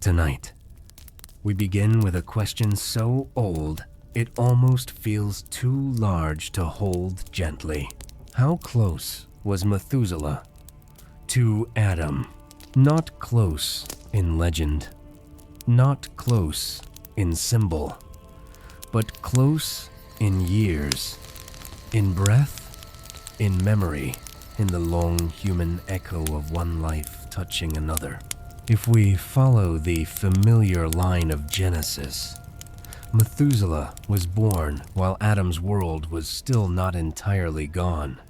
Tonight, we begin with a question so old it almost feels too large to hold gently. How close was Methuselah to Adam? Not close in legend, not close in symbol, but close in years, in breath, in memory, in the long human echo of one life touching another. If we follow the familiar line of Genesis, Methuselah was born while Adam's world was still not entirely gone.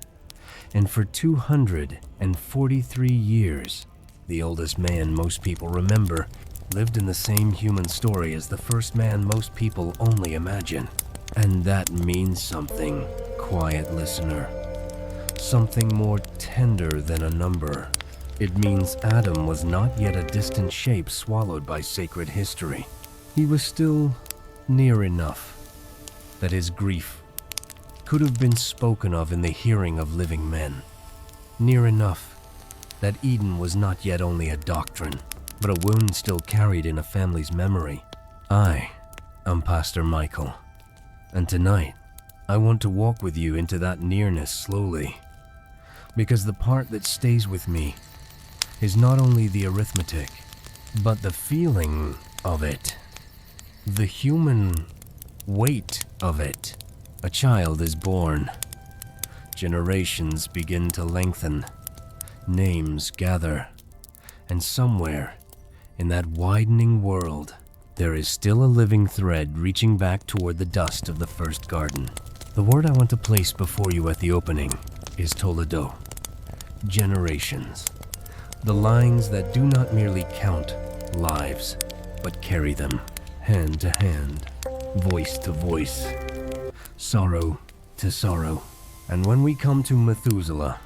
And for 243 years, the oldest man most people remember lived in the same human story as the first man most people only imagine. And that means something, quiet listener. Something more tender than a number. It means Adam was not yet a distant shape swallowed by sacred history. He was still near enough that his grief could have been spoken of in the hearing of living men. Near enough that Eden was not yet only a doctrine, but a wound still carried in a family's memory. I am Pastor Michael, and tonight I want to walk with you into that nearness slowly, because the part that stays with me is not only the arithmetic, but the feeling of it, the human weight of it. A child is born. Generations begin to lengthen. Names gather. And somewhere in that widening world, there is still a living thread reaching back toward the dust of the first garden. The word I want to place before you at the opening is Toledot. Generations. The lines that do not merely count lives, but carry them hand to hand, voice to voice, sorrow to sorrow. And when we come to Methuselah,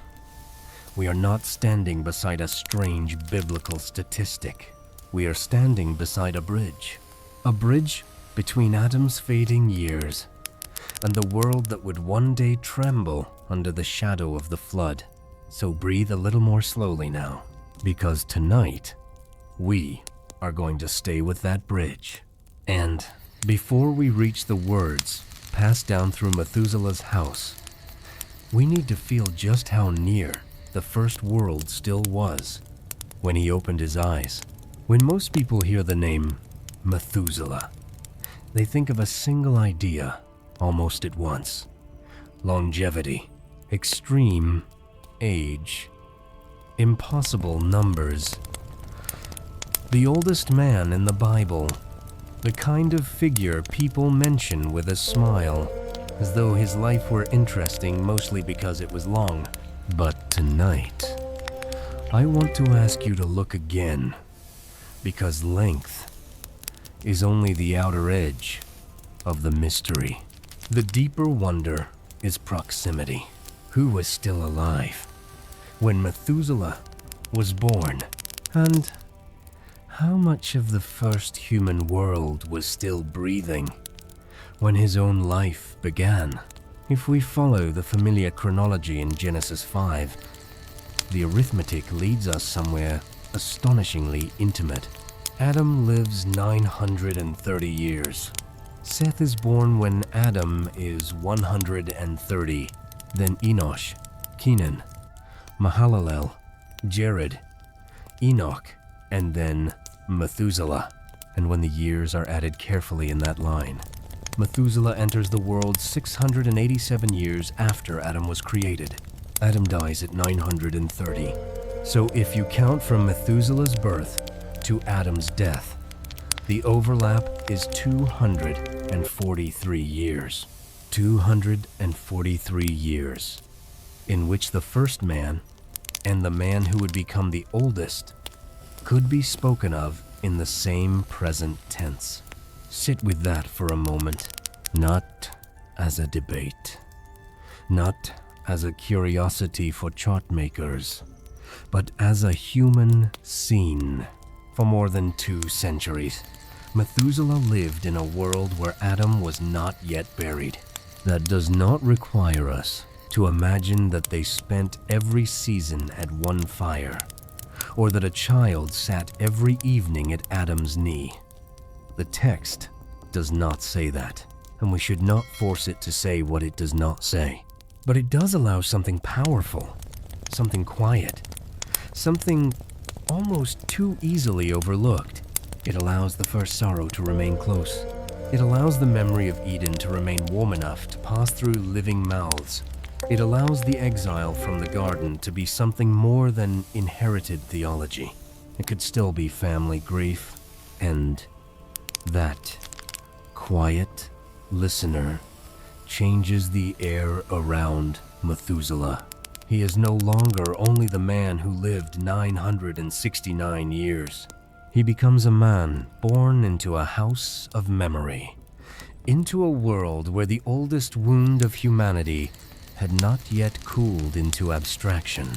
we are not standing beside a strange biblical statistic. We are standing beside a bridge between Adam's fading years and the world that would one day tremble under the shadow of the flood. So breathe a little more slowly now, because tonight, we are going to stay with that bridge. And before we reach the words passed down through Methuselah's house, we need to feel just how near the first world still was when he opened his eyes. When most people hear the name Methuselah, they think of a single idea almost at once: longevity, extreme age, impossible numbers. The oldest man in the Bible, the kind of figure people mention with a smile, as though his life were interesting mostly because it was long. But tonight, I want to ask you to look again, because length is only the outer edge of the mystery. The deeper wonder is proximity. Who was still alive when Methuselah was born? And how much of the first human world was still breathing when his own life began? If we follow the familiar chronology in Genesis 5, the arithmetic leads us somewhere astonishingly intimate. Adam lives 930 years. Seth is born when Adam is 130. Then Enosh, Kenan, Mahalalel, Jared, Enoch, and then Methuselah. And when the years are added carefully in that line, Methuselah enters the world 687 years after Adam was created. Adam dies at 930. So if you count from Methuselah's birth to Adam's death, the overlap is 243 years. 243 years, in which the first man and the man who would become the oldest could be spoken of in the same present tense. Sit with that for a moment, not as a debate, not as a curiosity for chart makers, but as a human scene. For more than 2 centuries, Methuselah lived in a world where Adam was not yet buried. That does not require us to imagine that they spent every season at one fire, or that a child sat every evening at Adam's knee. The text does not say that, and we should not force it to say what it does not say. But it does allow something powerful, something quiet, something almost too easily overlooked. It allows the first sorrow to remain close. It allows the memory of Eden to remain warm enough to pass through living mouths. It allows the exile from the garden to be something more than inherited theology. It could still be family grief, and that quiet listener changes the air around Methuselah. He is no longer only the man who lived 969 years. He becomes a man born into a house of memory, into a world where the oldest wound of humanity had not yet cooled into abstraction.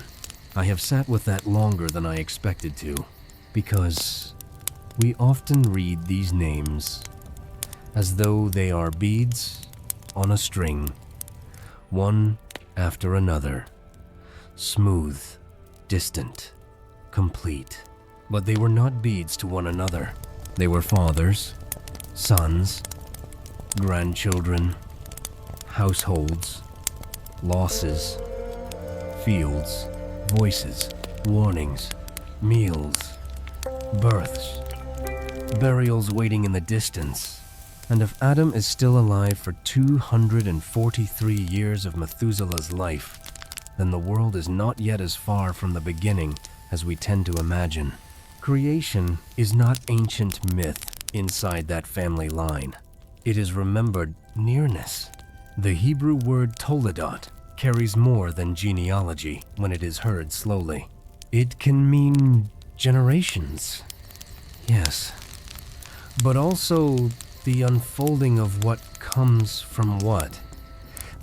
I have sat with that longer than I expected to, because we often read these names as though they are beads on a string, one after another, smooth, distant, complete. But they were not beads to one another. They were fathers, sons, grandchildren, households, losses, fields, voices, warnings, meals, births, burials waiting in the distance. And if Adam is still alive for 243 years of Methuselah's life, then the world is not yet as far from the beginning as we tend to imagine. Creation is not ancient myth inside that family line. It is remembered nearness. The Hebrew word Toledot carries more than genealogy when it is heard slowly. It can mean generations, yes, but also the unfolding of what comes from what.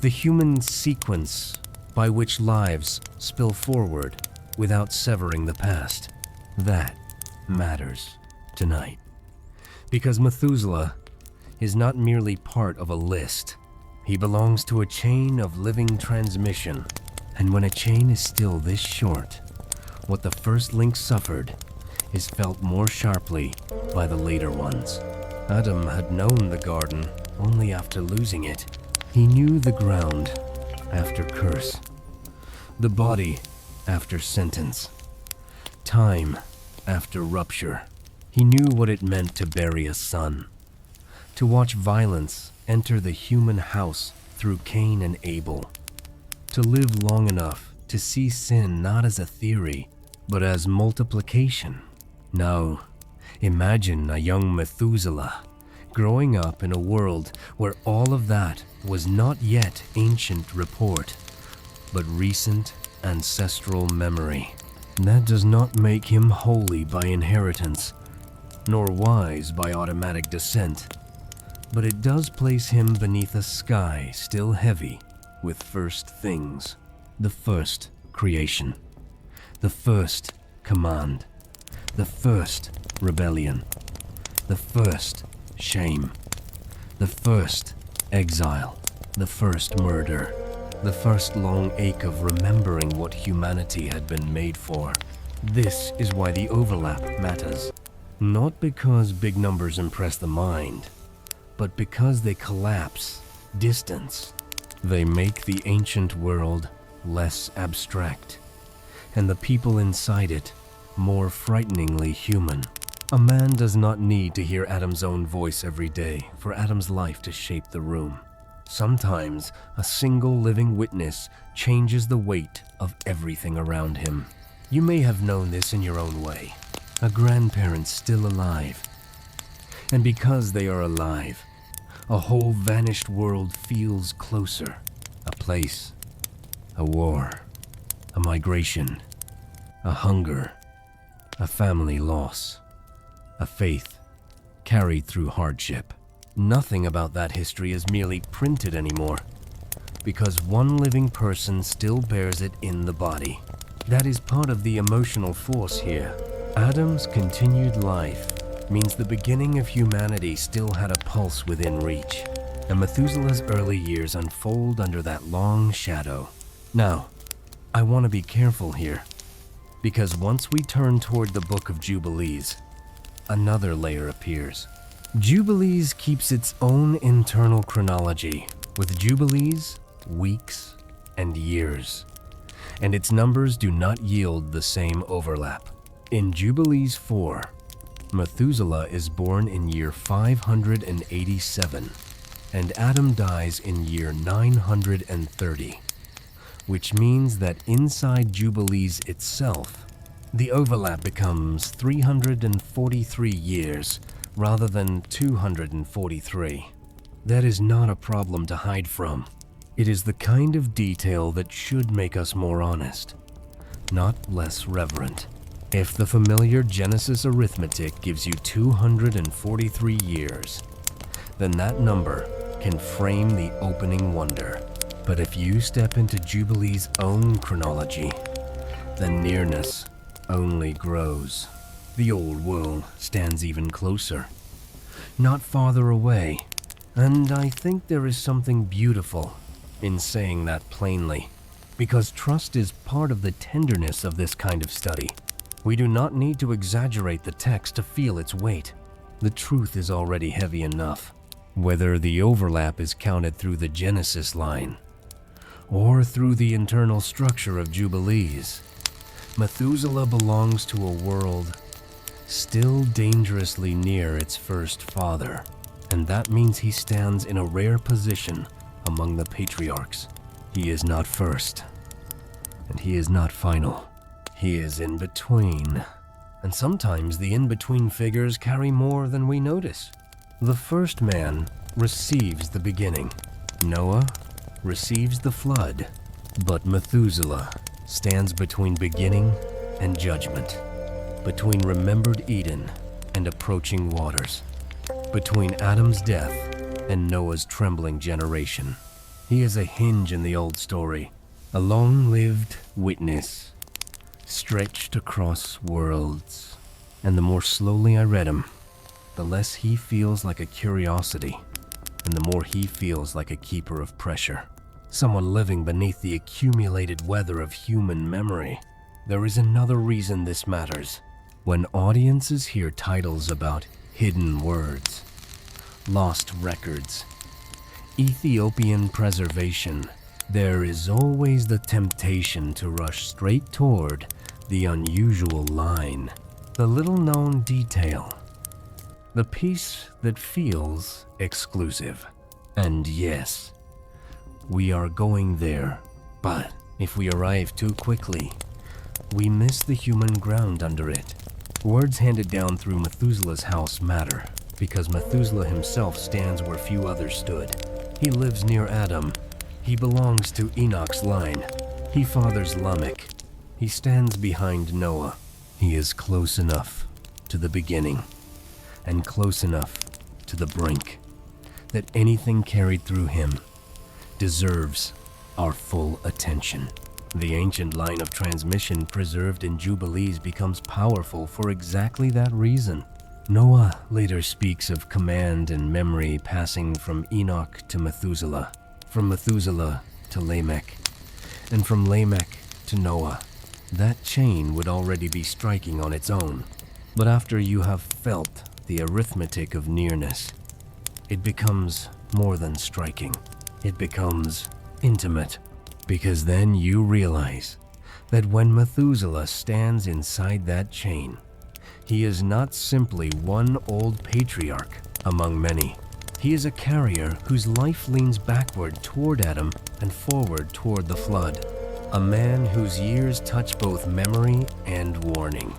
The human sequence by which lives spill forward without severing the past. That matters tonight. Because Methuselah is not merely part of a list. He belongs to a chain of living transmission. And when a chain is still this short, what the first link suffered is felt more sharply by the later ones. Adam had known the garden only after losing it. He knew the ground after curse, the body after sentence, time after rupture. He knew what it meant to bury a son, to watch violence enter the human house through Cain and Abel, to live long enough to see sin not as a theory, but as multiplication. Now, imagine a young Methuselah growing up in a world where all of that was not yet ancient report, but recent ancestral memory. That does not make him holy by inheritance, nor wise by automatic descent, but it does place him beneath a sky still heavy with first things, the first creation, the first command, the first rebellion, the first shame, the first exile, the first murder, the first long ache of remembering what humanity had been made for. This is why the overlap matters. Not because big numbers impress the mind, but because they collapse distance. They make the ancient world less abstract, and the people inside it more frighteningly human. A man does not need to hear Adam's own voice every day for Adam's life to shape the room. Sometimes a single living witness changes the weight of everything around him. You may have known this in your own way. A grandparent still alive. And because they are alive, a whole vanished world feels closer. A place, a war, a migration, a hunger, a family loss, a faith carried through hardship. Nothing about that history is merely printed anymore, because one living person still bears it in the body. That is part of the emotional force here. Adam's continued life means the beginning of humanity still had a pulse within reach, and Methuselah's early years unfold under that long shadow. Now, I want to be careful here. Because once we turn toward the Book of Jubilees, another layer appears. Jubilees keeps its own internal chronology, with jubilees, weeks, and years, and its numbers do not yield the same overlap. In Jubilees 4, Methuselah is born in year 587, and Adam dies in year 930, which means that inside Jubilees itself, the overlap becomes 343 years rather than 243. That is not a problem to hide from. It is the kind of detail that should make us more honest, not less reverent. If the familiar Genesis arithmetic gives you 243 years, then that number can frame the opening wonder. But if you step into Jubilee's own chronology, then nearness only grows. The old world stands even closer, not farther away, and I think there is something beautiful in saying that plainly, because trust is part of the tenderness of this kind of study. We do not need to exaggerate the text to feel its weight. The truth is already heavy enough, whether the overlap is counted through the Genesis line or through the internal structure of Jubilees. Methuselah belongs to a world still dangerously near its first father, and that means he stands in a rare position among the patriarchs. He is not first, and he is not final. He is in between, and sometimes the in-between figures carry more than we notice. The first man receives the beginning. Noah receives the flood, but Methuselah stands between beginning and judgment, between remembered Eden and approaching waters, between Adam's death and Noah's trembling generation. He is a hinge in the old story, a long-lived witness, stretched across worlds. And the more slowly I read him, the less he feels like a curiosity, and the more he feels like a keeper of pressure. Someone living beneath the accumulated weather of human memory. There is another reason this matters. When audiences hear titles about hidden words, lost records, Ethiopian preservation, there is always the temptation to rush straight toward the unusual line, the little-known detail, the piece that feels exclusive. And yes, we are going there, but if we arrive too quickly, we miss the human ground under it. Words handed down through Methuselah's house matter, because Methuselah himself stands where few others stood. He lives near Adam. He belongs to Enoch's line. He fathers Lamech. He stands behind Noah. He is close enough to the beginning, and close enough to the brink, that anything carried through him deserves our full attention. The ancient line of transmission preserved in Jubilees becomes powerful for exactly that reason. Noah later speaks of command and memory passing from Enoch to Methuselah, from Methuselah to Lamech, and from Lamech to Noah. That chain would already be striking on its own, but after you have felt the arithmetic of nearness, it becomes more than striking. It becomes intimate, because then you realize that when Methuselah stands inside that chain, he is not simply one old patriarch among many. He is a carrier whose life leans backward toward Adam and forward toward the flood. A man whose years touch both memory and warning.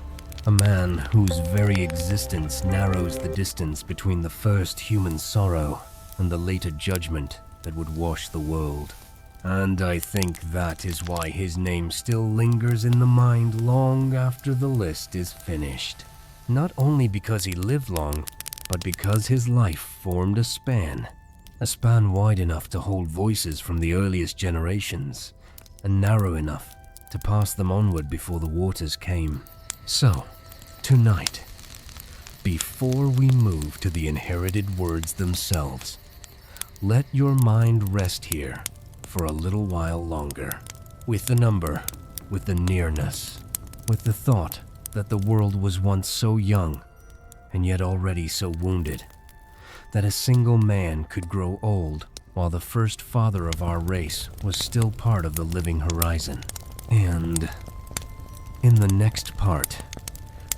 A man whose very existence narrows the distance between the first human sorrow and the later judgment that would wash the world. And I think that is why his name still lingers in the mind long after the list is finished. Not only because he lived long, but because his life formed a span wide enough to hold voices from the earliest generations, and narrow enough to pass them onward before the waters came. So, tonight, before we move to the inherited words themselves, let your mind rest here for a little while longer, with the number, with the nearness, with the thought that the world was once so young and yet already so wounded, that a single man could grow old while the first father of our race was still part of the living horizon. And in the next part,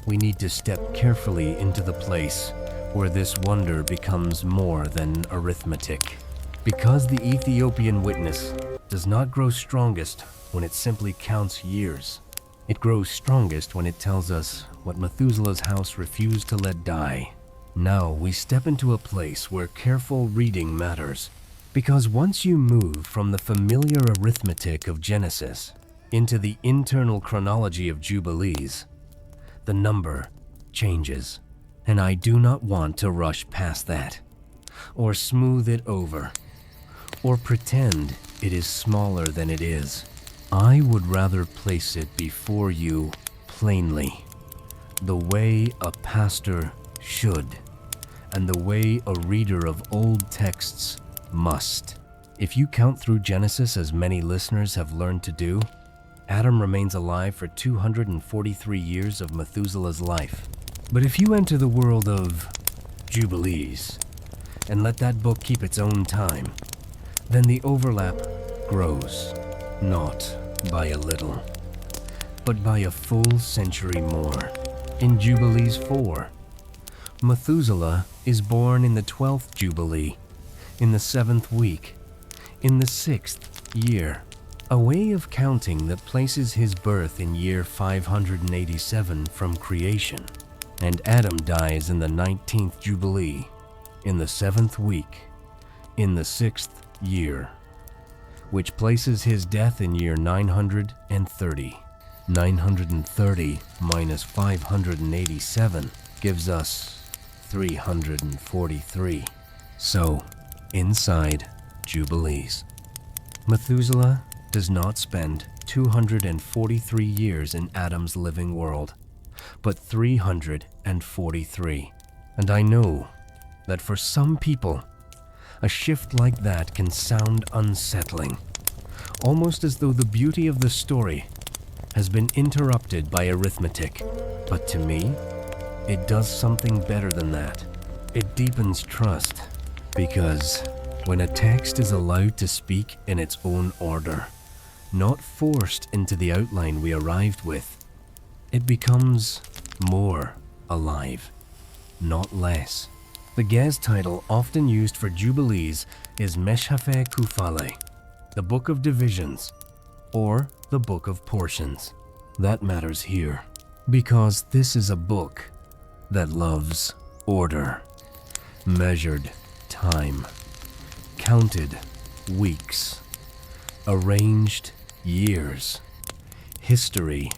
we need to step carefully into the place where this wonder becomes more than arithmetic. Because the Ethiopian witness does not grow strongest when it simply counts years. It grows strongest when it tells us what Methuselah's house refused to let die. Now we step into a place where careful reading matters, because once you move from the familiar arithmetic of Genesis into the internal chronology of Jubilees, the number changes, and I do not want to rush past that, or smooth it over, or pretend it is smaller than it is. I would rather place it before you plainly, the way a pastor should, and the way a reader of old texts must. If you count through Genesis as many listeners have learned to do, Adam remains alive for 243 years of Methuselah's life. But if you enter the world of Jubilees and let that book keep its own time, then the overlap grows, not by a little, but by a full century more. In Jubilees 4, Methuselah is born in the 12th Jubilee, in the 7th week, in the 6th year, a way of counting that places his birth in year 587 from creation. And Adam dies in the 19th Jubilee, in the 7th week, in the 6th year, which places his death in year 930. 930 minus 587 gives us 343. So, inside Jubilees, Methuselah does not spend 243 years in Adam's living world, but 343. And I know that for some people, a shift like that can sound unsettling, almost as though the beauty of the story has been interrupted by arithmetic. But to me, it does something better than that. It deepens trust, because when a text is allowed to speak in its own order, not forced into the outline we arrived with, it becomes more alive, not less. The Gez title often used for Jubilees is Mäṣḥafä Kufale, the Book of Divisions, or the Book of Portions. That matters here, because this is a book that loves order, measured time, counted weeks, arranged years, history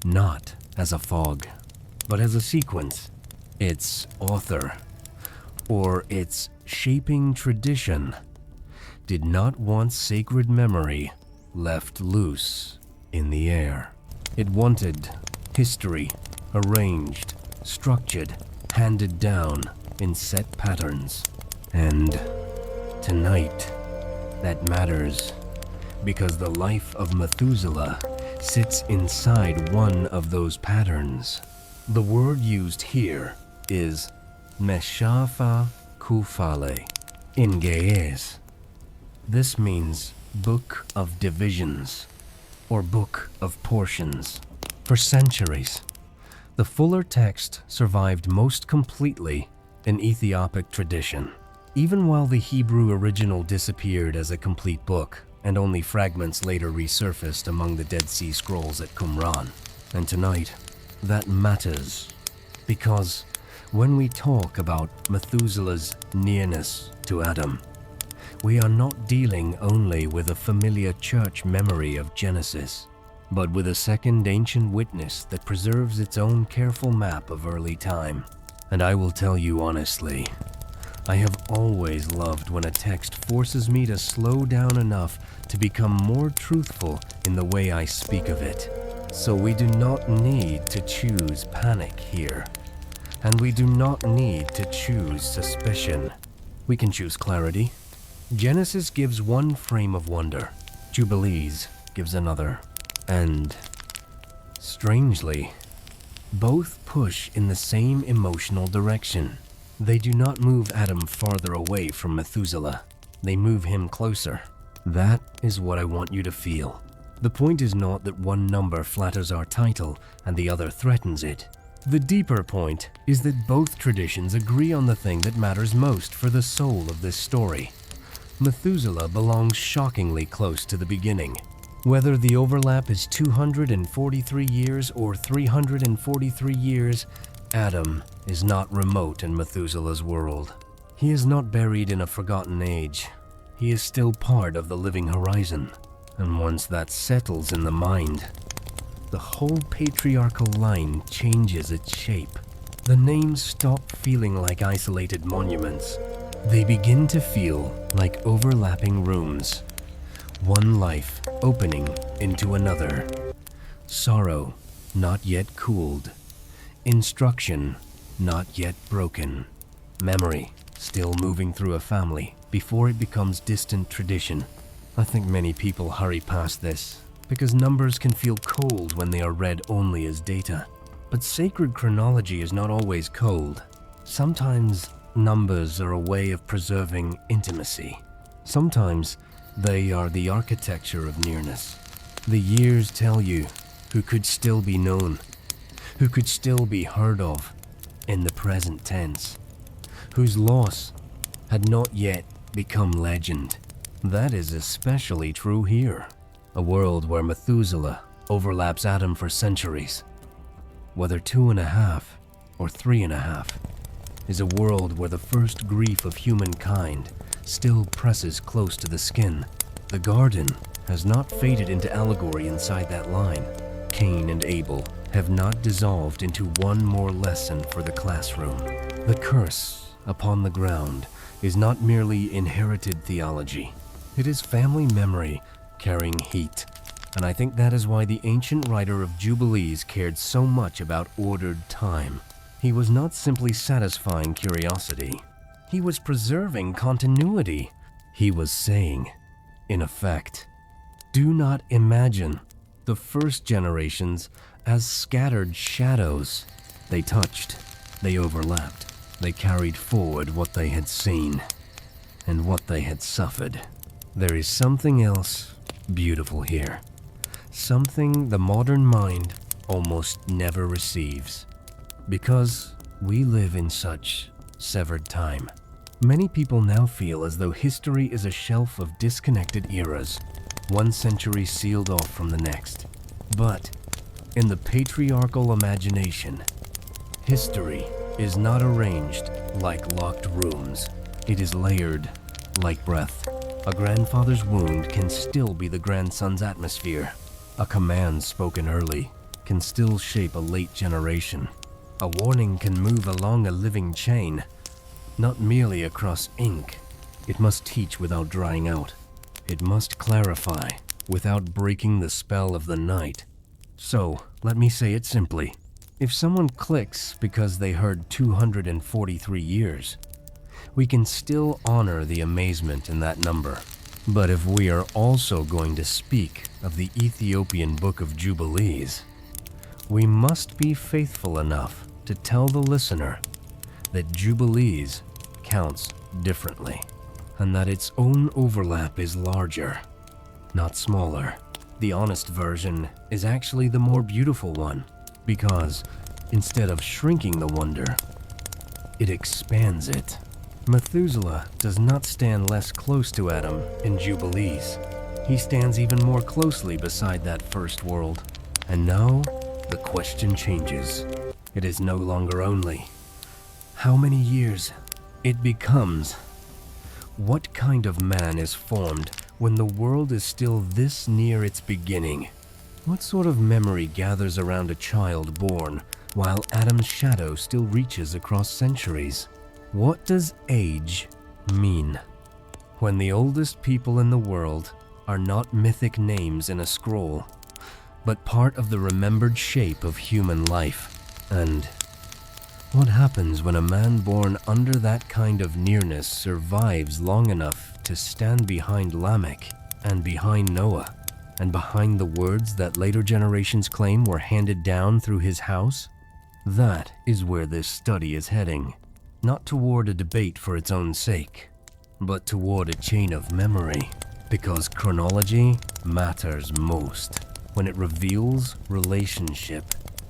not as a fog, but as a sequence. Its author, or its shaping tradition, did not want sacred memory left loose in the air. It wanted history arranged, structured, handed down in set patterns. And tonight, that matters, because the life of Methuselah sits inside one of those patterns. The word used here is Mäṣḥafä Kufale in Ge'ez. This means Book of Divisions, or Book of Portions. For centuries, the fuller text survived most completely in Ethiopic tradition, even while the Hebrew original disappeared as a complete book, and only fragments later resurfaced among the Dead Sea Scrolls at Qumran. And tonight, that matters, because when we talk about Methuselah's nearness to Adam, we are not dealing only with a familiar church memory of Genesis, but with a second ancient witness that preserves its own careful map of early time. And I will tell you honestly, I have always loved when a text forces me to slow down enough to become more truthful in the way I speak of it. So we do not need to choose panic here, and we do not need to choose suspicion. We can choose clarity. Genesis gives one frame of wonder, Jubilees gives another, and Strangely, both push in the same emotional direction. They do not move Adam farther away from Methuselah. They move him closer. That is what I want you to feel. The point is not that one number flatters our title and the other threatens it. The deeper point is that both traditions agree on the thing that matters most for the soul of this story. Methuselah belongs shockingly close to the beginning. Whether the overlap is 243 years or 343 years, Adam is not remote in Methuselah's world. He is not buried in a forgotten age. He is still part of the living horizon. And once that settles in the mind, the whole patriarchal line changes its shape. The names stop feeling like isolated monuments. They begin to feel like overlapping rooms. One life opening into another. Sorrow not yet cooled. Instruction not yet broken. Memory still moving through a family before it becomes distant tradition. I think many people hurry past this because numbers can feel cold when they are read only as data. But sacred chronology is not always cold. Sometimes numbers are a way of preserving intimacy. Sometimes they are the architecture of nearness. The years tell you who could still be known, who could still be heard of in the present tense, whose loss had not yet become legend. That is especially true here, a world where Methuselah overlaps Adam for centuries. Whether 2.5 or 3.5 is a world where the first grief of humankind still presses close to the skin. The garden has not faded into allegory inside that line. Cain and Abel have not dissolved into one more lesson for the classroom. The curse upon the ground is not merely inherited theology. It is family memory carrying heat. And I think that is why the ancient writer of Jubilees cared so much about ordered time. He was not simply satisfying curiosity. He was preserving continuity. He was saying, in effect, do not imagine the first generations as scattered shadows. They touched, they overlapped, they carried forward what they had seen and what they had suffered. There is something else beautiful here, something the modern mind almost never receives, because we live in such severed time. Many people now feel as though history is a shelf of disconnected eras, one century sealed off from the next. But in the patriarchal imagination, history is not arranged like locked rooms. It is layered like breath. A grandfather's wound can still be the grandson's atmosphere. A command spoken early can still shape a late generation. A warning can move along a living chain, not merely across ink. It must teach without drying out. It must clarify without breaking the spell of the night. So, let me say it simply. If someone clicks because they heard 243 years, we can still honor the amazement in that number. But if we are also going to speak of the Ethiopian Book of Jubilees, we must be faithful enough to tell the listener that Jubilees counts differently, and that its own overlap is larger, not smaller. The honest version is actually the more beautiful one, because instead of shrinking the wonder, it expands it. Methuselah does not stand less close to Adam in Jubilees. He stands even more closely beside that first world. And now, the question changes. It is no longer only how many years. It becomes, what kind of man is formed when the world is still this near its beginning? What sort of memory gathers around a child born while Adam's shadow still reaches across centuries? What does age mean when the oldest people in the world are not mythic names in a scroll, but part of the remembered shape of human life? And what happens when a man born under that kind of nearness survives long enough to stand behind Lamech and behind Noah? and behind the words that later generations claim were handed down through his house? That is where this study is heading, not toward a debate for its own sake, but toward a chain of memory, because chronology matters most when it reveals relationship.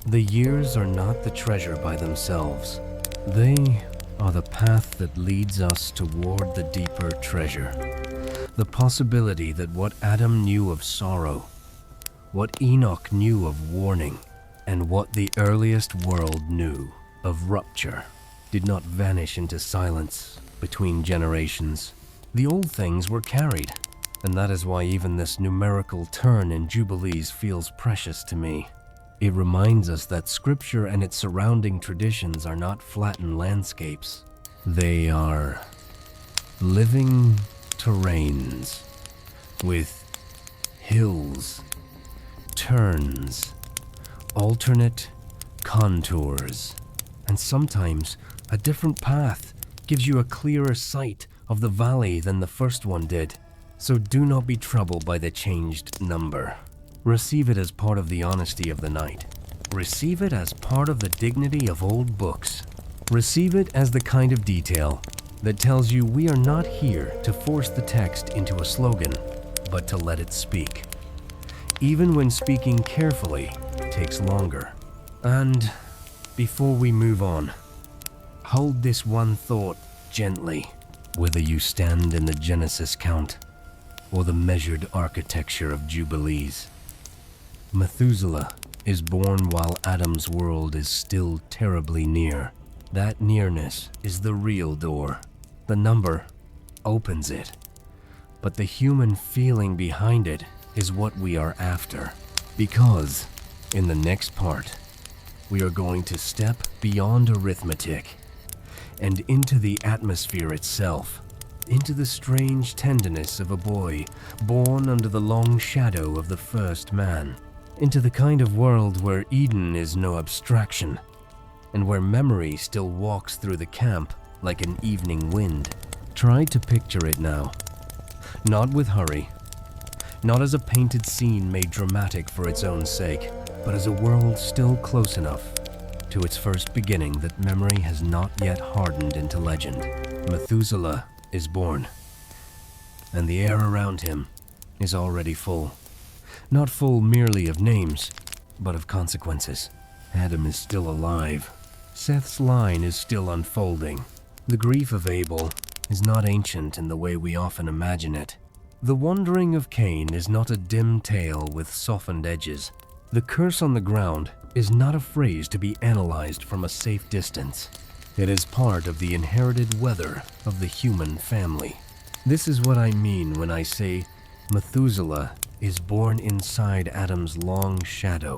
The years are not the treasure by themselves. They are the path that leads us toward the deeper treasure. The possibility that what Adam knew of sorrow, what Enoch knew of warning, and what the earliest world knew of rupture did not vanish into silence between generations. The old things were carried, and that is why even this numerical turn in Jubilees feels precious to me. It reminds us that Scripture and its surrounding traditions are not flattened landscapes. They are living terrains with hills, turns, alternate contours, and sometimes a different path gives you a clearer sight of the valley than the first one did. So do not be troubled by the changed number. Receive it as part of the honesty of the night. Receive it as part of the dignity of old books. Receive it as the kind of detail that tells you we are not here to force the text into a slogan, but to let it speak. Even when speaking carefully takes longer. And before we move on, hold this one thought gently, whether you stand in the Genesis count or the measured architecture of Jubilees. Methuselah is born while Adam's world is still terribly near. That nearness is the real door. The number opens it, but the human feeling behind it is what we are after. Because in the next part, we are going to step beyond arithmetic and into the atmosphere itself, into the strange tenderness of a boy born under the long shadow of the first man, into the kind of world where Eden is no abstraction, and where memory still walks through the camp like an evening wind. Try to picture it now, not with hurry, not as a painted scene made dramatic for its own sake, but as a world still close enough to its first beginning that memory has not yet hardened into legend. Methuselah is born, and the air around him is already full. Not full merely of names, but of consequences. Adam is still alive. Seth's line is still unfolding. The grief of Abel is not ancient in the way we often imagine it. The wandering of Cain is not a dim tale with softened edges. The curse on the ground is not a phrase to be analyzed from a safe distance. It is part of the inherited weather of the human family. This is what I mean when I say Methuselah is born inside Adam's long shadow.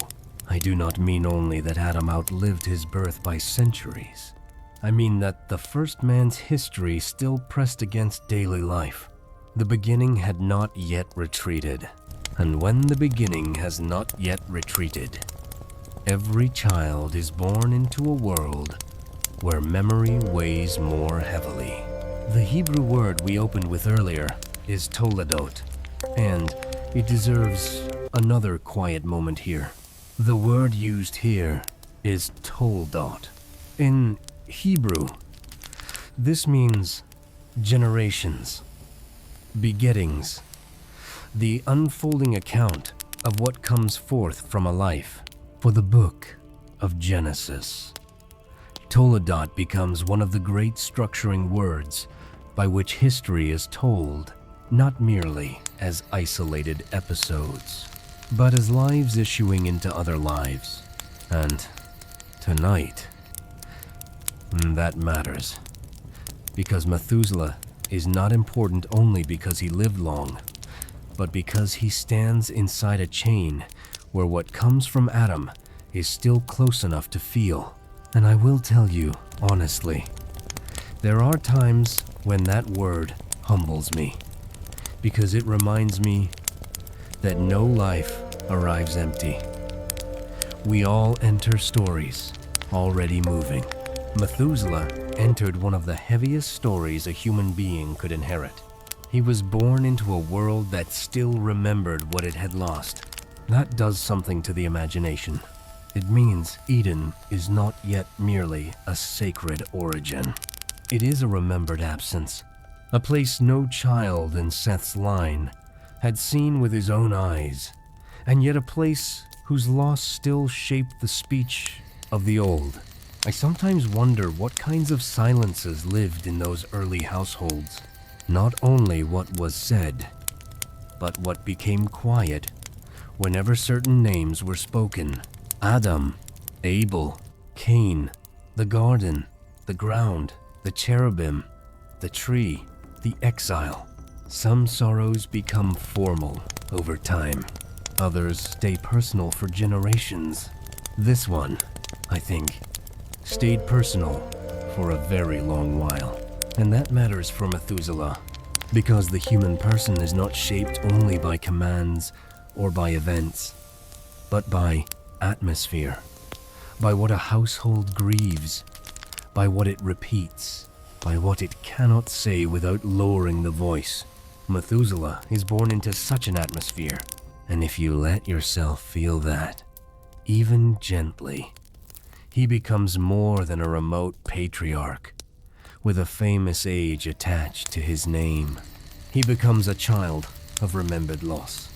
I do not mean only that Adam outlived his birth by centuries. I mean that the first man's history still pressed against daily life. The beginning had not yet retreated. And when the beginning has not yet retreated, every child is born into a world where memory weighs more heavily. The Hebrew word we opened with earlier is Toledot, and it deserves another quiet moment here. The word used here is Toledot. In Hebrew, this means generations, begettings, the unfolding account of what comes forth from a life. For the Book of Genesis, Toledot becomes one of the great structuring words by which history is told, not merely as isolated episodes, but as lives issuing into other lives. And tonight, that matters, because Methuselah is not important only because he lived long, but because he stands inside a chain where what comes from Adam is still close enough to feel. And I will tell you, honestly, there are times when that word humbles me, because it reminds me that no life arrives empty. We all enter stories already moving. Methuselah entered one of the heaviest stories a human being could inherit. He was born into a world that still remembered what it had lost. That does something to the imagination. It means Eden is not yet merely a sacred origin. It is a remembered absence, a place no child in Seth's line had seen with his own eyes, and yet a place whose loss still shaped the speech of the old. I sometimes wonder what kinds of silences lived in those early households. Not only what was said, but what became quiet whenever certain names were spoken. Adam, Abel, Cain, the garden, the ground, the cherubim, the tree, the exile. Some sorrows become formal over time. Others stay personal for generations. This one, I think, stayed personal for a very long while. And that matters for Methuselah, because the human person is not shaped only by commands or by events, but by atmosphere, by what a household grieves, by what it repeats, by what it cannot say without lowering the voice. Methuselah is born into such an atmosphere, and if you let yourself feel that, even gently, he becomes more than a remote patriarch with a famous age attached to his name. He becomes a child of remembered loss,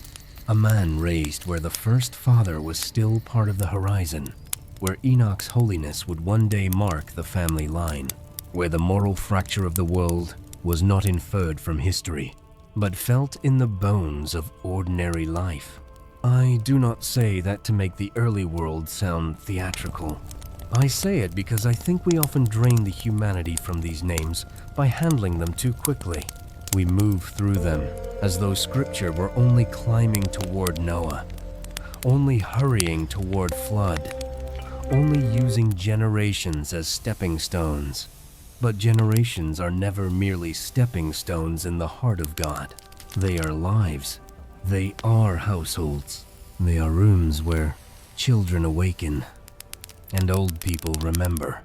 a man raised where the first father was still part of the horizon, where Enoch's holiness would one day mark the family line, where the moral fracture of the world was not inferred from history, but felt in the bones of ordinary life. I do not say that to make the early world sound theatrical. I say it because I think we often drain the humanity from these names by handling them too quickly. We move through them as though scripture were only climbing toward Noah, only hurrying toward flood, only using generations as stepping stones. But generations are never merely stepping stones in the heart of God. They are lives. They are households. They are rooms where children awaken and old people remember.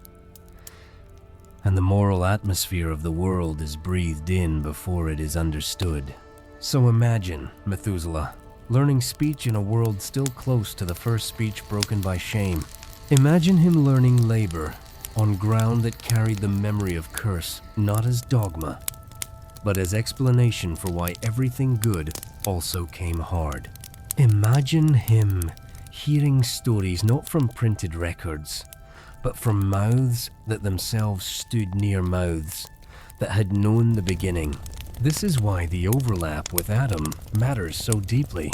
And the moral atmosphere of the world is breathed in before it is understood. So imagine Methuselah learning speech in a world still close to the first speech broken by shame. Imagine him learning labor on ground that carried the memory of curse, not as dogma, but as explanation for why everything good also came hard. Imagine him hearing stories not from printed records, but from mouths that themselves stood near mouths that had known the beginning. This is why the overlap with Adam matters so deeply.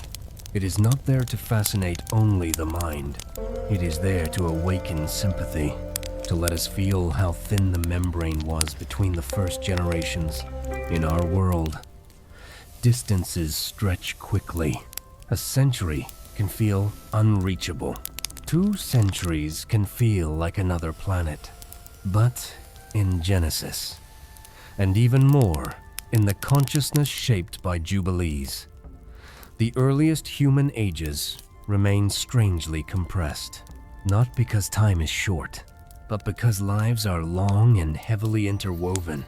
It is not there to fascinate only the mind. It is there to awaken sympathy, to let us feel how thin the membrane was between the first generations. In our world, distances stretch quickly. A century can feel unreachable. 2 centuries can feel like another planet. But in Genesis, and even more in the consciousness shaped by Jubilees, the earliest human ages remain strangely compressed. Not because time is short, but because lives are long and heavily interwoven.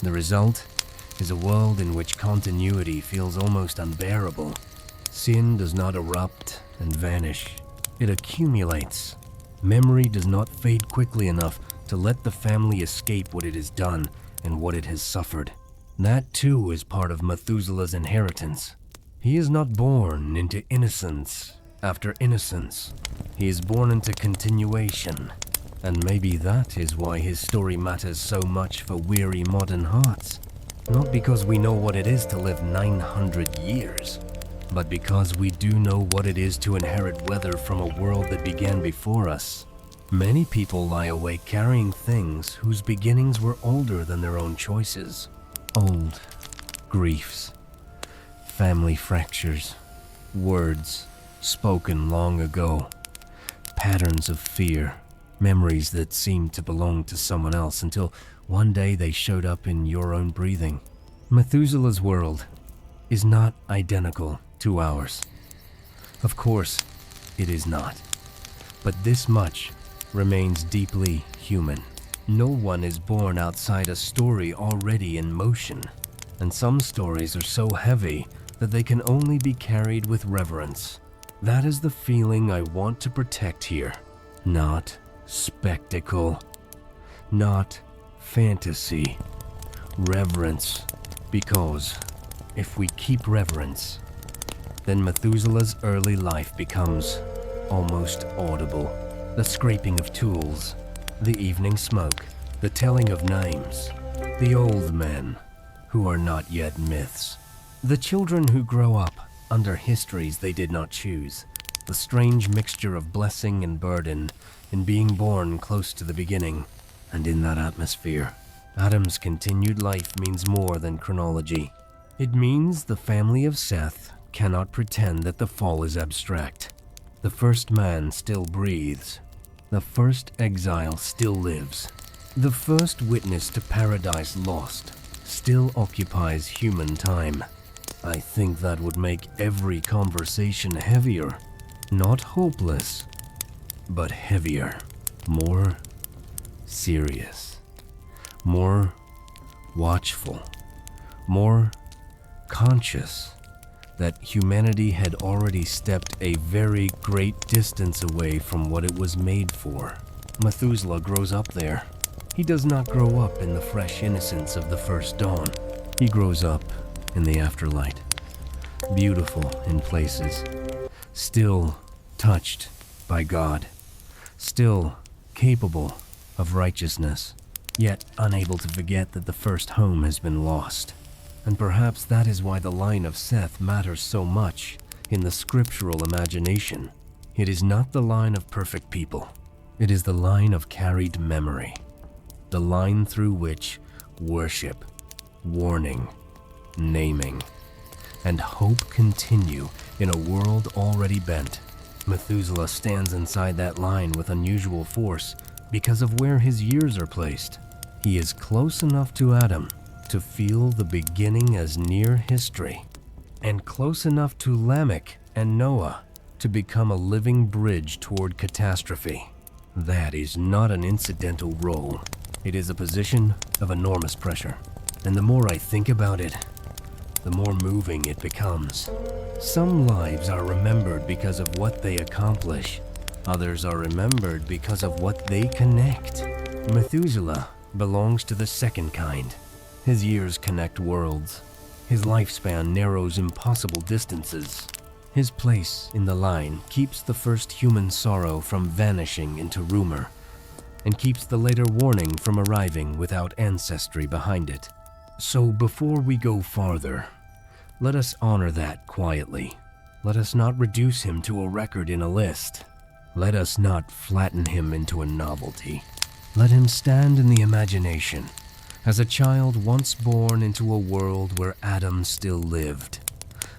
The result is a world in which continuity feels almost unbearable. Sin does not erupt and vanish. It accumulates. Memory does not fade quickly enough to let the family escape what it has done and what it has suffered. That too is part of Methuselah's inheritance. He is not born into innocence after innocence. He is born into continuation. And maybe that is why his story matters so much for weary modern hearts. Not because we know what it is to live 900 years, but because we do know what it is to inherit weather from a world that began before us. Many people lie awake carrying things whose beginnings were older than their own choices. Old griefs, family fractures, words spoken long ago, patterns of fear, memories that seemed to belong to someone else until one day they showed up in your own breathing. Methuselah's world is not identical to ours. Of course, it is not. But this much remains deeply human. No one is born outside a story already in motion. and some stories are so heavy that they can only be carried with reverence. That is the feeling I want to protect here. Not spectacle, not fantasy, reverence. Because if we keep reverence, then Methuselah's early life becomes almost audible. The scraping of tools, the evening smoke, the telling of names, the old men who are not yet myths, the children who grow up under histories they did not choose, the strange mixture of blessing and burden in being born close to the beginning. And in that atmosphere, Adam's continued life means more than chronology. It means the family of Seth cannot pretend that the fall is abstract. The first man still breathes. The first exile still lives. The first witness to paradise lost still occupies human time. I think that would make every conversation heavier. Not hopeless, but heavier. More serious. More watchful. More conscious that humanity had already stepped a very great distance away from what it was made for. Methuselah grows up there. He does not grow up in the fresh innocence of the first dawn. He grows up in the afterlight, beautiful in places, still touched by God, still capable of righteousness, yet unable to forget that the first home has been lost. And perhaps that is why the line of Seth matters so much in the scriptural imagination. It is not the line of perfect people. It is the line of carried memory, the line through which worship, warning, naming, and hope continue in a world already bent. Methuselah stands inside that line with unusual force because of where his years are placed. He is close enough to Adam to feel the beginning as near history, and close enough to Lamech and Noah to become a living bridge toward catastrophe. That is not an incidental role. It is a position of enormous pressure, and the more I think about it, the more moving it becomes. Some lives are remembered because of what they accomplish. Others are remembered because of what they connect. Methuselah belongs to the second kind. His years connect worlds. His lifespan narrows impossible distances. His place in the line keeps the first human sorrow from vanishing into rumor, and keeps the later warning from arriving without ancestry behind it. So before we go farther, let us honor that quietly. Let us not reduce him to a record in a list. Let us not flatten him into a novelty. Let him stand in the imagination as a child once born into a world where Adam still lived,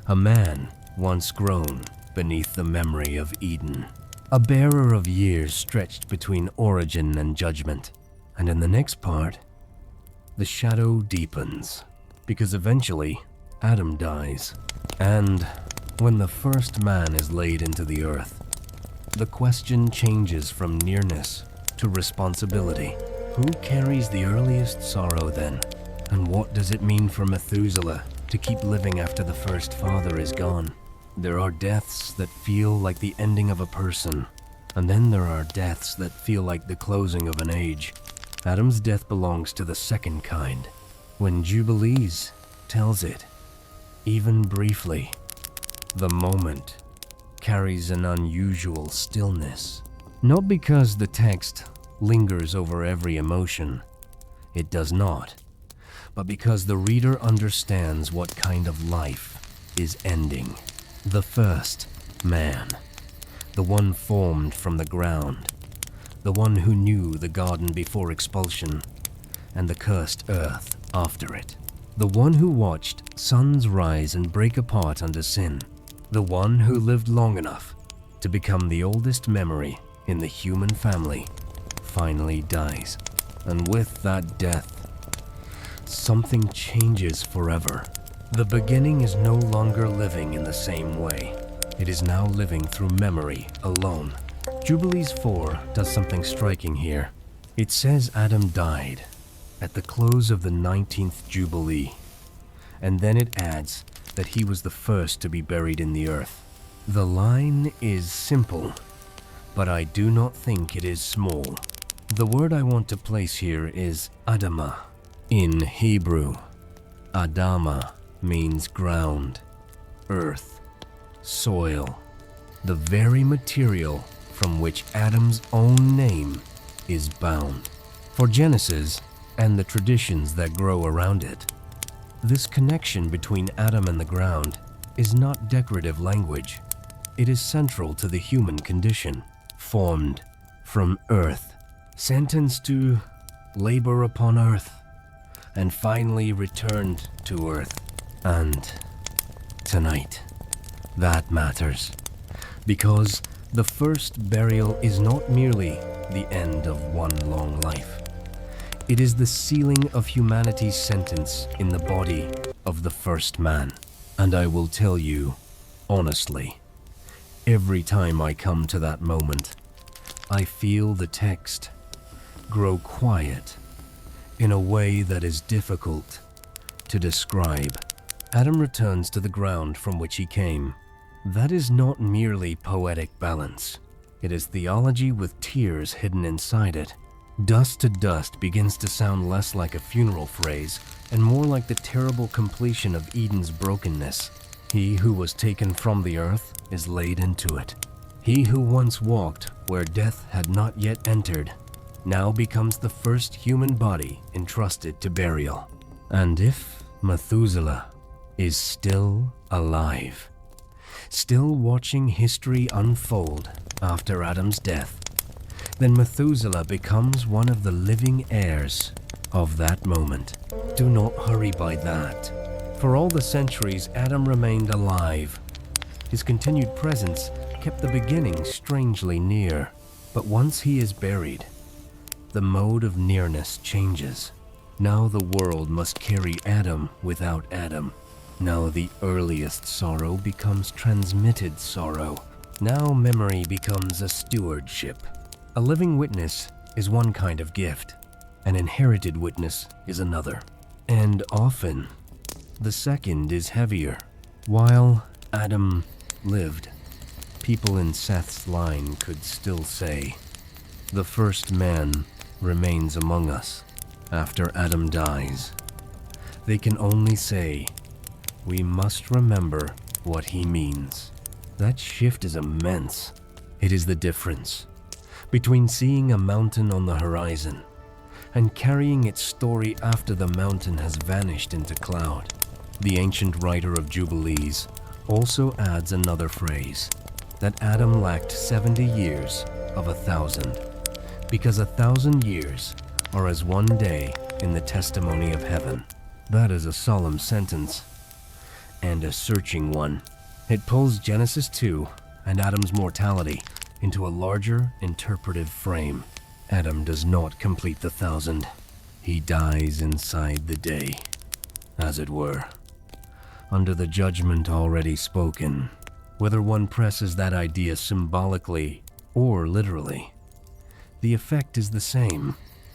a man once grown beneath the memory of Eden, a bearer of years stretched between origin and judgment. And in the next part, the shadow deepens, because eventually Adam dies. And when the first man is laid into the earth, the question changes from nearness to responsibility. Who carries the earliest sorrow then? And what does it mean for Methuselah to keep living after the first father is gone? There are deaths that feel like the ending of a person, and then there are deaths that feel like the closing of an age. Adam's death belongs to the second kind. When Jubilees tells it, even briefly, the moment carries an unusual stillness. Not because the text lingers over every emotion. It does not. But because the reader understands what kind of life is ending. The first man, the one formed from the ground, the one who knew the garden before expulsion, and the cursed earth after it. The one who watched suns rise and break apart under sin. The one who lived long enough to become the oldest memory in the human family finally dies. And with that death, something changes forever. The beginning is no longer living in the same way. It is now living through memory alone. Jubilees 4 does something striking here. It says Adam died at the close of the 19th Jubilee, and then it adds that he was the first to be buried in the earth. The line is simple, but I do not think it is small. The word I want to place here is Adamah. In Hebrew, Adama means ground, earth, soil, the very material from which Adam's own name is bound. For Genesis and the traditions that grow around it, this connection between Adam and the ground is not decorative language. It is central to the human condition, formed from earth, sentenced to labor upon earth, and finally returned to earth. And tonight, that matters, because the first burial is not merely the end of one long life. It is the sealing of humanity's sentence in the body of the first man. And I will tell you, honestly, every time I come to that moment, I feel the text grow quiet in a way that is difficult to describe. Adam returns to the ground from which he came. That is not merely poetic balance. It is theology with tears hidden inside it. Dust to dust begins to sound less like a funeral phrase and more like the terrible completion of Eden's brokenness. He who was taken from the earth is laid into it. He who once walked where death had not yet entered now becomes the first human body entrusted to burial. And if Methuselah is still alive, still watching history unfold after Adam's death, then Methuselah becomes one of the living heirs of that moment. Do not hurry by that. For all the centuries Adam remained alive. His continued presence kept the beginning strangely near. But once he is buried, the mode of nearness changes. Now the world must carry Adam without Adam. Now the earliest sorrow becomes transmitted sorrow. Now memory becomes a stewardship. A living witness is one kind of gift. An inherited witness is another. And often, the second is heavier. While Adam lived, people in Seth's line could still say, "The first man remains among us after Adam dies." They can only say, "We must remember what he means." That shift is immense. It is the difference between seeing a mountain on the horizon and carrying its story after the mountain has vanished into cloud. The ancient writer of Jubilees also adds another phrase, that Adam lacked 70 years of 1,000, because 1,000 years are as one day in the testimony of heaven. That is a solemn sentence, and a searching one. It pulls Genesis 2 and Adam's mortality into a larger interpretive frame. Adam does not complete the 1,000. He dies inside the day, as it were, under the judgment already spoken. Whether one presses that idea symbolically or literally, the effect is the same.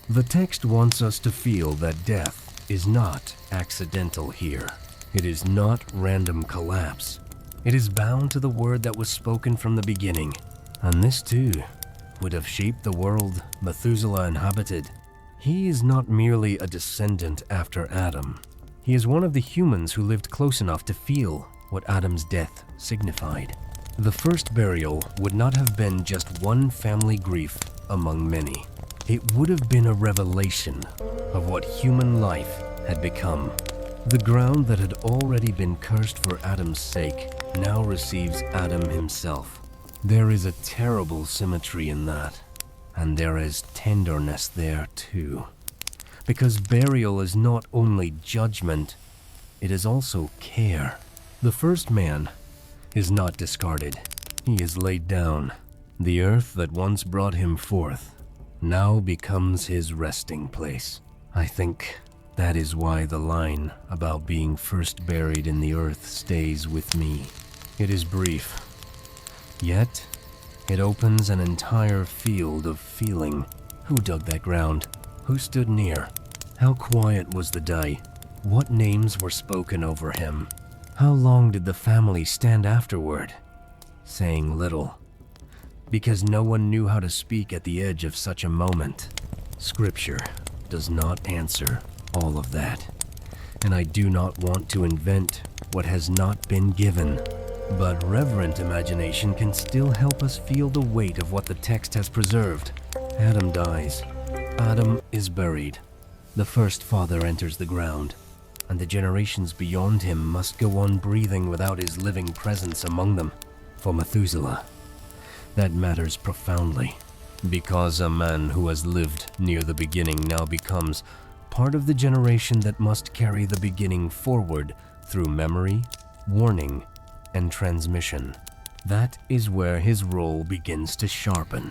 The text wants us to feel that death is not accidental here. It is not random collapse. It is bound to the word that was spoken from the beginning. And this too would have shaped the world Methuselah inhabited. He is not merely a descendant after Adam. He is one of the humans who lived close enough to feel what Adam's death signified. The first burial would not have been just one family grief among many. It would have been a revelation of what human life had become. The ground that had already been cursed for Adam's sake now receives Adam himself. There is a terrible symmetry in that, and there is tenderness there too. Because burial is not only judgment, it is also care. The first man is not discarded. He is laid down. The earth that once brought him forth now becomes his resting place. I think that is why the line about being first buried in the earth stays with me. It is brief, yet it opens an entire field of feeling. Who dug that ground? Who stood near? How quiet was the day? What names were spoken over him? How long did the family stand afterward? Saying little, because no one knew how to speak at the edge of such a moment. Scripture does not answer all of that, and I do not want to invent what has not been given. But reverent imagination can still help us feel the weight of what the text has preserved. Adam dies. Adam is buried. The first father enters the ground, and the generations beyond him must go on breathing without his living presence among them. For Methuselah, that matters profoundly, because a man who has lived near the beginning now becomes part of the generation that must carry the beginning forward through memory, warning, and transmission. That is where his role begins to sharpen.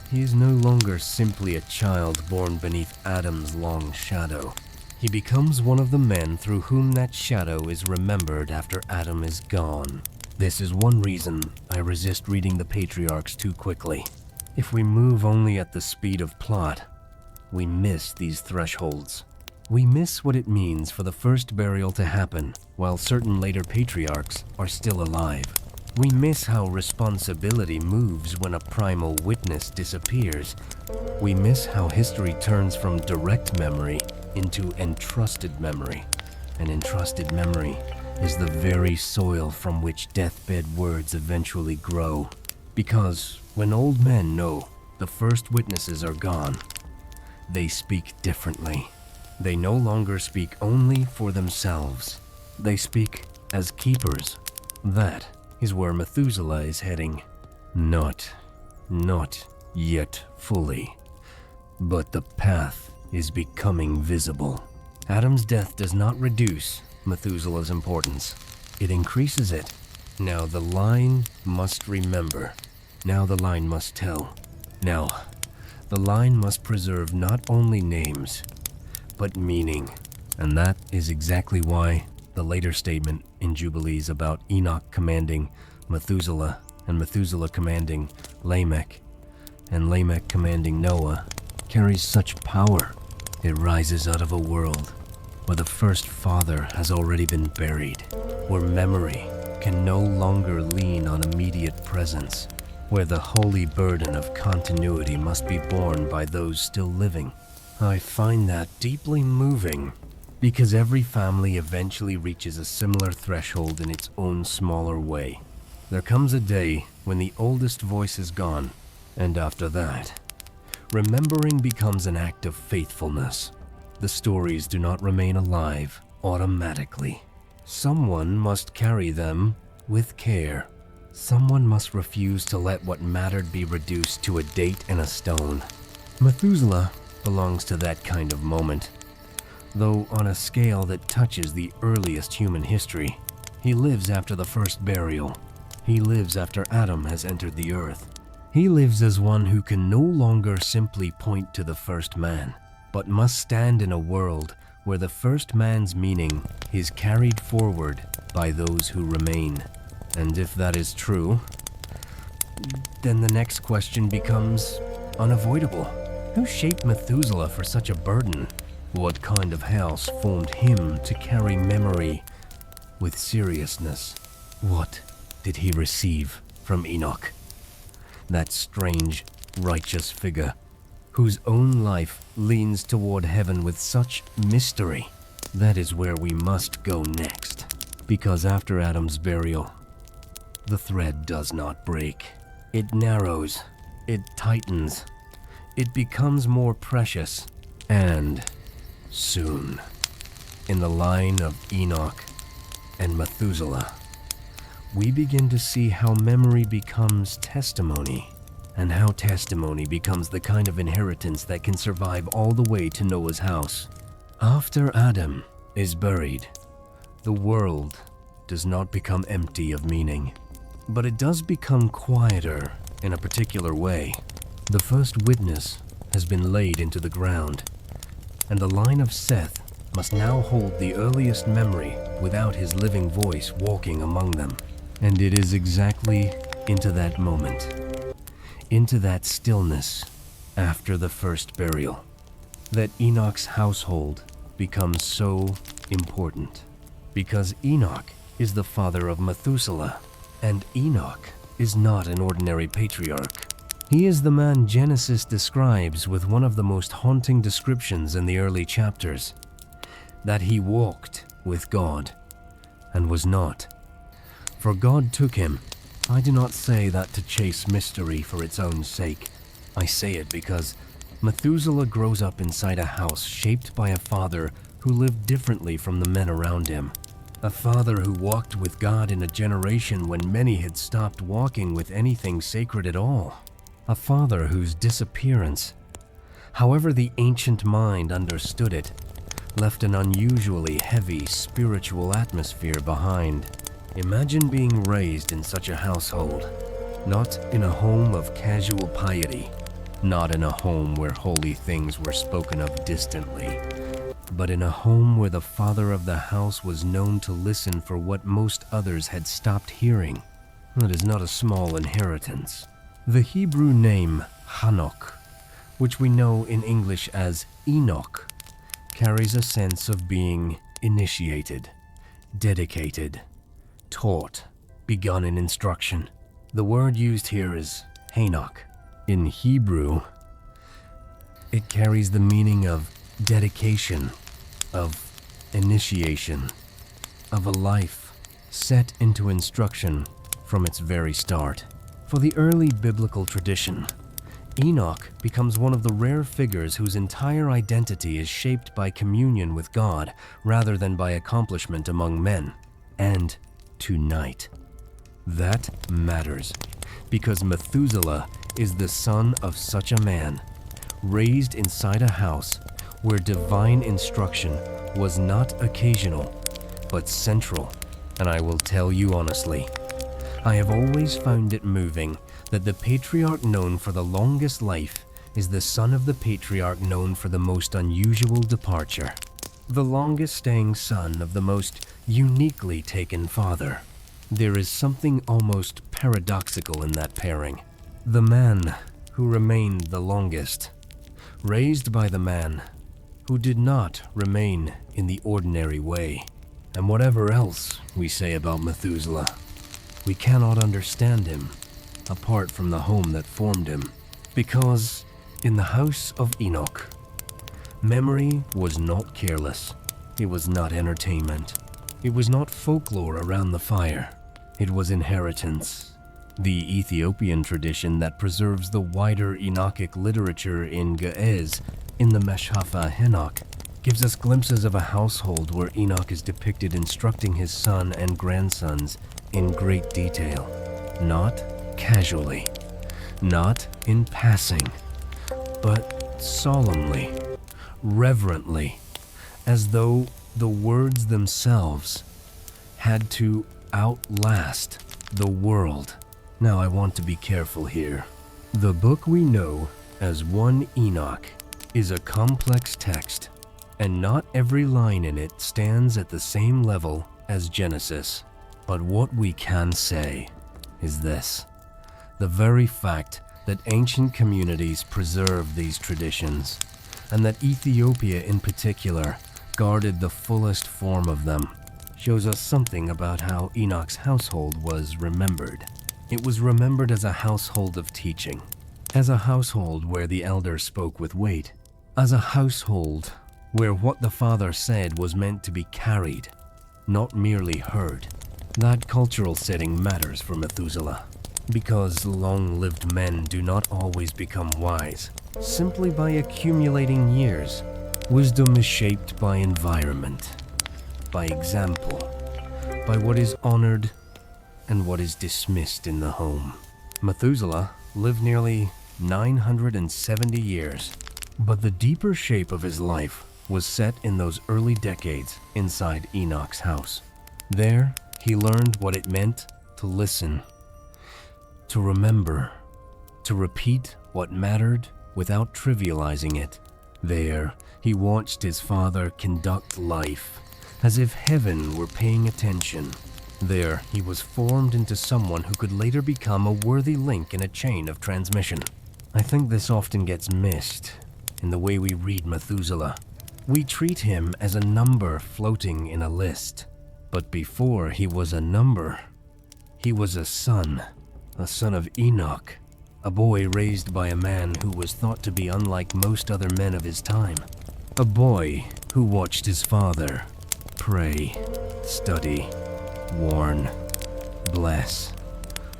He is no longer simply a child born beneath Adam's long shadow. He becomes one of the men through whom that shadow is remembered after Adam is gone. This is one reason I resist reading the patriarchs too quickly. If we move only at the speed of plot, we miss these thresholds. We miss what it means for the first burial to happen while certain later patriarchs are still alive. We miss how responsibility moves when a primal witness disappears. We miss how history turns from direct memory into entrusted memory. And entrusted memory is the very soil from which deathbed words eventually grow. Because when old men know the first witnesses are gone, they speak differently. They no longer speak only for themselves. They speak as keepers. That is where Methuselah is heading. Not yet fully, but the path is becoming visible. Adam's death does not reduce Methuselah's importance. It increases it. Now the line must remember. Now the line must tell. Now the line must preserve not only names, but meaning. And that is exactly why the later statement in Jubilees about Enoch commanding Methuselah and Methuselah commanding Lamech and Lamech commanding Noah carries such power. It rises out of a world where the first father has already been buried, where memory can no longer lean on immediate presence, where the holy burden of continuity must be borne by those still living. I find that deeply moving, because every family eventually reaches a similar threshold in its own smaller way. There comes a day when the oldest voice is gone, and after that, remembering becomes an act of faithfulness. The stories do not remain alive automatically. Someone must carry them with care. Someone must refuse to let what mattered be reduced to a date and a stone. Methuselah belongs to that kind of moment, though on a scale that touches the earliest human history. He lives after the first burial. He lives after Adam has entered the earth. He lives as one who can no longer simply point to the first man, but must stand in a world where the first man's meaning is carried forward by those who remain. And if that is true, then the next question becomes unavoidable. Who shaped Methuselah for such a burden? What kind of house formed him to carry memory with seriousness? What did he receive from Enoch? That strange, righteous figure whose own life leans toward heaven with such mystery. That is where we must go next, because after Adam's burial, the thread does not break. It narrows, it tightens, it becomes more precious, and soon, in the line of Enoch and Methuselah, we begin to see how memory becomes testimony, and how testimony becomes the kind of inheritance that can survive all the way to Noah's house. After Adam is buried, the world does not become empty of meaning, but it does become quieter in a particular way. The first witness has been laid into the ground, and the line of Seth must now hold the earliest memory without his living voice walking among them. And it is exactly into that moment, into that stillness after the first burial, that Enoch's household becomes so important, because Enoch is the father of Methuselah, and Enoch is not an ordinary patriarch. He is the man Genesis describes with one of the most haunting descriptions in the early chapters, that he walked with God and was not. For God took him. I do not say that to chase mystery for its own sake. I say it because Methuselah grows up inside a house shaped by a father who lived differently from the men around him. A father who walked with God in a generation when many had stopped walking with anything sacred at all. A father whose disappearance, however the ancient mind understood it, left an unusually heavy spiritual atmosphere behind. Imagine being raised in such a household, not in a home of casual piety, not in a home where holy things were spoken of distantly, but in a home where the father of the house was known to listen for what most others had stopped hearing. That is not a small inheritance. The Hebrew name Hanoch, which we know in English as Enoch, carries a sense of being initiated, dedicated, taught, begun in instruction. The word used here is Enoch. In Hebrew, it carries the meaning of dedication, of initiation, of a life set into instruction from its very start. For the early biblical tradition, Enoch becomes one of the rare figures whose entire identity is shaped by communion with God rather than by accomplishment among men. And tonight, that matters, because Methuselah is the son of such a man, raised inside a house where divine instruction was not occasional, but central. And I will tell you honestly, I have always found it moving that the patriarch known for the longest life is the son of the patriarch known for the most unusual departure, the longest staying son of the most uniquely taken father. There is something almost paradoxical in that pairing. The man who remained the longest, raised by the man who did not remain in the ordinary way. And whatever else we say about Methuselah, we cannot understand him apart from the home that formed him. Because in the house of Enoch, memory was not careless. It was not entertainment. It was not folklore around the fire. It was inheritance. The Ethiopian tradition that preserves the wider Enochic literature in Ge'ez, in the Mäṣḥafä Kufale, gives us glimpses of a household where Enoch is depicted instructing his son and grandsons in great detail, not casually, not in passing, but solemnly, reverently, as though the words themselves had to outlast the world. Now I want to be careful here. The book we know as 1 Enoch is a complex text, and not every line in it stands at the same level as Genesis. But what we can say is this: the very fact that ancient communities preserve these traditions, and that Ethiopia in particular guarded the fullest form of them, shows us something about how Enoch's household was remembered. It was remembered as a household of teaching, as a household where the elder spoke with weight, as a household where what the father said was meant to be carried, not merely heard. That cultural setting matters for Methuselah, because long-lived men do not always become wise simply by accumulating years. Wisdom is shaped by environment, by example, by what is honored and what is dismissed in the home. Methuselah lived nearly 970 years, but the deeper shape of his life was set in those early decades inside Enoch's house. There, he learned what it meant to listen, to remember, to repeat what mattered without trivializing it. There, he watched his father conduct life as if heaven were paying attention. There, he was formed into someone who could later become a worthy link in a chain of transmission. I think this often gets missed in the way we read Methuselah. We treat him as a number floating in a list. But before he was a number, he was a son of Enoch, a boy raised by a man who was thought to be unlike most other men of his time. A boy who watched his father pray, study, warn, bless,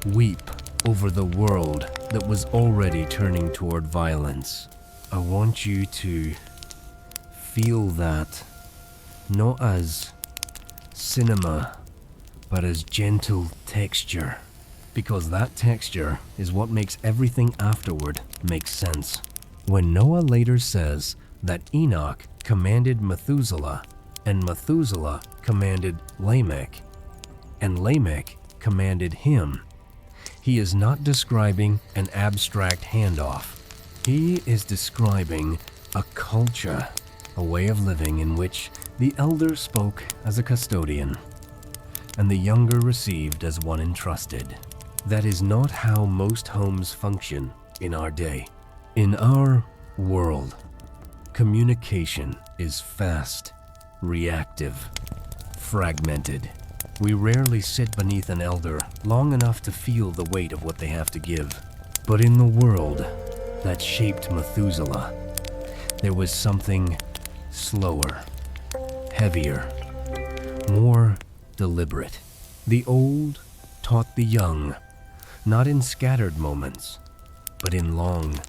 weep over the world that was already turning toward violence. I want you to feel that, not as cinema, but as gentle texture, because that texture is what makes everything afterward make sense. When Noah later says that Enoch commanded Methuselah, and Methuselah commanded Lamech, and Lamech commanded him, he is not describing an abstract handoff. He is describing a culture, a way of living in which the elder spoke as a custodian, and the younger received as one entrusted. That is not how most homes function in our day. In our world, communication is fast, reactive, fragmented. We rarely sit beneath an elder long enough to feel the weight of what they have to give. But in the world that shaped Methuselah, there was something slower, heavier, more deliberate. The old taught the young, not in scattered moments, but in long,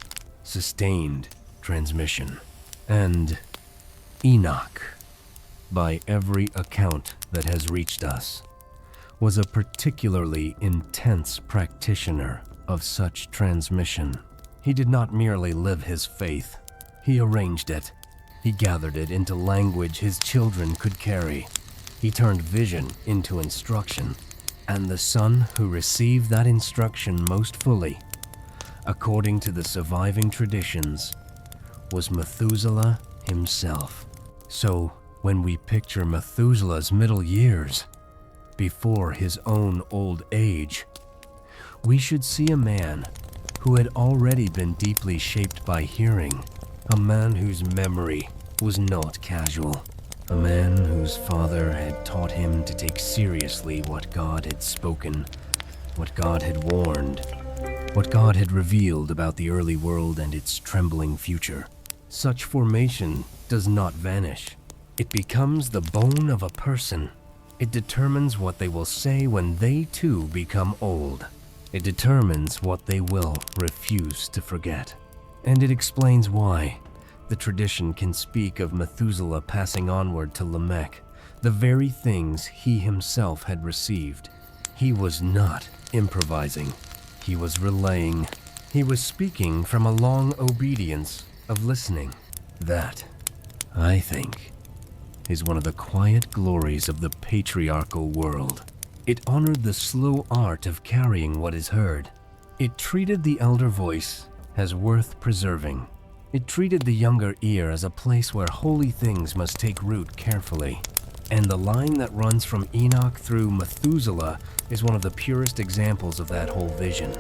sustained transmission. And Enoch, by every account that has reached us, was a particularly intense practitioner of such transmission. He did not merely live his faith, he arranged it. He gathered it into language his children could carry. He turned vision into instruction, and the son who received that instruction most fully, according to the surviving traditions, was Methuselah himself. So, when we picture Methuselah's middle years, before his own old age, we should see a man who had already been deeply shaped by hearing, a man whose memory was not casual, a man whose father had taught him to take seriously what God had spoken, what God had warned, what God had revealed about the early world and its trembling future. Such formation does not vanish. It becomes the bone of a person. It determines what they will say when they too become old. It determines what they will refuse to forget. And it explains why the tradition can speak of Methuselah passing onward to Lamech, the very things he himself had received. He was not improvising. He was relaying. He was speaking from a long obedience of listening. That, I think, is one of the quiet glories of the patriarchal world. It honored the slow art of carrying what is heard. It treated the elder voice as worth preserving. It treated the younger ear as a place where holy things must take root carefully. And the line that runs from Enoch through Methuselah is one of the purest examples of that whole vision.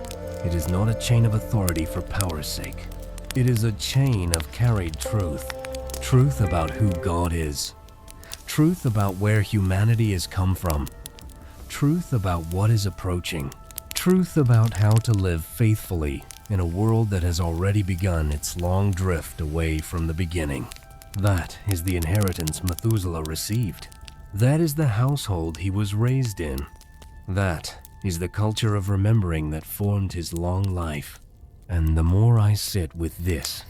It is not a chain of authority for power's sake. It is a chain of carried truth. Truth about who God is. Truth about where humanity has come from. Truth about what is approaching. Truth about how to live faithfully in a world that has already begun its long drift away from the beginning. That is the inheritance Methuselah received. That is the household he was raised in. That is the culture of remembering that formed his long life. And the more I sit with this,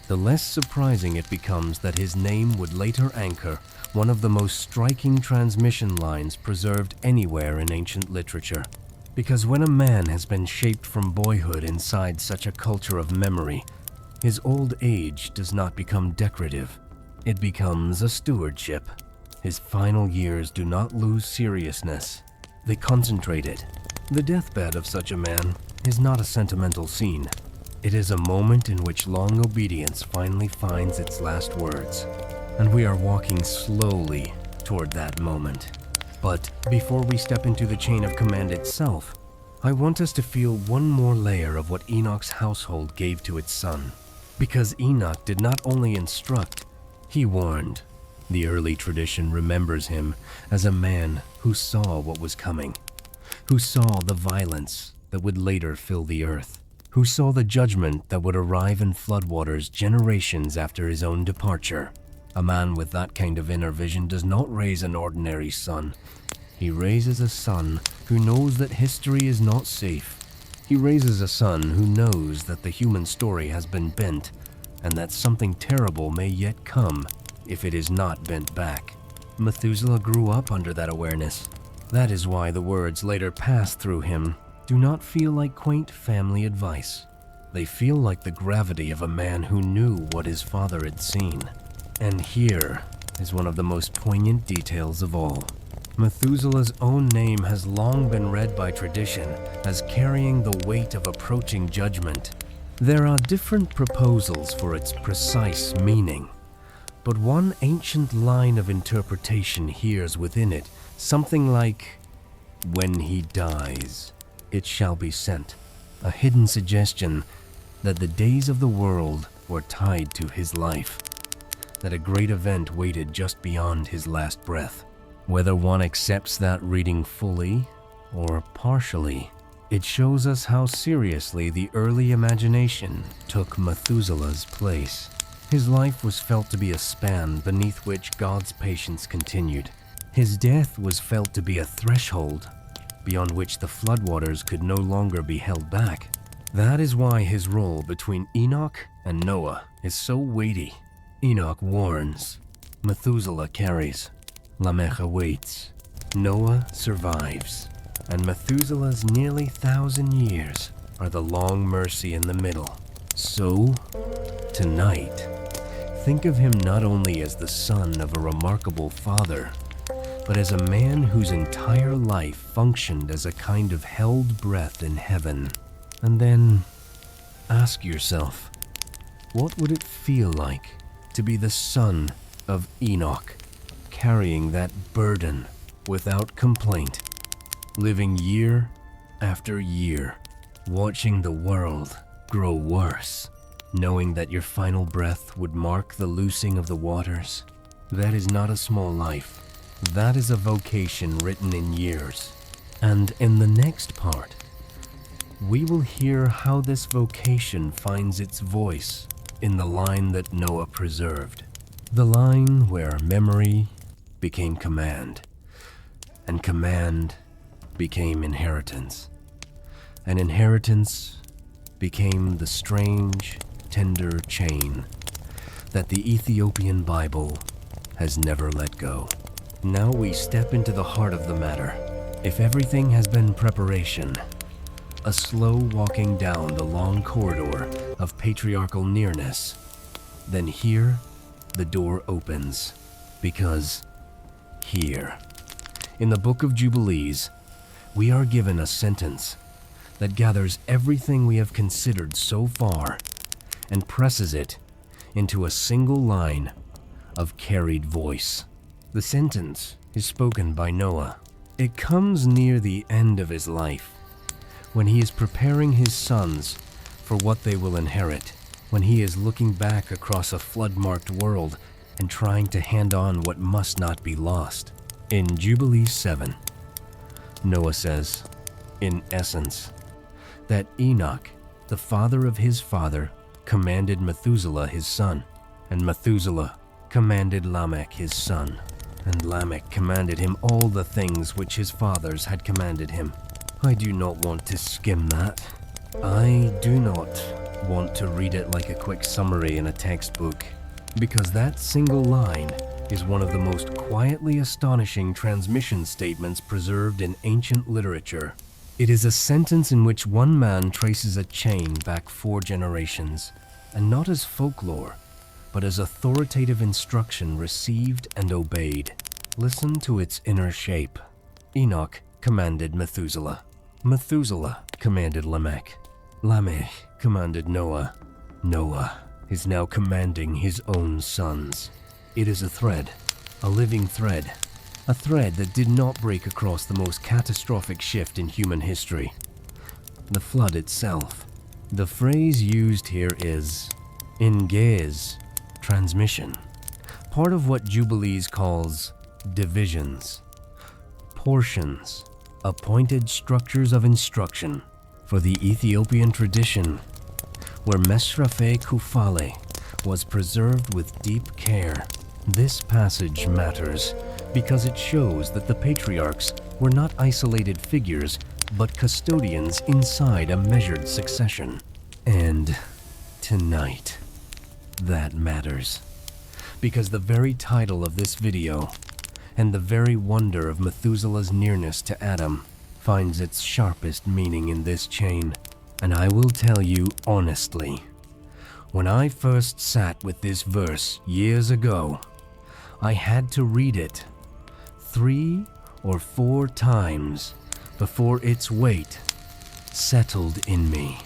the less surprising it becomes that his name would later anchor one of the most striking transmission lines preserved anywhere in ancient literature. Because when a man has been shaped from boyhood inside such a culture of memory, his old age does not become decorative. It becomes a stewardship. His final years do not lose seriousness. They concentrate it. The deathbed of such a man is not a sentimental scene. It is a moment in which long obedience finally finds its last words. And we are walking slowly toward that moment. But before we step into the chain of command itself, I want us to feel one more layer of what Enoch's household gave to its son. Because Enoch did not only instruct, He warned. The early tradition remembers him as a man who saw what was coming, who saw the violence that would later fill the earth, who saw the judgment that would arrive in floodwaters generations after his own departure. A man with that kind of inner vision does not raise an ordinary son. He raises a son who knows that history is not safe. He raises a son who knows that the human story has been bent and that something terrible may yet come if it is not bent back. Methuselah grew up under that awareness. That is why the words later passed through him do not feel like quaint family advice. They feel like the gravity of a man who knew what his father had seen. And here is one of the most poignant details of all. Methuselah's own name has long been read by tradition as carrying the weight of approaching judgment. There are different proposals for its precise meaning, but one ancient line of interpretation hears within it something like, "When he dies, it shall be sent," a hidden suggestion that the days of the world were tied to his life, that a great event waited just beyond his last breath. Whether one accepts that reading fully or partially, it shows us how seriously the early imagination took Methuselah's place. His life was felt to be a span beneath which God's patience continued. His death was felt to be a threshold beyond which the floodwaters could no longer be held back. That is why his role between Enoch and Noah is so weighty. Enoch warns, Methuselah carries, Lamech awaits, Noah survives, and Methuselah's nearly 1,000 years are the long mercy in the middle. So, tonight, think of him not only as the son of a remarkable father, but as a man whose entire life functioned as a kind of held breath in heaven. And then, ask yourself, what would it feel like to be the son of Enoch, carrying that burden without complaint, living year after year, watching the world grow worse, knowing that your final breath would mark the loosing of the waters? That is not a small life. That is a vocation written in years. And in the next part, we will hear how this vocation finds its voice in the line that Noah preserved. The line where memory became command, and command became inheritance, and inheritance became the strange, tender chain that the Ethiopian Bible has never let go. Now we step into the heart of the matter. If everything has been preparation, a slow walking down the long corridor of patriarchal nearness, then here the door opens, because here, in the Book of Jubilees, we are given a sentence that gathers everything we have considered so far and presses it into a single line of carried voice. The sentence is spoken by Noah. It comes near the end of his life, when he is preparing his sons for what they will inherit, when he is looking back across a flood-marked world and trying to hand on what must not be lost. In Jubilees 7, Noah says, in essence, that Enoch, the father of his father, commanded Methuselah his son, and Methuselah commanded Lamech his son, and Lamech commanded him all the things which his fathers had commanded him. I do not want to skim that. I do not want to read it like a quick summary in a textbook, because that single line is one of the most quietly astonishing transmission statements preserved in ancient literature. It is a sentence in which one man traces a chain back 4 generations, and not as folklore, but as authoritative instruction received and obeyed. Listen to its inner shape. Enoch commanded Methuselah. Methuselah commanded Lamech. Lamech commanded Noah. Noah is now commanding his own sons. It is a thread, a living thread, a thread that did not break across the most catastrophic shift in human history, the flood itself. The phrase used here is, in Ge'ez, transmission, part of what Jubilees calls divisions, portions, appointed structures of instruction for the Ethiopian tradition, where Mäṣḥafä Kufale was preserved with deep care. This passage matters because it shows that the patriarchs were not isolated figures, but custodians inside a measured succession. And tonight, that matters. Because the very title of this video, and the very wonder of Methuselah's nearness to Adam, finds its sharpest meaning in this chain. And I will tell you honestly, when I first sat with this verse years ago, I had to read it 3 or 4 times before its weight settled in me,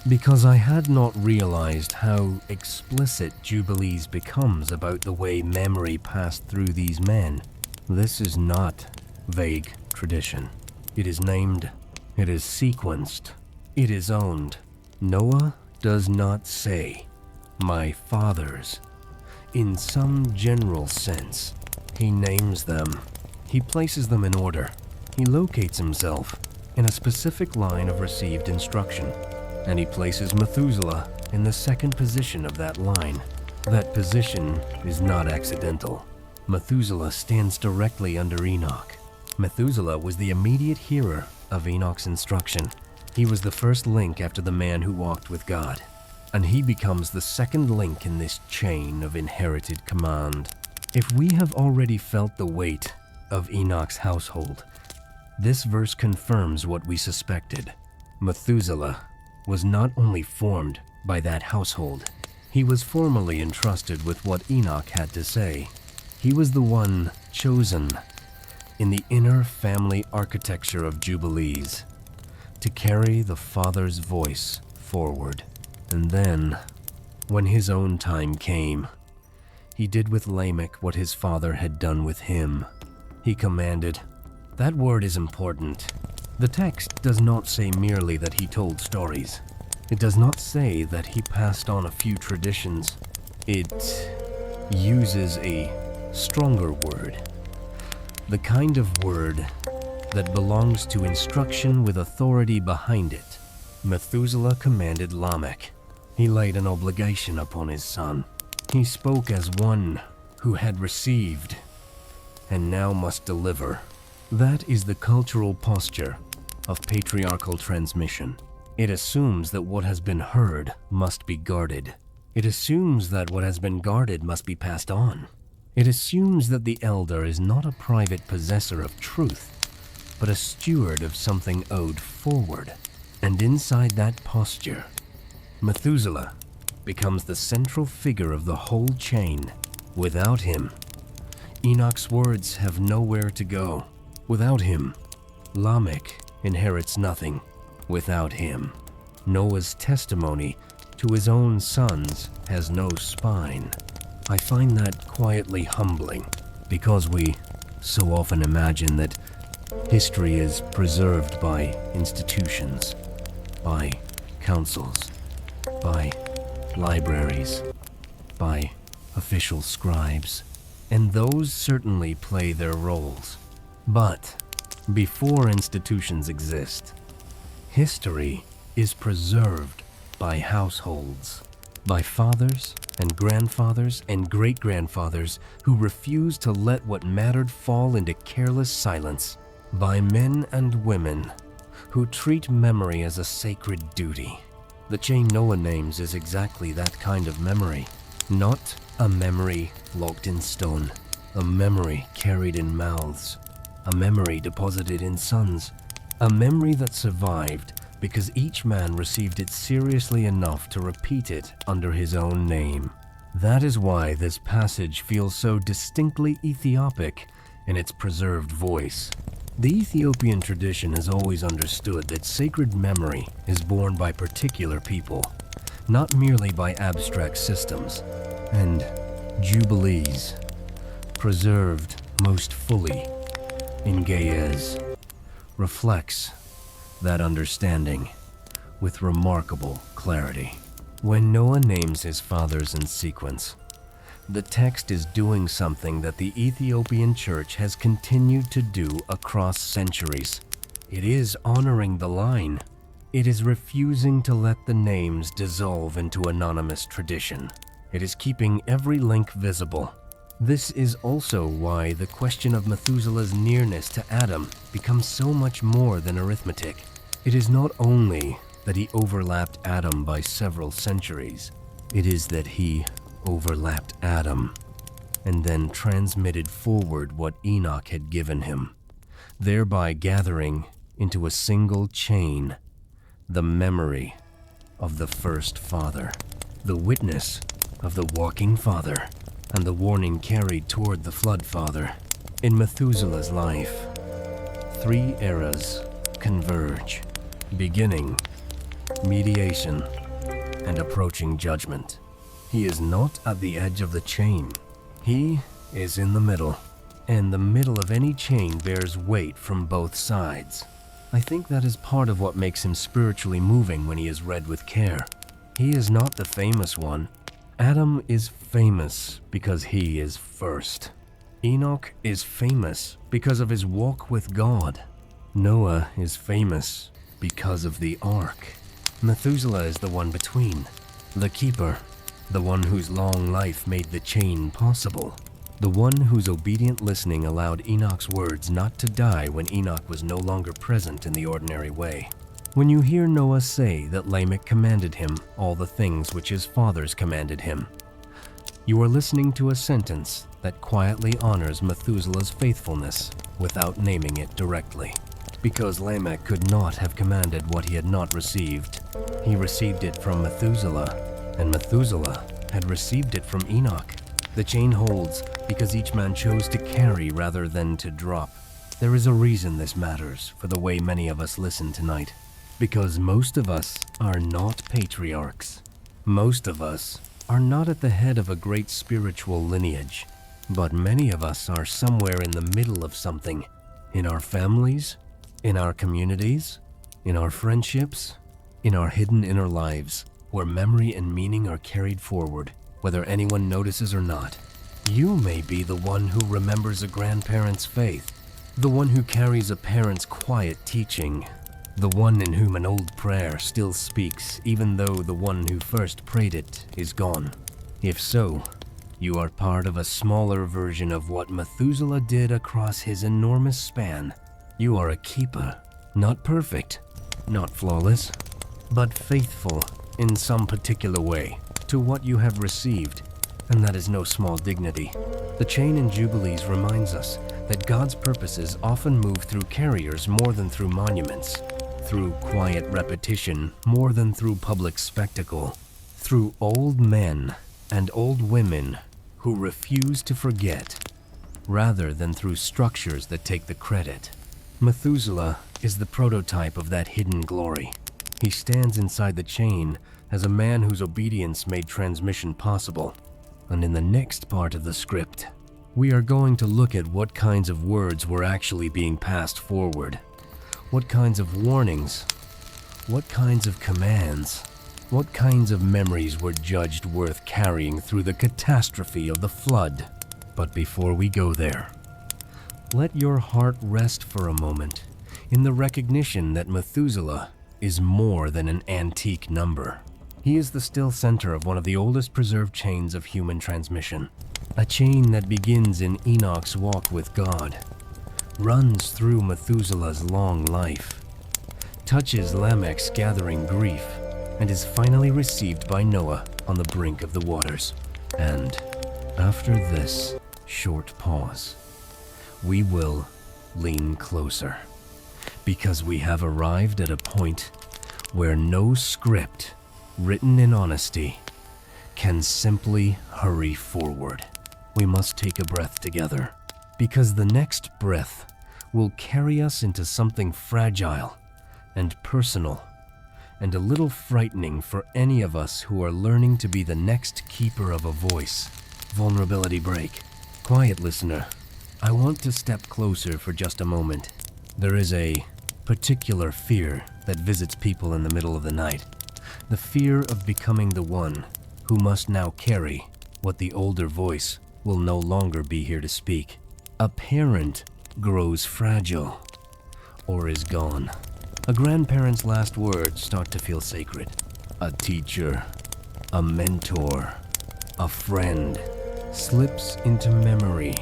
because I had not realized how explicit Jubilees becomes about the way memory passed through these men. This is not vague tradition. It is named, it is sequenced, it is owned. Noah does not say, "My fathers." In some general sense, he names them. He places them in order. He locates himself in a specific line of received instruction, and he places Methuselah in the second position of that line. That position is not accidental. Methuselah stands directly under Enoch. Methuselah was the immediate hearer of Enoch's instruction. He was the first link after the man who walked with God, and he becomes the second link in this chain of inherited command. If we have already felt the weight of Enoch's household, this verse confirms what we suspected. Methuselah was not only formed by that household, he was formally entrusted with what Enoch had to say. He was the one chosen in the inner family architecture of Jubilees to carry the Father's voice forward. And then, when his own time came, he did with Lamech what his father had done with him. He commanded. That word is important. The text does not say merely that he told stories. It does not say that he passed on a few traditions. It uses a stronger word. The kind of word that belongs to instruction with authority behind it. Methuselah commanded Lamech. He laid an obligation upon his son. He spoke as one who had received and now must deliver. That is the cultural posture of patriarchal transmission. It assumes that what has been heard must be guarded. It assumes that what has been guarded must be passed on. It assumes that the elder is not a private possessor of truth, but a steward of something owed forward. And inside that posture, Methuselah becomes the central figure of the whole chain. Without him, Enoch's words have nowhere to go. Without him, Lamech inherits nothing. Without him, Noah's testimony to his own sons has no spine. I find that quietly humbling, because we so often imagine that history is preserved by institutions, by councils, by libraries, by official scribes, and those certainly play their roles. But before institutions exist, history is preserved by households, by fathers and grandfathers and great-grandfathers who refuse to let what mattered fall into careless silence, by men and women who treat memory as a sacred duty. The chain Noah names is exactly that kind of memory. Not a memory locked in stone, a memory carried in mouths, a memory deposited in sons, a memory that survived because each man received it seriously enough to repeat it under his own name. That is why this passage feels so distinctly Ethiopic in its preserved voice. The Ethiopian tradition has always understood that sacred memory is borne by particular people, not merely by abstract systems. And Jubilees, preserved most fully in Ge'ez, reflects that understanding with remarkable clarity. When Noah names his fathers in sequence, The text is doing something that the Ethiopian church has continued to do across centuries. It is honoring the line. It is refusing to let the names dissolve into anonymous tradition. It is keeping every link visible. This is also why the question of Methuselah's nearness to Adam becomes so much more than arithmetic. It is not only that he overlapped Adam by several centuries, it is that he overlapped Adam and then transmitted forward what Enoch had given him, thereby gathering into a single chain the memory of the first father, the witness of the walking father, and the warning carried toward the flood father. In Methuselah's life, 3 eras converge: beginning, mediation, and approaching judgment. He is not at the edge of the chain. He is in the middle, and the middle of any chain bears weight from both sides. I think that is part of what makes him spiritually moving when he is read with care. He is not the famous one. Adam is famous because he is first. Enoch is famous because of his walk with God. Noah is famous because of the ark. Methuselah is the one between, the keeper, the one whose long life made the chain possible, the one whose obedient listening allowed Enoch's words not to die when Enoch was no longer present in the ordinary way. When you hear Noah say that Lamech commanded him all the things which his fathers commanded him, you are listening to a sentence that quietly honors Methuselah's faithfulness without naming it directly. Because Lamech could not have commanded what he had not received, he received it from Methuselah, and Methuselah had received it from Enoch. The chain holds because each man chose to carry rather than to drop. There is a reason this matters for the way many of us listen tonight. Because most of us are not patriarchs. Most of us are not at the head of a great spiritual lineage. But many of us are somewhere in the middle of something. In our families, in our communities, in our friendships, in our hidden inner lives, where memory and meaning are carried forward, whether anyone notices or not. You may be the one who remembers a grandparent's faith, the one who carries a parent's quiet teaching, the one in whom an old prayer still speaks even though the one who first prayed it is gone. If so, you are part of a smaller version of what Methuselah did across his enormous span. You are a keeper, not perfect, not flawless, but faithful in some particular way to what you have received, and that is no small dignity. The chain in Jubilees reminds us that God's purposes often move through carriers more than through monuments, through quiet repetition more than through public spectacle, through old men and old women who refuse to forget, rather than through structures that take the credit. Methuselah is the prototype of that hidden glory. He stands inside the chain as a man whose obedience made transmission possible. And in the next part of the script, we are going to look at what kinds of words were actually being passed forward, what kinds of warnings, what kinds of commands, what kinds of memories were judged worth carrying through the catastrophe of the flood. But before we go there, let your heart rest for a moment in the recognition that Methuselah is more than an antique number. He is the still center of one of the oldest preserved chains of human transmission, a chain that begins in Enoch's walk with God, runs through Methuselah's long life, touches Lamech's gathering grief, and is finally received by Noah on the brink of the waters. And after this short pause, we will lean closer, because we have arrived at a point where no script written in honesty can simply hurry forward. We must take a breath together, because the next breath will carry us into something fragile and personal and a little frightening for any of us who are learning to be the next keeper of a voice. Vulnerability break. Quiet listener, I want to step closer for just a moment. There is a particular fear that visits people in the middle of the night. The fear of becoming the one who must now carry what the older voice will no longer be here to speak. A parent grows fragile or is gone. A grandparent's last words start to feel sacred. A teacher, a mentor, a friend slips into memory,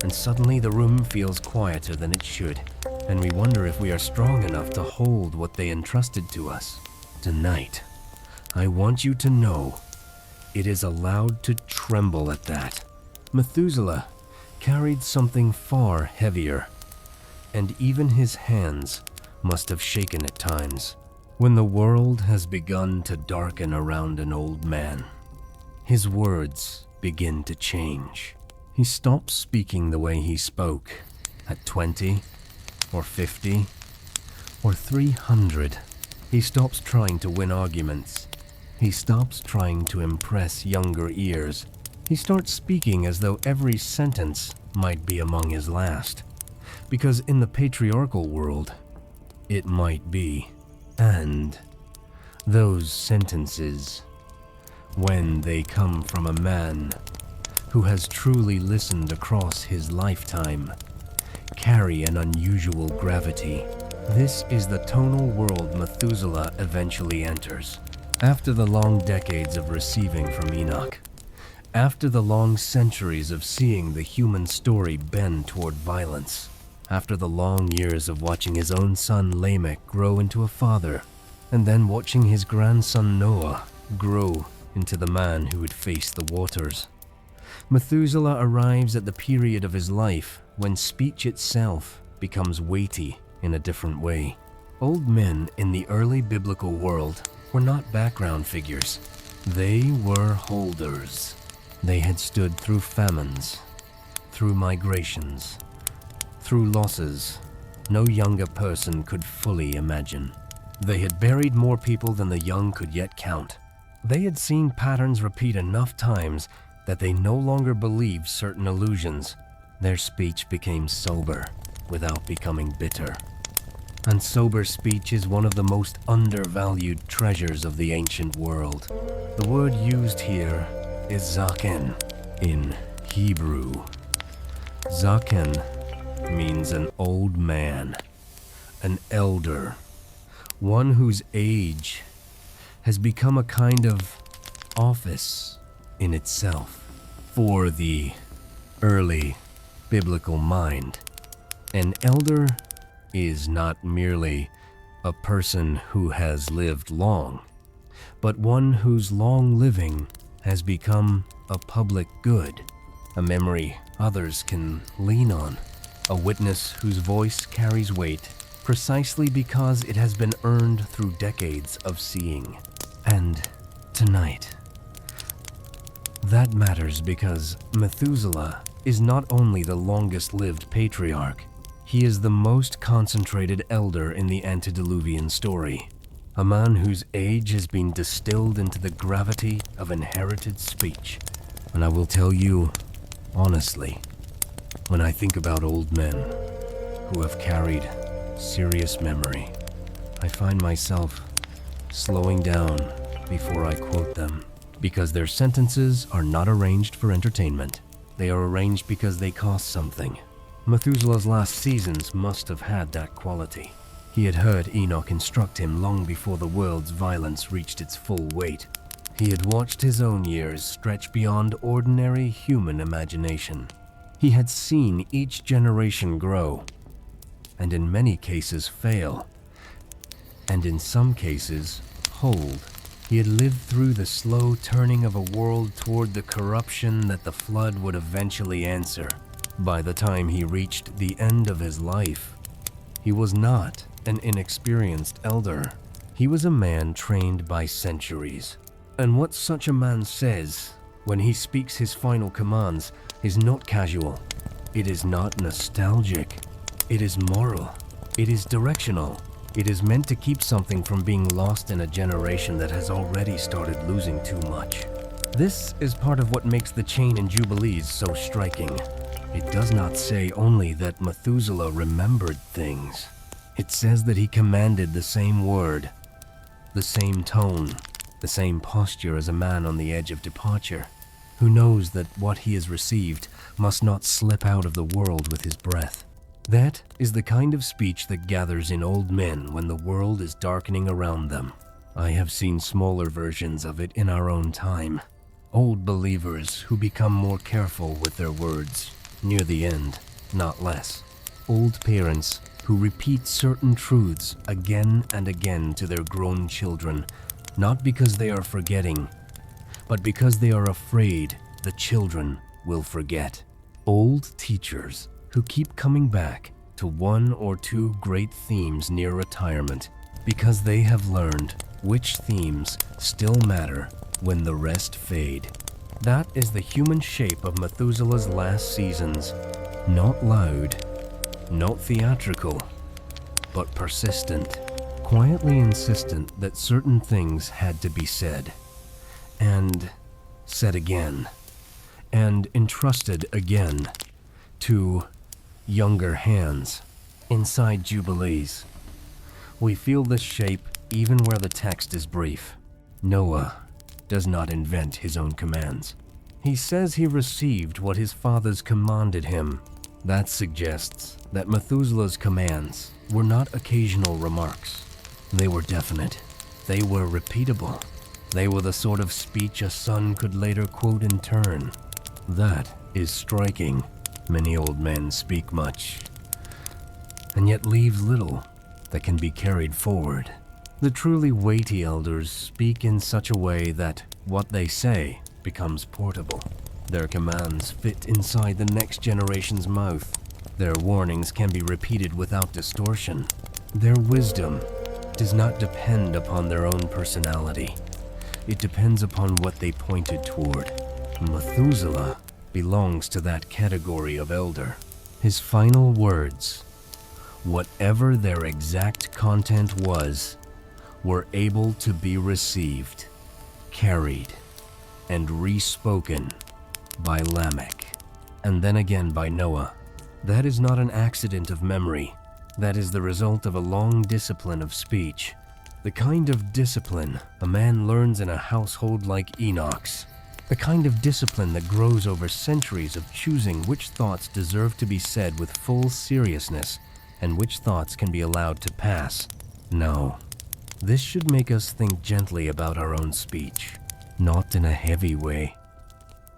and suddenly the room feels quieter than it should, and we wonder if we are strong enough to hold what they entrusted to us. Tonight, I want you to know it is allowed to tremble at that. Methuselah carried something far heavier, and even his hands must have shaken at times. When the world has begun to darken around an old man, his words begin to change. He stops speaking the way he spoke at 20 or 50 or 300. He stops trying to win arguments. He stops trying to impress younger ears. He starts speaking as though every sentence might be among his last, because in the patriarchal world, it might be. And those sentences, when they come from a man who has truly listened across his lifetime, carry an unusual gravity. This is the tonal world Methuselah eventually enters. After the long decades of receiving from Enoch, after the long centuries of seeing the human story bend toward violence, after the long years of watching his own son Lamech grow into a father, and then watching his grandson Noah grow into the man who would face the waters, Methuselah arrives at the period of his life when speech itself becomes weighty in a different way. Old men in the early biblical world were not background figures. They were holders. They had stood through famines, through migrations, through losses no younger person could fully imagine. They had buried more people than the young could yet count. They had seen patterns repeat enough times that they no longer believed certain illusions. Their speech became sober without becoming bitter. And sober speech is one of the most undervalued treasures of the ancient world. The word used here is zaken in Hebrew. Zaken means an old man, an elder, one whose age has become a kind of office in itself. For the early biblical mind, an elder is not merely a person who has lived long, but one whose long living has become a public good, a memory others can lean on, a witness whose voice carries weight precisely because it has been earned through decades of seeing. And tonight, that matters because Methuselah is not only the longest-lived patriarch, he is the most concentrated elder in the antediluvian story, a man whose age has been distilled into the gravity of inherited speech. And I will tell you, honestly, when I think about old men who have carried serious memory, I find myself slowing down before I quote them, because their sentences are not arranged for entertainment. They are arranged because they cost something. Methuselah's last seasons must have had that quality. He had heard Enoch instruct him long before the world's violence reached its full weight. He had watched his own years stretch beyond ordinary human imagination. He had seen each generation grow, and in many cases fail, and in some cases hold. He had lived through the slow turning of a world toward the corruption that the flood would eventually answer. By the time he reached the end of his life, he was not an inexperienced elder. He was a man trained by centuries. And what such a man says when he speaks his final commands is not casual. It is not nostalgic. It is moral. It is directional. It is meant to keep something from being lost in a generation that has already started losing too much. This is part of what makes the chain in Jubilees so striking. It does not say only that Methuselah remembered things. It says that he commanded the same word, the same tone, the same posture as a man on the edge of departure, who knows that what he has received must not slip out of the world with his breath. That is the kind of speech that gathers in old men when the world is darkening around them. I have seen smaller versions of it in our own time. Old believers who become more careful with their words, near the end, not less. Old parents who repeat certain truths again and again to their grown children, not because they are forgetting, but because they are afraid the children will forget. Old teachers who keep coming back to one or two great themes near retirement because they have learned which themes still matter when the rest fade. That is the human shape of Methuselah's last seasons. Not loud, not theatrical, but persistent, quietly insistent that certain things had to be said, and said again, and entrusted again to younger hands. Inside Jubilees, we feel this shape even where the text is brief. Noah does not invent his own commands. He says he received what his fathers commanded him. That suggests that Methuselah's commands were not occasional remarks. They were definite. They were repeatable. They were the sort of speech a son could later quote in turn. That is striking. Many old men speak much, and yet leave little that can be carried forward. The truly weighty elders speak in such a way that what they say becomes portable. Their commands fit inside the next generation's mouth. Their warnings can be repeated without distortion. Their wisdom does not depend upon their own personality. It depends upon what they pointed toward. Methuselah belongs to that category of elder. His final words, whatever their exact content was, were able to be received, carried, and re-spoken by Lamech, and then again by Noah. That is not an accident of memory. That is the result of a long discipline of speech. The kind of discipline a man learns in a household like Enoch's. The kind of discipline that grows over centuries of choosing which thoughts deserve to be said with full seriousness and which thoughts can be allowed to pass. No. This should make us think gently about our own speech, not in a heavy way,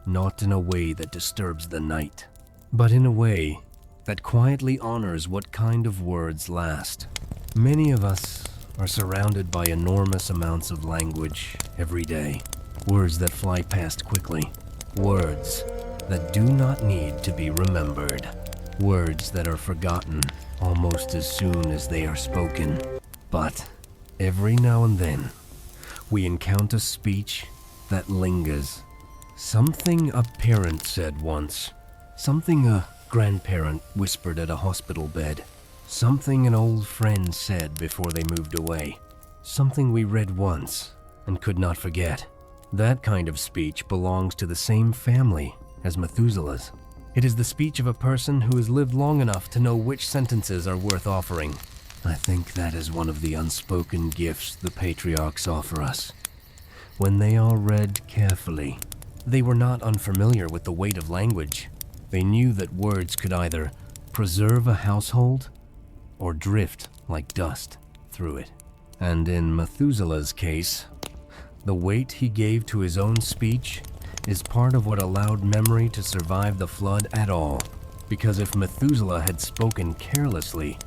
not in a way that disturbs the night, but in a way that quietly honors what kind of words last. Many of us are surrounded by enormous amounts of language every day, words that fly past quickly, words that do not need to be remembered, words that are forgotten almost as soon as they are spoken. But every now and then, we encounter speech that lingers. Something a parent said once, something a grandparent whispered at a hospital bed, something an old friend said before they moved away, something we read once and could not forget. That kind of speech belongs to the same family as Methuselah's. It is the speech of a person who has lived long enough to know which sentences are worth offering. I think that is one of the unspoken gifts the patriarchs offer us. When they are read carefully, they were not unfamiliar with the weight of language. They knew that words could either preserve a household or drift like dust through it. And in Methuselah's case, the weight he gave to his own speech is part of what allowed memory to survive the flood at all. Because if Methuselah had spoken carelessly,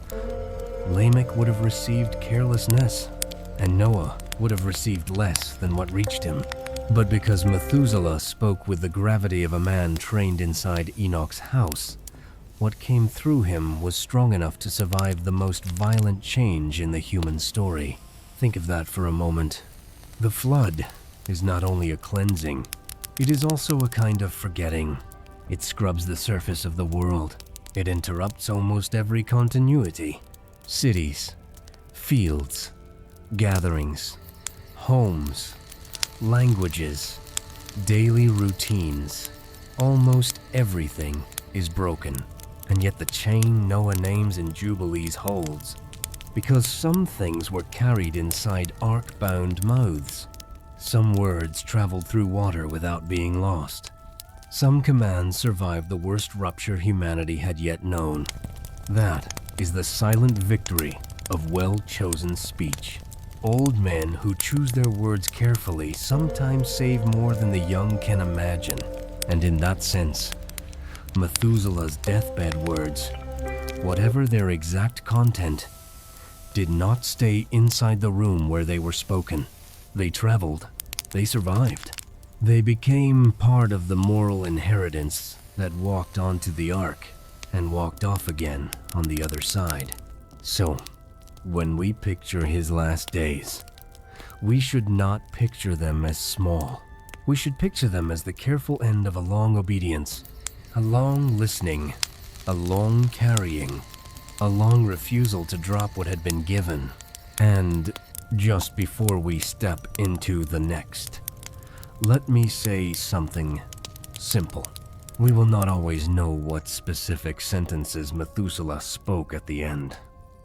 Lamech would have received carelessness, and Noah would have received less than what reached him. But because Methuselah spoke with the gravity of a man trained inside Enoch's house, what came through him was strong enough to survive the most violent change in the human story. Think of that for a moment. The flood is not only a cleansing, it is also a kind of forgetting. It scrubs the surface of the world. It interrupts almost every continuity. Cities, fields, gatherings, homes, languages, daily routines. Almost everything is broken, and yet the chain Noah names in Jubilees holds, because some things were carried inside ark-bound mouths. Some words traveled through water without being lost. Some commands survived the worst rupture humanity had yet known. That is the silent victory of well-chosen speech. Old men who choose their words carefully sometimes save more than the young can imagine. And in that sense, Methuselah's deathbed words, whatever their exact content, did not stay inside the room where they were spoken. They traveled. They survived. They became part of the moral inheritance that walked onto the ark and walked off again on the other side. So, when we picture his last days, we should not picture them as small. We should picture them as the careful end of a long obedience, a long listening, a long carrying, a long refusal to drop what had been given, and just before we step into the next. Let me say something simple. We will not always know what specific sentences Methuselah spoke at the end.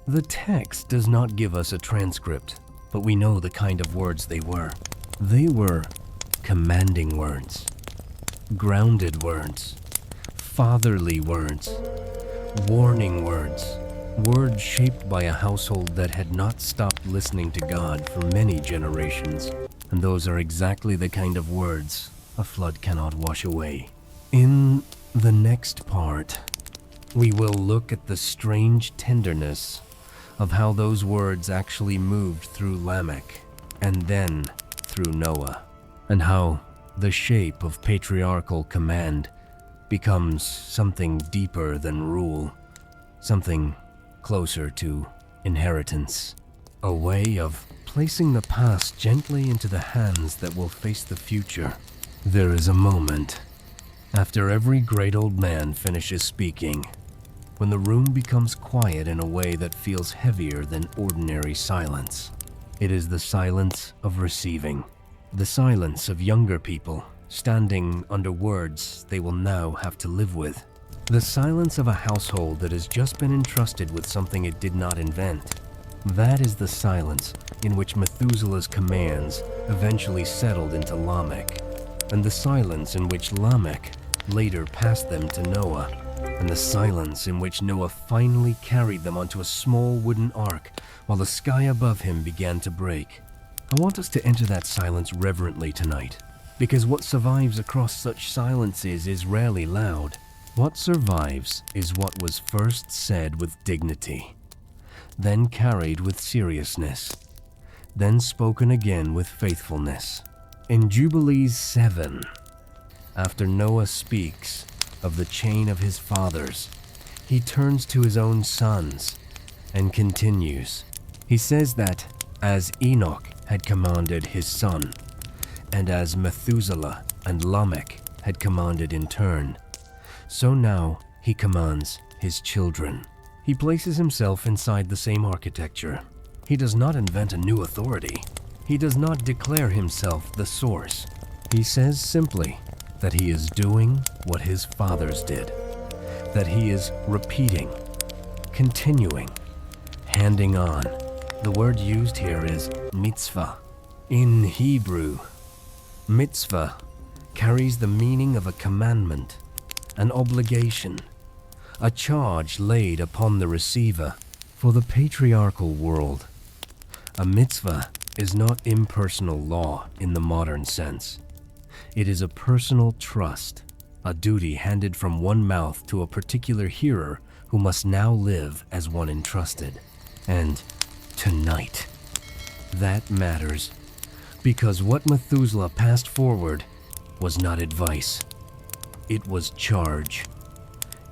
The text does not give us a transcript, but we know the kind of words they were. They were commanding words, grounded words, fatherly words, warning words, words shaped by a household that had not stopped listening to God for many generations. And those are exactly the kind of words a flood cannot wash away. In the next part, we will look at the strange tenderness of how those words actually moved through Lamech and then through Noah, and how the shape of patriarchal command becomes something deeper than rule, something closer to inheritance, a way of placing the past gently into the hands that will face the future. There is a moment, after every great old man finishes speaking, when the room becomes quiet in a way that feels heavier than ordinary silence. It is the silence of receiving, the silence of younger people standing under words they will now have to live with, the silence of a household that has just been entrusted with something it did not invent. That is the silence in which Methuselah's commands eventually settled into Lamech, and the silence in which Lamech later passed them to Noah, and the silence in which Noah finally carried them onto a small wooden ark while the sky above him began to break. I want us to enter that silence reverently tonight, because what survives across such silences is rarely loud. What survives is what was first said with dignity, then carried with seriousness, then spoken again with faithfulness. In Jubilees 7, after Noah speaks of the chain of his fathers, he turns to his own sons and continues. He says that as Enoch had commanded his son, and as Methuselah and Lamech had commanded in turn, so now he commands his children. He places himself inside the same architecture. He does not invent a new authority. He does not declare himself the source. He says simply that he is doing what his fathers did, that he is repeating, continuing, handing on. The word used here is mitzvah. In Hebrew, mitzvah carries the meaning of a commandment, an obligation, a charge laid upon the receiver. For the patriarchal world, a mitzvah is not impersonal law in the modern sense. It is a personal trust, a duty handed from one mouth to a particular hearer who must now live as one entrusted. And tonight, that matters, because what Methuselah passed forward was not advice. It was charge.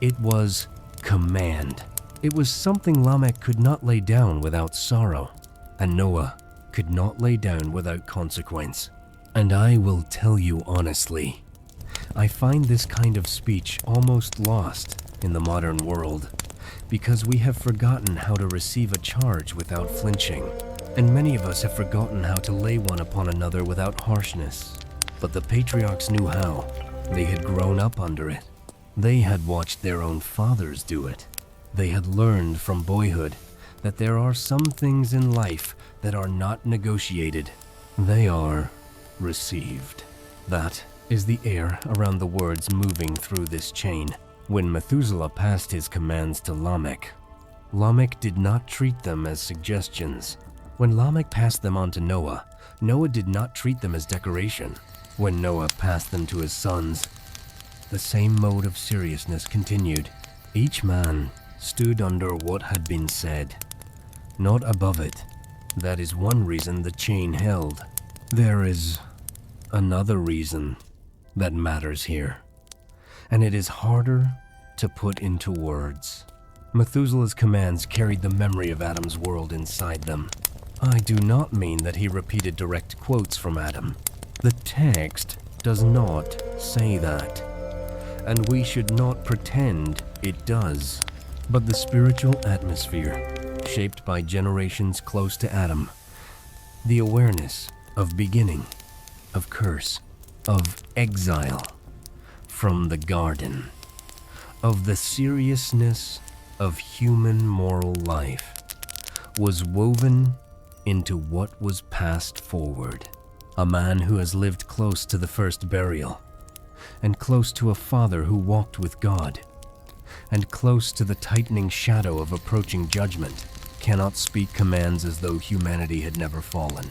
It was command. It was something Lamech could not lay down without sorrow, and Noah could not lay down without consequence. And I will tell you honestly, I find this kind of speech almost lost in the modern world, because we have forgotten how to receive a charge without flinching, and many of us have forgotten how to lay one upon another without harshness. But the patriarchs knew how. They had grown up under it. They had watched their own fathers do it. They had learned from boyhood that there are some things in life that are not negotiated. They are received. That is the air around the words moving through this chain. When Methuselah passed his commands to Lamech, Lamech did not treat them as suggestions. When Lamech passed them on to Noah, Noah did not treat them as decoration. When Noah passed them to his sons, the same mode of seriousness continued. Each man stood under what had been said, not above it. That is one reason the chain held. There is another reason that matters here, and it is harder to put into words. Methuselah's commands carried the memory of Adam's world inside them. I do not mean that he repeated direct quotes from Adam. The text does not say that, and we should not pretend it does. But the spiritual atmosphere, shaped by generations close to Adam, the awareness of beginning, of curse, of exile from the garden, of the seriousness of human moral life, was woven into what was passed forward. A man who has lived close to the first burial, and close to a father who walked with God, and close to the tightening shadow of approaching judgment, cannot speak commands as though humanity had never fallen.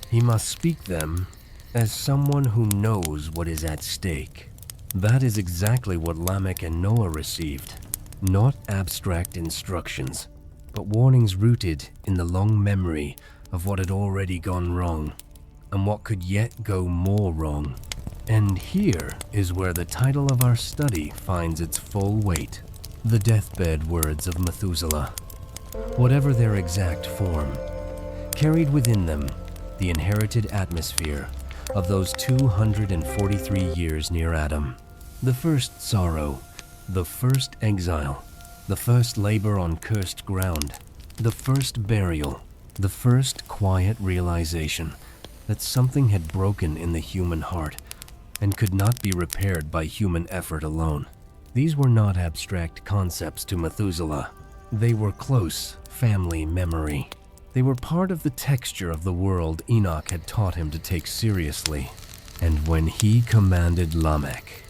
He must speak them as someone who knows what is at stake. That is exactly what Lamech and Noah received. Not abstract instructions, but warnings rooted in the long memory of what had already gone wrong, and what could yet go more wrong. And here is where the title of our study finds its full weight. The deathbed words of Methuselah, whatever their exact form, carried within them the inherited atmosphere of those 243 years near Adam. The first sorrow, the first exile, the first labor on cursed ground, the first burial, the first quiet realization that something had broken in the human heart and could not be repaired by human effort alone. These were not abstract concepts to Methuselah. They were close family memory. They were part of the texture of the world Enoch had taught him to take seriously. And when he commanded Lamech,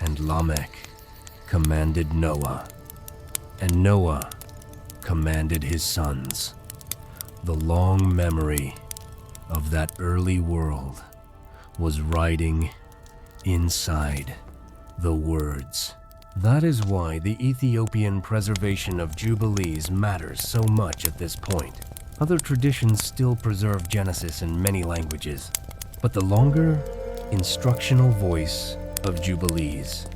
and Lamech commanded Noah, and Noah commanded his sons, the long memory of that early world was riding inside the words. That is why the Ethiopian preservation of Jubilees matters so much at this point. Other traditions still preserve Genesis in many languages, but the longer, instructional voice of Jubilees,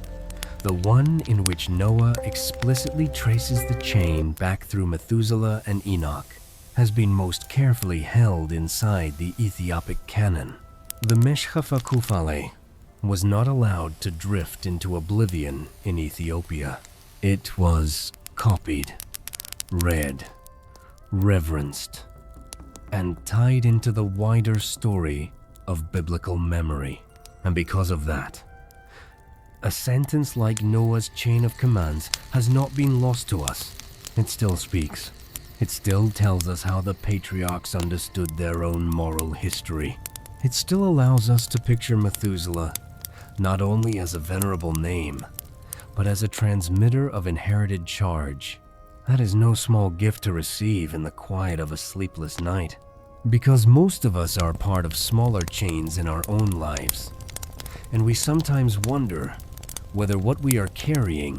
the one in which Noah explicitly traces the chain back through Methuselah and Enoch, has been most carefully held inside the Ethiopic canon. The Mäṣḥafä Kufale was not allowed to drift into oblivion in Ethiopia. It was copied, read, reverenced, and tied into the wider story of biblical memory. And because of that, a sentence like Noah's chain of commands has not been lost to us. It still speaks. It still tells us how the patriarchs understood their own moral history. It still allows us to picture Methuselah not only as a venerable name, but as a transmitter of inherited charge. That is no small gift to receive in the quiet of a sleepless night, because most of us are part of smaller chains in our own lives, and we sometimes wonder whether what we are carrying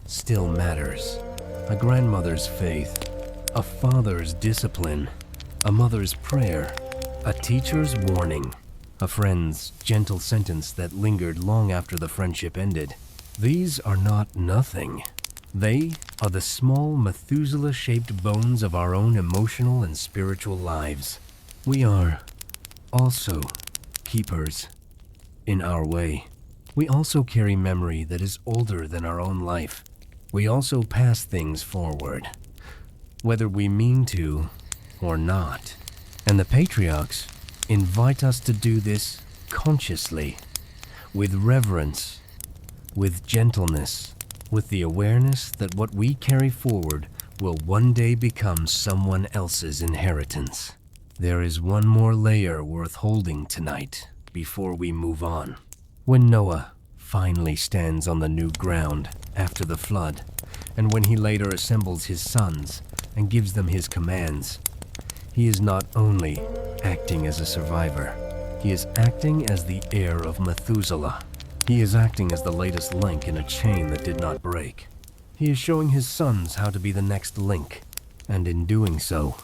still matters. A grandmother's faith, a father's discipline, a mother's prayer, a teacher's warning, a friend's gentle sentence that lingered long after the friendship ended. These are not nothing. They are the small Methuselah-shaped bones of our own emotional and spiritual lives. We are also keepers in our way. We also carry memory that is older than our own life. We also pass things forward, whether we mean to or not. And the patriarchs invite us to do this consciously, with reverence, with gentleness, with the awareness that what we carry forward will one day become someone else's inheritance. There is one more layer worth holding tonight before we move on. When Noah finally stands on the new ground after the flood, and when he later assembles his sons and gives them his commands, he is not only acting as a survivor, he is acting as the heir of Methuselah. He is acting as the latest link in a chain that did not break. He is showing his sons how to be the next link, and in doing so,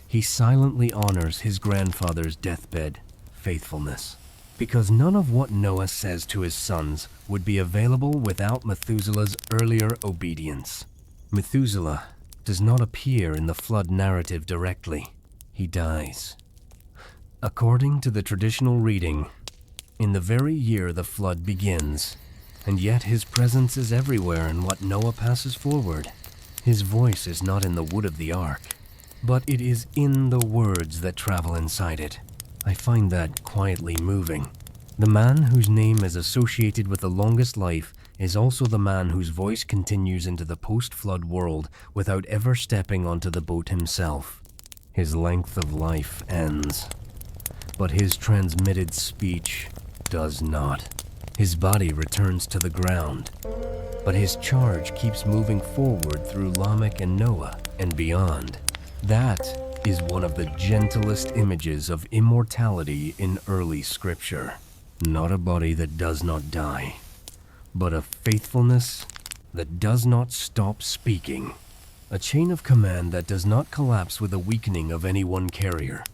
he silently honors his grandfather's deathbed faithfulness. Because none of what Noah says to his sons would be available without Methuselah's earlier obedience. Methuselah does not appear in the flood narrative directly. He dies. According to the traditional reading, in the very year the flood begins, and yet his presence is everywhere in what Noah passes forward. His voice is not in the wood of the ark, but it is in the words that travel inside it. I find that quietly moving. The man whose name is associated with the longest life is also the man whose voice continues into the post-flood world without ever stepping onto the boat himself. His length of life ends, but his transmitted speech does not. His body returns to the ground, but his charge keeps moving forward through Lamech and Noah and beyond. That is one of the gentlest images of immortality in early scripture. Not a body that does not die, but a faithfulness that does not stop speaking. A chain of command that does not collapse with the weakening of any one carrier.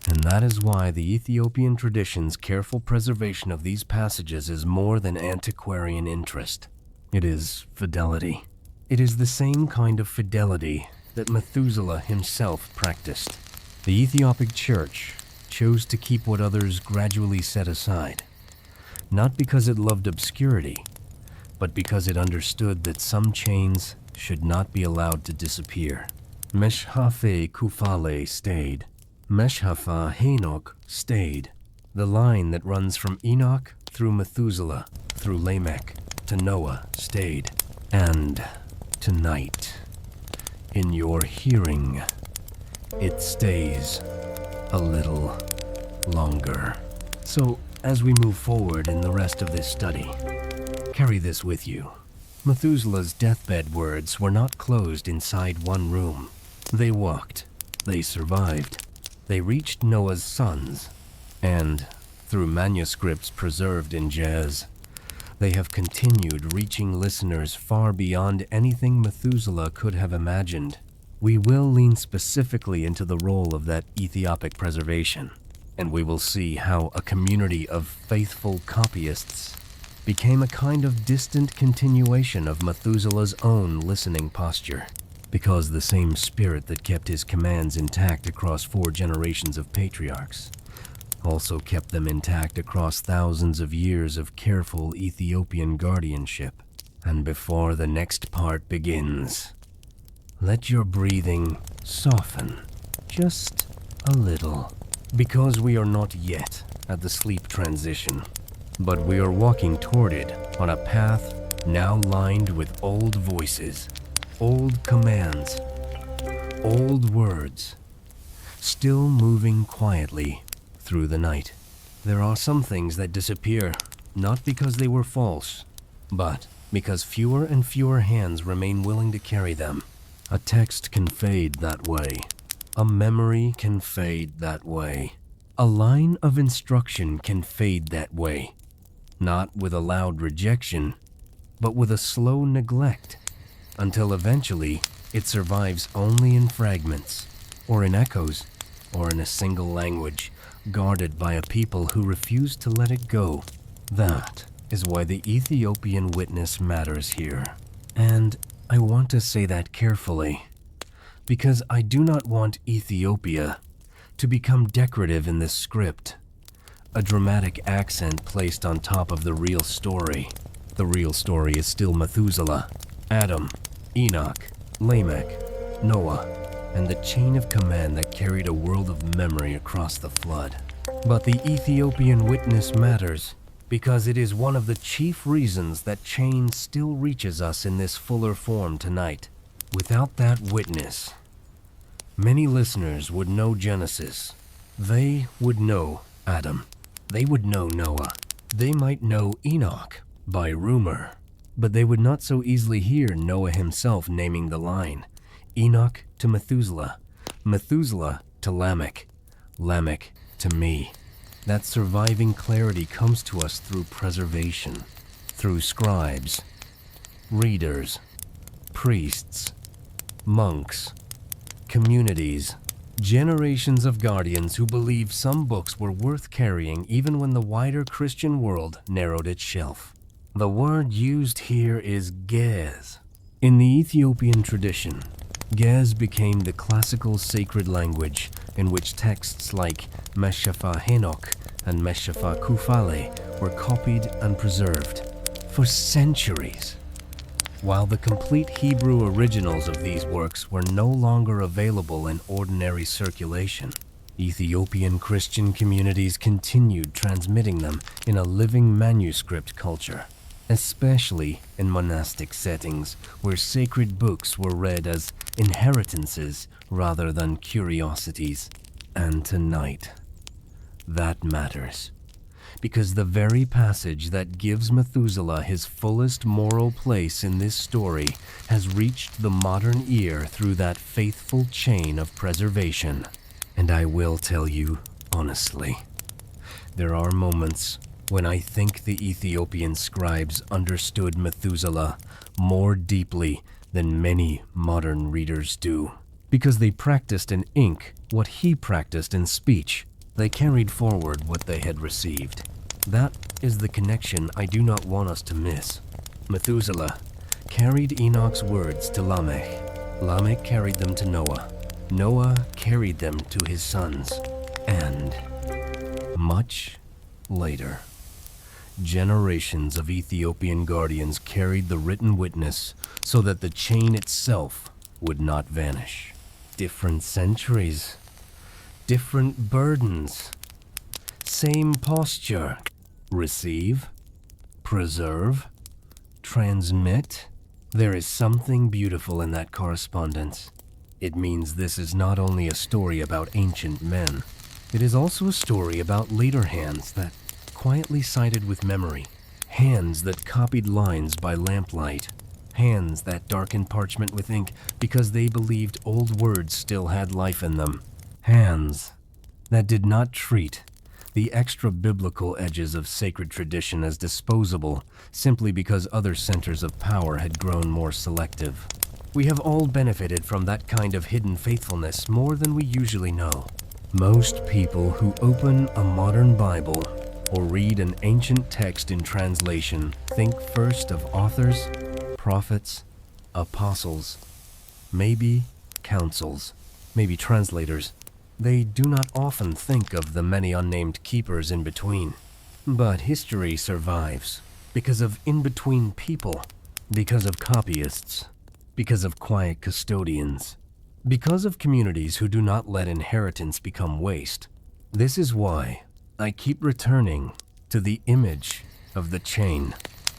And that is why the Ethiopian tradition's careful preservation of these passages is more than antiquarian interest. It is fidelity. It is the same kind of fidelity that Methuselah himself practiced. The Ethiopic church chose to keep what others gradually set aside, not because it loved obscurity, but because it understood that some chains should not be allowed to disappear. Mäṣḥafä Kufale stayed. Mäṣḥafä Enoch stayed. The line that runs from Enoch through Methuselah, through Lamech, to Noah stayed. And tonight, in your hearing, it stays a little longer. So, as we move forward in the rest of this study, carry this with you. Methuselah's deathbed words were not closed inside one room. They walked. They survived. They reached Noah's sons, and, through manuscripts preserved in Jez, they have continued reaching listeners far beyond anything Methuselah could have imagined. We will lean specifically into the role of that Ethiopic preservation, and we will see how a community of faithful copyists became a kind of distant continuation of Methuselah's own listening posture, because the same spirit that kept his commands intact across 4 generations of patriarchs also kept them intact across thousands of years of careful Ethiopian guardianship. And before the next part begins, let your breathing soften just a little, because we are not yet at the sleep transition, but we are walking toward it on a path now lined with old voices, old commands, old words, still moving quietly through the night. There are some things that disappear, not because they were false, but because fewer and fewer hands remain willing to carry them. A text can fade that way. A memory can fade that way. A line of instruction can fade that way. Not with a loud rejection, but with a slow neglect, until eventually it survives only in fragments, or in echoes, or in a single language, guarded by a people who refuse to let it go. That is why the Ethiopian witness matters here. And I want to say that carefully, because I do not want Ethiopia to become decorative in this script, a dramatic accent placed on top of the real story. The real story is still Methuselah, Adam, Enoch, Lamech, Noah, and the chain of command that carried a world of memory across the flood. But the Ethiopian witness matters because it is one of the chief reasons that chain still reaches us in this fuller form tonight. Without that witness, many listeners would know Genesis. They would know Adam. They would know Noah. They might know Enoch by rumor, but they would not so easily hear Noah himself naming the line, Enoch to Methuselah, Methuselah to Lamech, Lamech to me. That surviving clarity comes to us through preservation, through scribes, readers, priests, monks, communities, generations of guardians who believed some books were worth carrying even when the wider Christian world narrowed its shelf. The word used here is gez. In the Ethiopian tradition, gez became the classical sacred language in which texts like Mäṣḥafä Enoch and Mäṣḥafä Kufale were copied and preserved for centuries. While the complete Hebrew originals of these works were no longer available in ordinary circulation, Ethiopian Christian communities continued transmitting them in a living manuscript culture, especially in monastic settings where sacred books were read as inheritances rather than curiosities. And tonight, that matters. Because the very passage that gives Methuselah his fullest moral place in this story has reached the modern ear through that faithful chain of preservation. And I will tell you honestly, there are moments when I think the Ethiopian scribes understood Methuselah more deeply than many modern readers do. Because they practiced in ink what he practiced in speech. They carried forward what they had received. That is the connection I do not want us to miss. Methuselah carried Enoch's words to Lamech. Lamech carried them to Noah. Noah carried them to his sons. And much later, generations of Ethiopian guardians carried the written witness so that the chain itself would not vanish. Different centuries, different burdens, same posture. Receive, preserve, transmit. There is something beautiful in that correspondence. It means this is not only a story about ancient men, it is also a story about later hands that quietly sided with memory, hands that copied lines by lamplight, hands that darkened parchment with ink because they believed old words still had life in them, hands that did not treat the extra-biblical edges of sacred tradition as disposable simply because other centers of power had grown more selective. We have all benefited from that kind of hidden faithfulness more than we usually know. Most people who open a modern Bible or read an ancient text in translation think first of authors, prophets, apostles, maybe councils, maybe translators. They do not often think of the many unnamed keepers in between. But history survives because of in-between people, because of copyists, because of quiet custodians, because of communities who do not let inheritance become waste. This is why I keep returning to the image of the chain.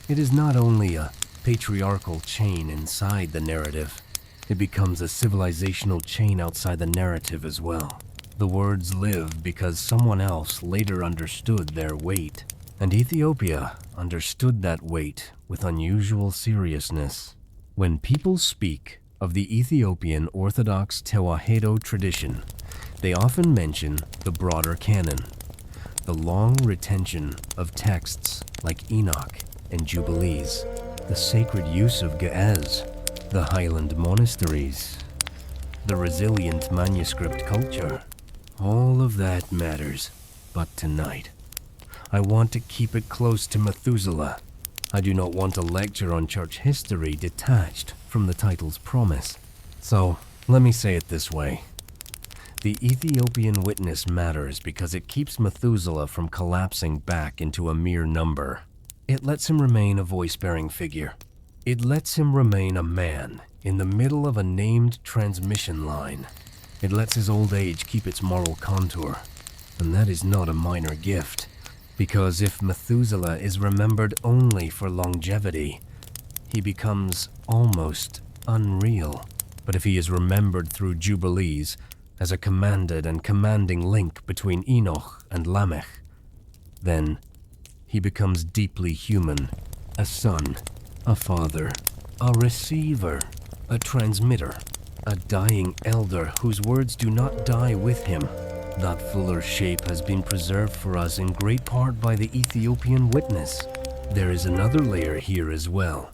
It is not only a patriarchal chain inside the narrative, it becomes a civilizational chain outside the narrative as well. The words live because someone else later understood their weight, and Ethiopia understood that weight with unusual seriousness. When people speak of the Ethiopian Orthodox Tewahedo tradition, they often mention the broader canon, the long retention of texts like Enoch and Jubilees, the sacred use of Ge'ez, the highland monasteries, the resilient manuscript culture. All of that matters, but tonight, I want to keep it close to Methuselah. I do not want a lecture on church history detached from the title's promise. So, let me say it this way. The Ethiopian witness matters because it keeps Methuselah from collapsing back into a mere number. It lets him remain a voice-bearing figure. It lets him remain a man in the middle of a named transmission line. It lets his old age keep its moral contour. And that is not a minor gift, because if Methuselah is remembered only for longevity, he becomes almost unreal. But if he is remembered through Jubilees as a commanded and commanding link between Enoch and Lamech, then he becomes deeply human, a son, a father, a receiver, a transmitter, a dying elder whose words do not die with him. That fuller shape has been preserved for us in great part by the Ethiopian witness. There is another layer here as well,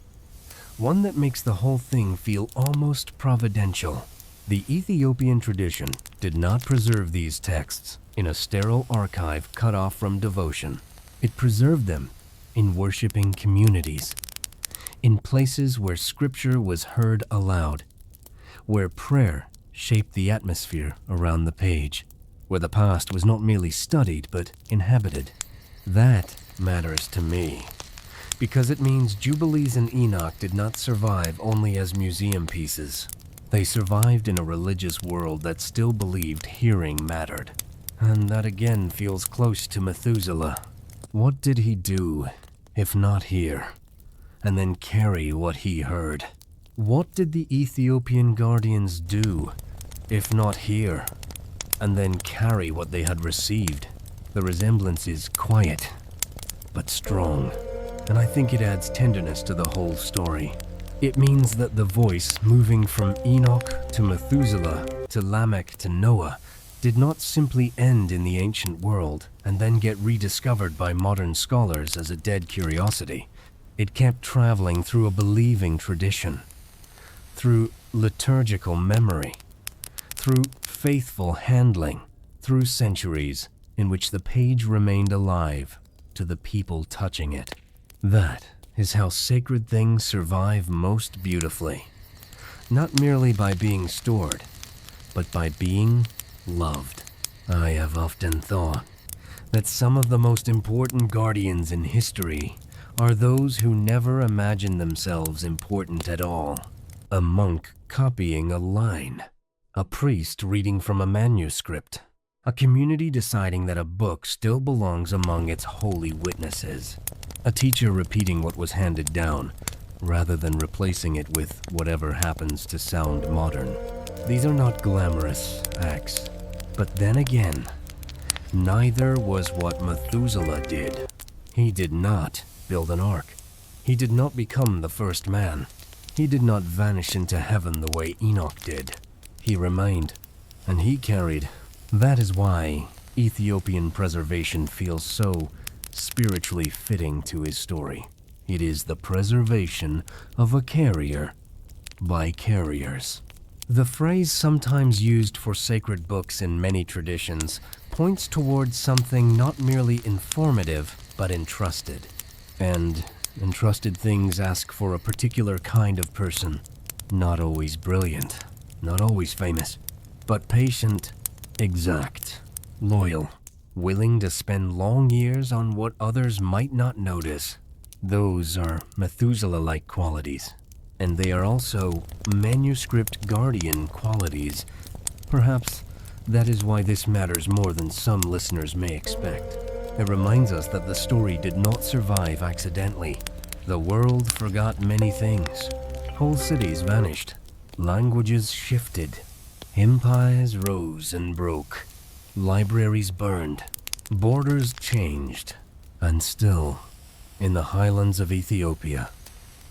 one that makes the whole thing feel almost providential. The Ethiopian tradition did not preserve these texts in a sterile archive cut off from devotion. It preserved them in worshiping communities, in places where scripture was heard aloud, where prayer shaped the atmosphere around the page, where the past was not merely studied but inhabited. That matters to me, because it means Jubilees and Enoch did not survive only as museum pieces. They survived in a religious world that still believed hearing mattered. And that again feels close to Methuselah. What did he do, if not hear, and then carry what he heard? What did the Ethiopian guardians do, if not hear, and then carry what they had received? The resemblance is quiet, but strong, and I think it adds tenderness to the whole story. It means that the voice moving from Enoch to Methuselah to Lamech to Noah did not simply end in the ancient world and then get rediscovered by modern scholars as a dead curiosity. It kept traveling through a believing tradition, through liturgical memory, through faithful handling, through centuries in which the page remained alive to the people touching it. That is how sacred things survive most beautifully, not merely by being stored, but by being loved. I have often thought that some of the most important guardians in history are those who never imagined themselves important at all. A monk copying a line, a priest reading from a manuscript, a community deciding that a book still belongs among its holy witnesses, a teacher repeating what was handed down, rather than replacing it with whatever happens to sound modern. These are not glamorous acts. But then again, neither was what Methuselah did. He did not build an ark. He did not become the first man. He did not vanish into heaven the way Enoch did. He remained, and he carried. That is why Ethiopian preservation feels so spiritually fitting to his story. It is the preservation of a carrier by carriers. The phrase sometimes used for sacred books in many traditions points towards something not merely informative, but entrusted. And entrusted things ask for a particular kind of person, not always brilliant, not always famous, but patient, exact, loyal, willing to spend long years on what others might not notice. Those are Methuselah-like qualities. And they are also manuscript guardian qualities. Perhaps that is why this matters more than some listeners may expect. It reminds us that the story did not survive accidentally. The world forgot many things. Whole cities vanished. Languages shifted. Empires rose and broke. Libraries burned. Borders changed. And still, in the highlands of Ethiopia,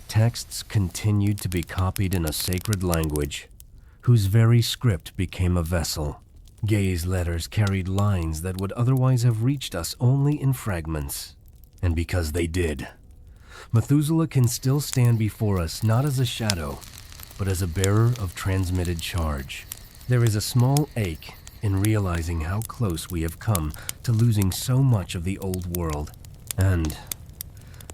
texts continued to be copied in a sacred language, whose very script became a vessel. Gaze letters carried lines that would otherwise have reached us only in fragments. And because they did, Methuselah can still stand before us not as a shadow, but as a bearer of transmitted charge. There is a small ache in realizing how close we have come to losing so much of the old world. And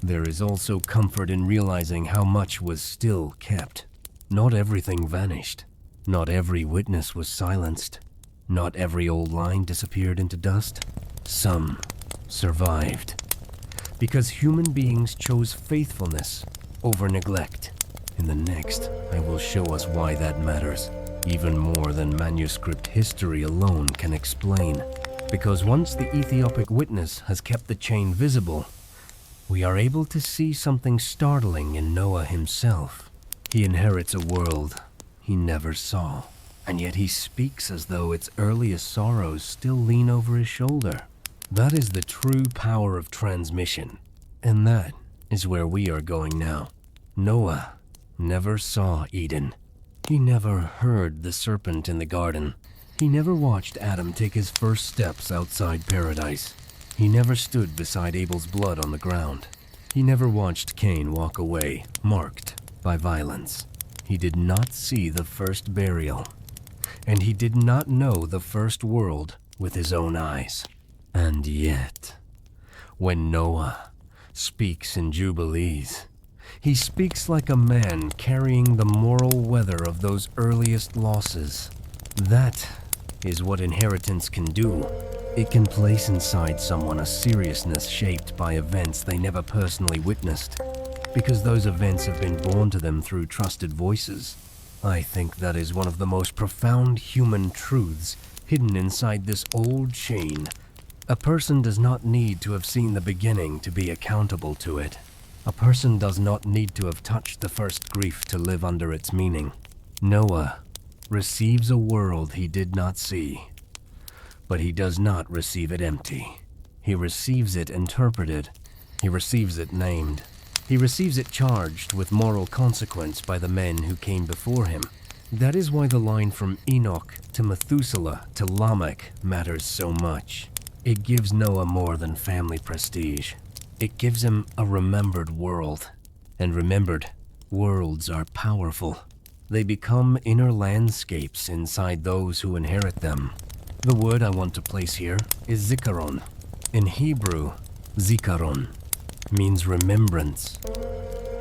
there is also comfort in realizing how much was still kept. Not everything vanished. Not every witness was silenced. Not every old line disappeared into dust. Some survived, because human beings chose faithfulness over neglect. In the next, I will show us why that matters, even more than manuscript history alone can explain. Because once the Ethiopic witness has kept the chain visible, we are able to see something startling in Noah himself. He inherits a world he never saw, and yet he speaks as though its earliest sorrows still lean over his shoulder. That is the true power of transmission, and that is where we are going now. Noah never saw Eden. He never heard the serpent in the garden. He never watched Adam take his first steps outside paradise. He never stood beside Abel's blood on the ground. He never watched Cain walk away, marked by violence. He did not see the first burial, and he did not know the first world with his own eyes. And yet, when Noah speaks in Jubilees, he speaks like a man carrying the moral weather of those earliest losses. That is what inheritance can do. It can place inside someone a seriousness shaped by events they never personally witnessed, because those events have been borne to them through trusted voices. I think that is one of the most profound human truths hidden inside this old chain. A person does not need to have seen the beginning to be accountable to it. A person does not need to have touched the first grief to live under its meaning. Noah receives a world he did not see, but he does not receive it empty. He receives it interpreted. He receives it named. He receives it charged with moral consequence by the men who came before him. That is why the line from Enoch to Methuselah to Lamech matters so much. It gives Noah more than family prestige. It gives him a remembered world. And remembered worlds are powerful. They become inner landscapes inside those who inherit them. The word I want to place here is zikaron. In Hebrew, zikaron means remembrance,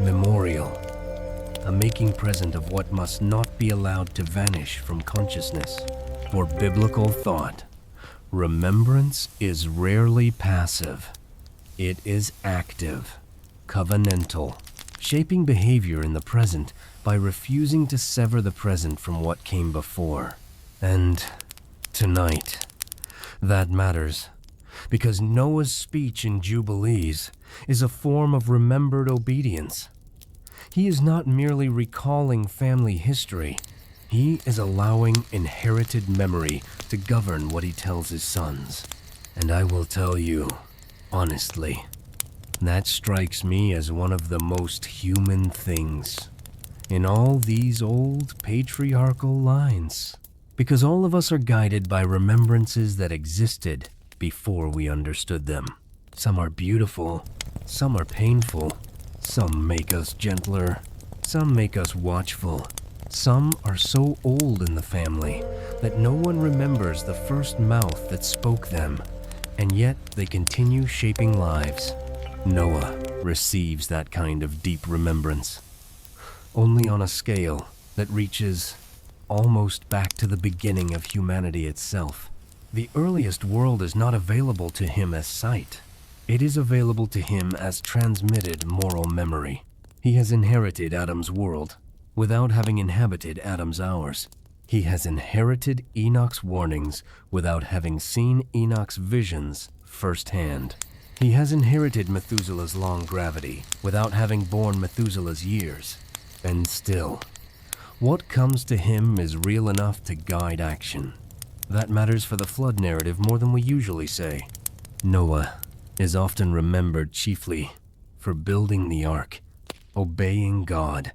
memorial, a making present of what must not be allowed to vanish from consciousness. For biblical thought, remembrance is rarely passive. It is active, covenantal, shaping behavior in the present by refusing to sever the present from what came before. And tonight, that matters, because Noah's speech in Jubilees is a form of remembered obedience. He is not merely recalling family history. He is allowing inherited memory to govern what he tells his sons. And I will tell you, honestly, that strikes me as one of the most human things in all these old patriarchal lines, because all of us are guided by remembrances that existed before we understood them. Some are beautiful, some are painful, some make us gentler, some make us watchful. Some are so old in the family that no one remembers the first mouth that spoke them, and yet they continue shaping lives. Noah receives that kind of deep remembrance, only on a scale that reaches almost back to the beginning of humanity itself. The earliest world is not available to him as sight. It is available to him as transmitted moral memory. He has inherited Adam's world without having inhabited Adam's hours. He has inherited Enoch's warnings without having seen Enoch's visions firsthand. He has inherited Methuselah's long gravity without having borne Methuselah's years. And still, what comes to him is real enough to guide action. That matters for the flood narrative more than we usually say. Noah is often remembered chiefly for building the ark, obeying God,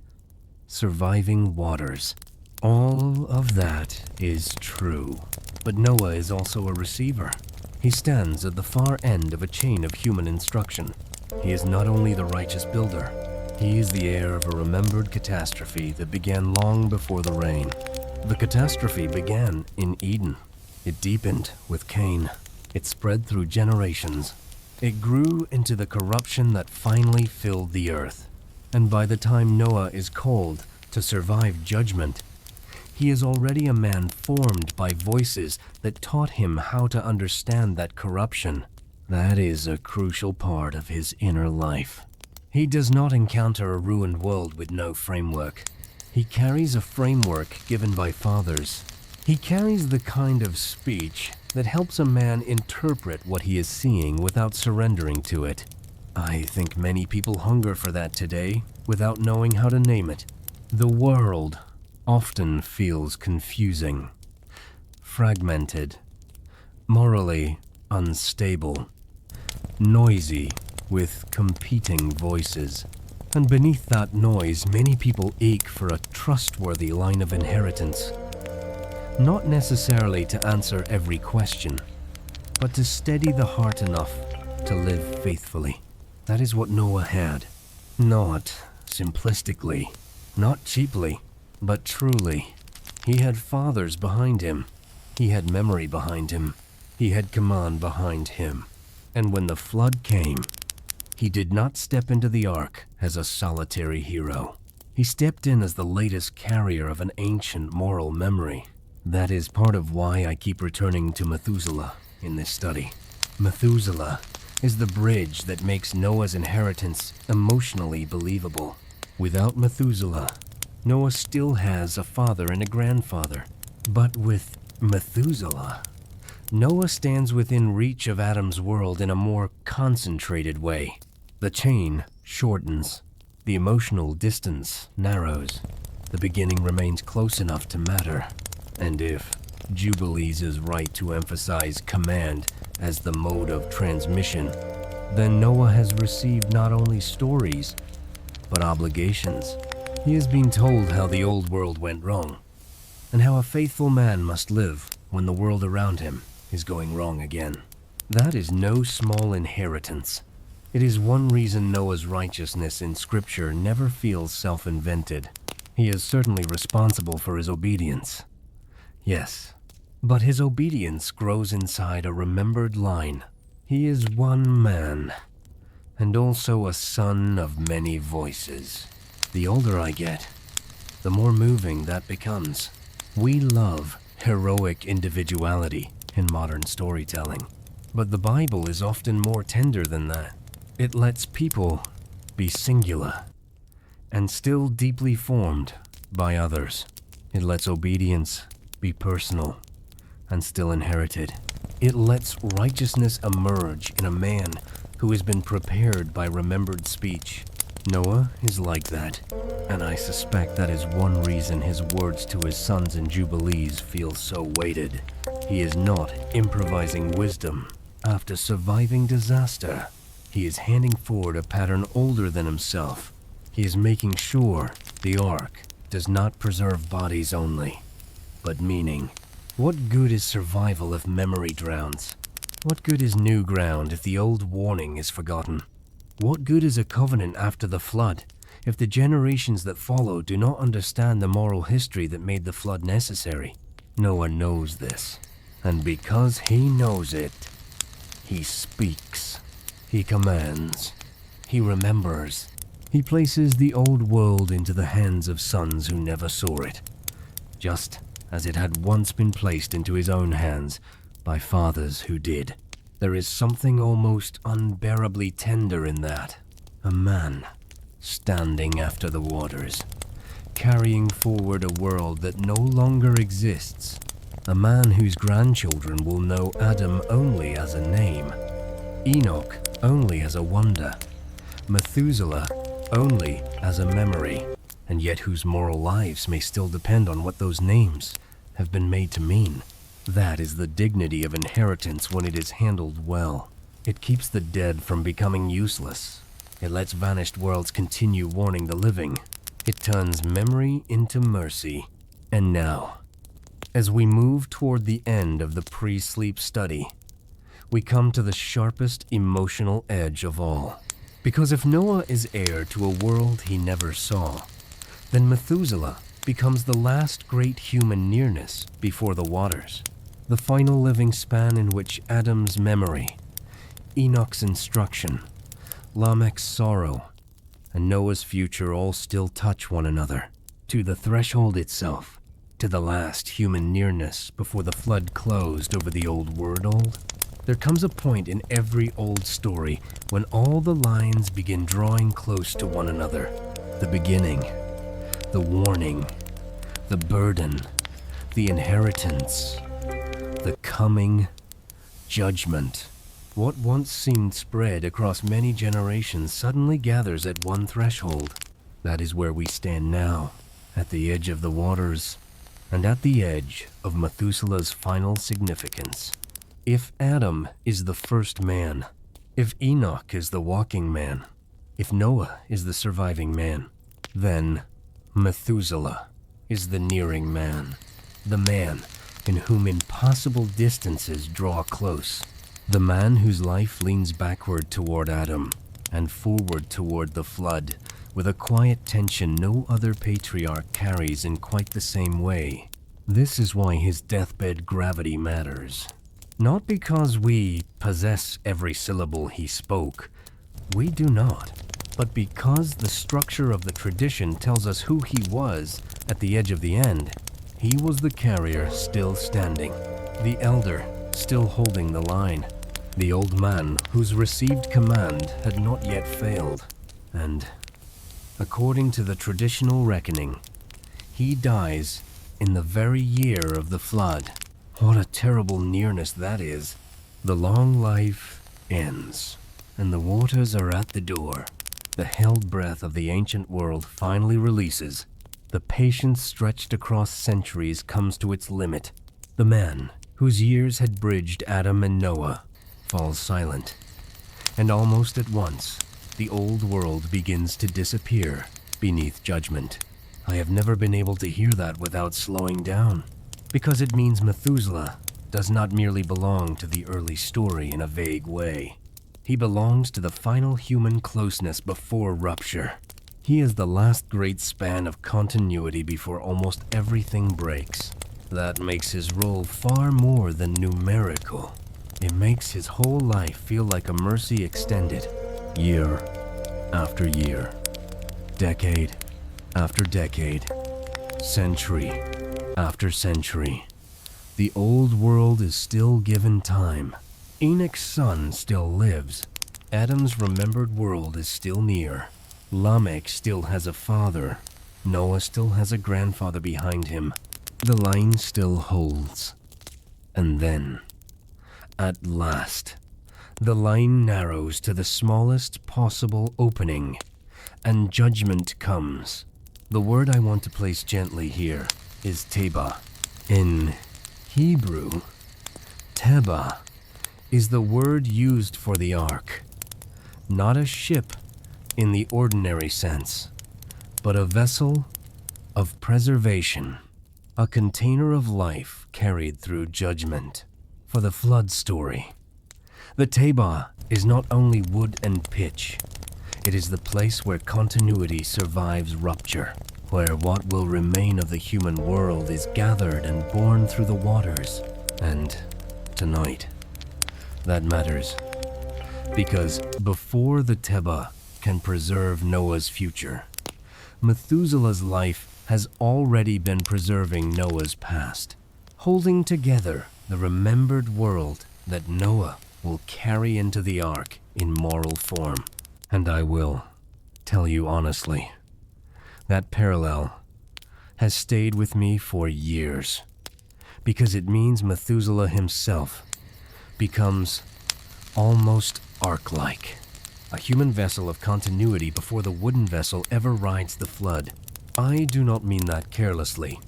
surviving waters. All of that is true. But Noah is also a receiver. He stands at the far end of a chain of human instruction. He is not only the righteous builder, he is the heir of a remembered catastrophe that began long before the rain. The catastrophe began in Eden. It deepened with Cain. It spread through generations. It grew into the corruption that finally filled the earth. And by the time Noah is called to survive judgment, he is already a man formed by voices that taught him how to understand that corruption. That is a crucial part of his inner life. He does not encounter a ruined world with no framework. He carries a framework given by fathers. He carries the kind of speech that helps a man interpret what he is seeing without surrendering to it. I think many people hunger for that today without knowing how to name it. The world often feels confusing, fragmented, morally unstable, noisy, with competing voices. And beneath that noise, many people ache for a trustworthy line of inheritance. Not necessarily to answer every question, but to steady the heart enough to live faithfully. That is what Noah had. Not simplistically, not cheaply, but truly. He had fathers behind him. He had memory behind him. He had command behind him. And when the flood came, he did not step into the ark as a solitary hero. He stepped in as the latest carrier of an ancient moral memory. That is part of why I keep returning to Methuselah in this study. Methuselah is the bridge that makes Noah's inheritance emotionally believable. Without Methuselah, Noah still has a father and a grandfather. But with Methuselah, Noah stands within reach of Adam's world in a more concentrated way. The chain shortens. The emotional distance narrows. The beginning remains close enough to matter. And if Jubilees is right to emphasize command as the mode of transmission, then Noah has received not only stories, but obligations. He has been told how the old world went wrong, and how a faithful man must live when the world around him is going wrong again. That is no small inheritance. It is one reason Noah's righteousness in Scripture never feels self-invented. He is certainly responsible for his obedience. Yes, but his obedience grows inside a remembered line. He is one man, and also a son of many voices. The older I get, the more moving that becomes. We love heroic individuality in modern storytelling, but the Bible is often more tender than that. It lets people be singular and still deeply formed by others. It lets obedience be personal and still inherited. It lets righteousness emerge in a man who has been prepared by remembered speech. Noah is like that, and I suspect that is one reason his words to his sons in Jubilees feel so weighted. He is not improvising wisdom after surviving disaster. He is handing forward a pattern older than himself. He is making sure the ark does not preserve bodies only, but meaning. What good is survival if memory drowns? What good is new ground if the old warning is forgotten? What good is a covenant after the flood if the generations that follow do not understand the moral history that made the flood necessary? Noah knows this, and because he knows it, he speaks, he commands, he remembers. He places the old world into the hands of sons who never saw it, just as it had once been placed into his own hands by fathers who did. There is something almost unbearably tender in that. A man standing after the waters, carrying forward a world that no longer exists. A man whose grandchildren will know Adam only as a name, Enoch only as a wonder, Methuselah only as a memory, and yet whose moral lives may still depend on what those names have been made to mean. That is the dignity of inheritance when it is handled well. It keeps the dead from becoming useless. It lets vanished worlds continue warning the living. It turns memory into mercy. And now, as we move toward the end of the pre-sleep study, we come to the sharpest emotional edge of all. Because if Noah is heir to a world he never saw, then Methuselah becomes the last great human nearness before the waters. The final living span in which Adam's memory, Enoch's instruction, Lamech's sorrow, and Noah's future all still touch one another. To the threshold itself, to the last human nearness before the flood closed over the old world, there comes a point in every old story when all the lines begin drawing close to one another. The beginning, the warning, the burden, the inheritance, the coming judgment. What once seemed spread across many generations suddenly gathers at one threshold. That is where we stand now, at the edge of the waters, and at the edge of Methuselah's final significance. If Adam is the first man, if Enoch is the walking man, if Noah is the surviving man, then Methuselah is the nearing man, the man in whom impossible distances draw close, the man whose life leans backward toward Adam and forward toward the flood with a quiet tension no other patriarch carries in quite the same way. This is why his deathbed gravity matters. Not because we possess every syllable he spoke, we do not, but because the structure of the tradition tells us who he was at the edge of the end. He was the carrier still standing, the elder still holding the line, the old man whose received command had not yet failed. And, according to the traditional reckoning, he dies in the very year of the flood. What a terrible nearness that is. The long life ends, and the waters are at the door. The held breath of the ancient world finally releases. The patience stretched across centuries comes to its limit. The man, whose years had bridged Adam and Noah, falls silent. And almost at once, the old world begins to disappear beneath judgment. I have never been able to hear that without slowing down, because it means Methuselah does not merely belong to the early story in a vague way. He belongs to the final human closeness before rupture. He is the last great span of continuity before almost everything breaks. That makes his role far more than numerical. It makes his whole life feel like a mercy extended, year after year, decade after decade, century after century. The old world is still given time. Enoch's son still lives. Adam's remembered world is still near. Lamech still has a father. Noah still has a grandfather behind him. The line still holds. And then, at last, the line narrows to the smallest possible opening, and judgment comes. The word I want to place gently here is teba. In Hebrew, teba is the word used for the ark. Not a ship in the ordinary sense, but a vessel of preservation, a container of life carried through judgment. For the flood story, the teba is not only wood and pitch, it is the place where continuity survives rupture, where what will remain of the human world is gathered and borne through the waters. And tonight, that matters, because before the teba can preserve Noah's future, Methuselah's life has already been preserving Noah's past, holding together the remembered world that Noah will carry into the ark in moral form. And I will tell you honestly, that parallel has stayed with me for years, because it means Methuselah himself becomes almost ark-like, a human vessel of continuity before the wooden vessel ever rides the flood. I do not mean that carelessly.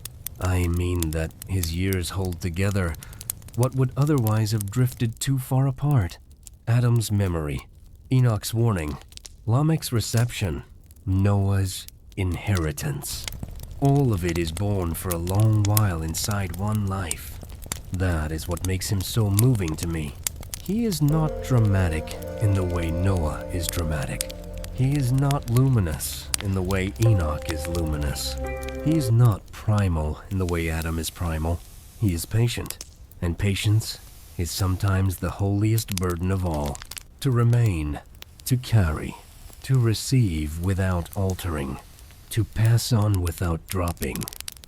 I mean that his years hold together what would otherwise have drifted too far apart. Adam's memory, Enoch's warning, Lamech's reception, Noah's inheritance. All of it is born for a long while inside one life. That is what makes him so moving to me. He is not dramatic in the way Noah is dramatic. He is not luminous in the way Enoch is luminous. He is not primal in the way Adam is primal. He is patient, and patience is sometimes the holiest burden of all. To remain, to carry, to receive without altering, to pass on without dropping,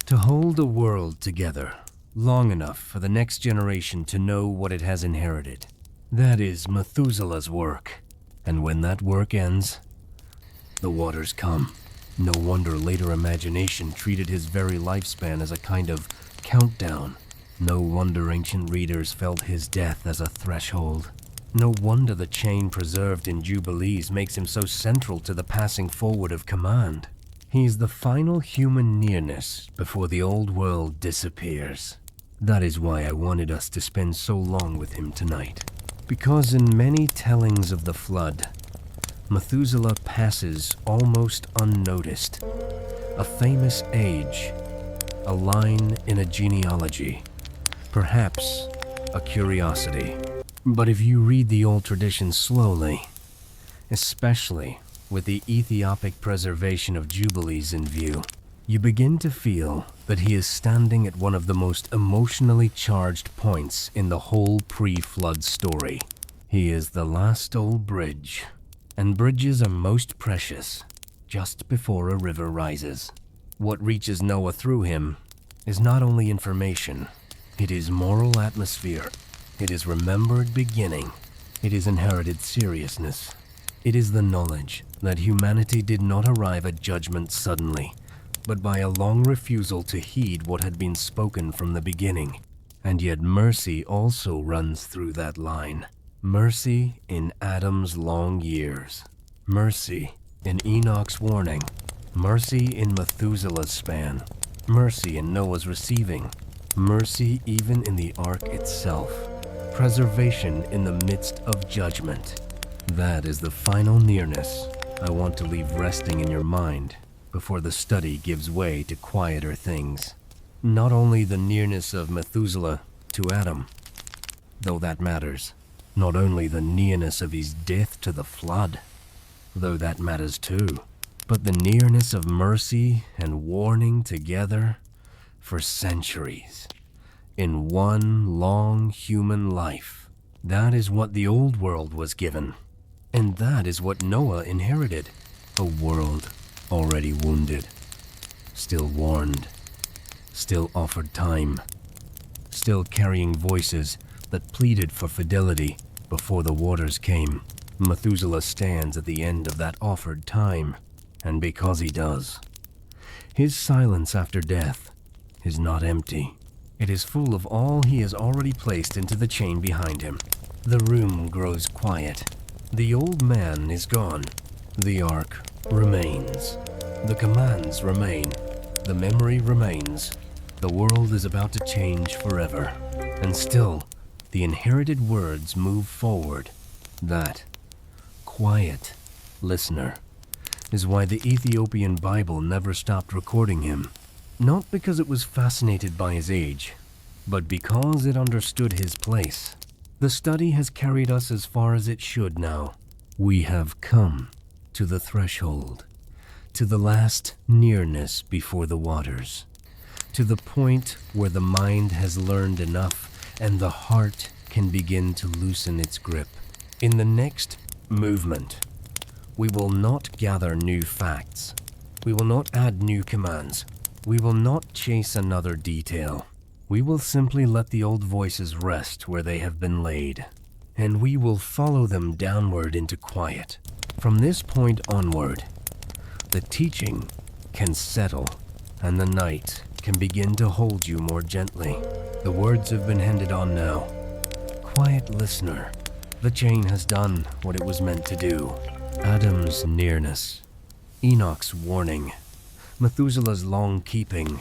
to hold a world together long enough for the next generation to know what it has inherited. That is Methuselah's work, and when that work ends, the waters come. No wonder later imagination treated his very lifespan as a kind of countdown. No wonder ancient readers felt his death as a threshold. No wonder the chain preserved in Jubilees makes him so central to the passing forward of command. He is the final human nearness before the old world disappears. That is why I wanted us to spend so long with him tonight. Because in many tellings of the flood, Methuselah passes almost unnoticed. A famous age, a line in a genealogy, perhaps a curiosity. But if you read the old tradition slowly, especially with the Ethiopic preservation of Jubilees in view, you begin to feel that he is standing at one of the most emotionally charged points in the whole pre-flood story. He is the last old bridge, and bridges are most precious just before a river rises. What reaches Noah through him is not only information, it is moral atmosphere, it is remembered beginning, it is inherited seriousness. It is the knowledge that humanity did not arrive at judgment suddenly, but by a long refusal to heed what had been spoken from the beginning. And yet mercy also runs through that line. Mercy in Adam's long years. Mercy in Enoch's warning. Mercy in Methuselah's span. Mercy in Noah's receiving. Mercy even in the ark itself. Preservation in the midst of judgment. That is the final nearness I want to leave resting in your mind before the study gives way to quieter things. Not only the nearness of Methuselah to Adam, though that matters. Not only the nearness of his death to the flood, though that matters too, but the nearness of mercy and warning together for centuries in one long human life. That is what the old world was given. And that is what Noah inherited, a world already wounded, still warned, still offered time, still carrying voices that pleaded for fidelity before the waters came. Methuselah stands at the end of that offered time, and because he does, his silence after death is not empty. It is full of all he has already placed into the chain behind him. The room grows quiet. The old man is gone. The ark remains. The commands remain. The memory remains. The world is about to change forever. And still, the inherited words move forward. That quiet listener is why the Ethiopian Bible never stopped recording him. Not because it was fascinated by his age, but because it understood his place. The study has carried us as far as it should now. We have come to the threshold, to the last nearness before the waters, to the point where the mind has learned enough and the heart can begin to loosen its grip. In the next movement, we will not gather new facts. We will not add new commands. We will not chase another detail. We will simply let the old voices rest where they have been laid, and we will follow them downward into quiet. From this point onward, the teaching can settle, and the night can begin to hold you more gently. The words have been handed on now. Quiet listener, the chain has done what it was meant to do. Adam's nearness, Enoch's warning, Methuselah's long keeping,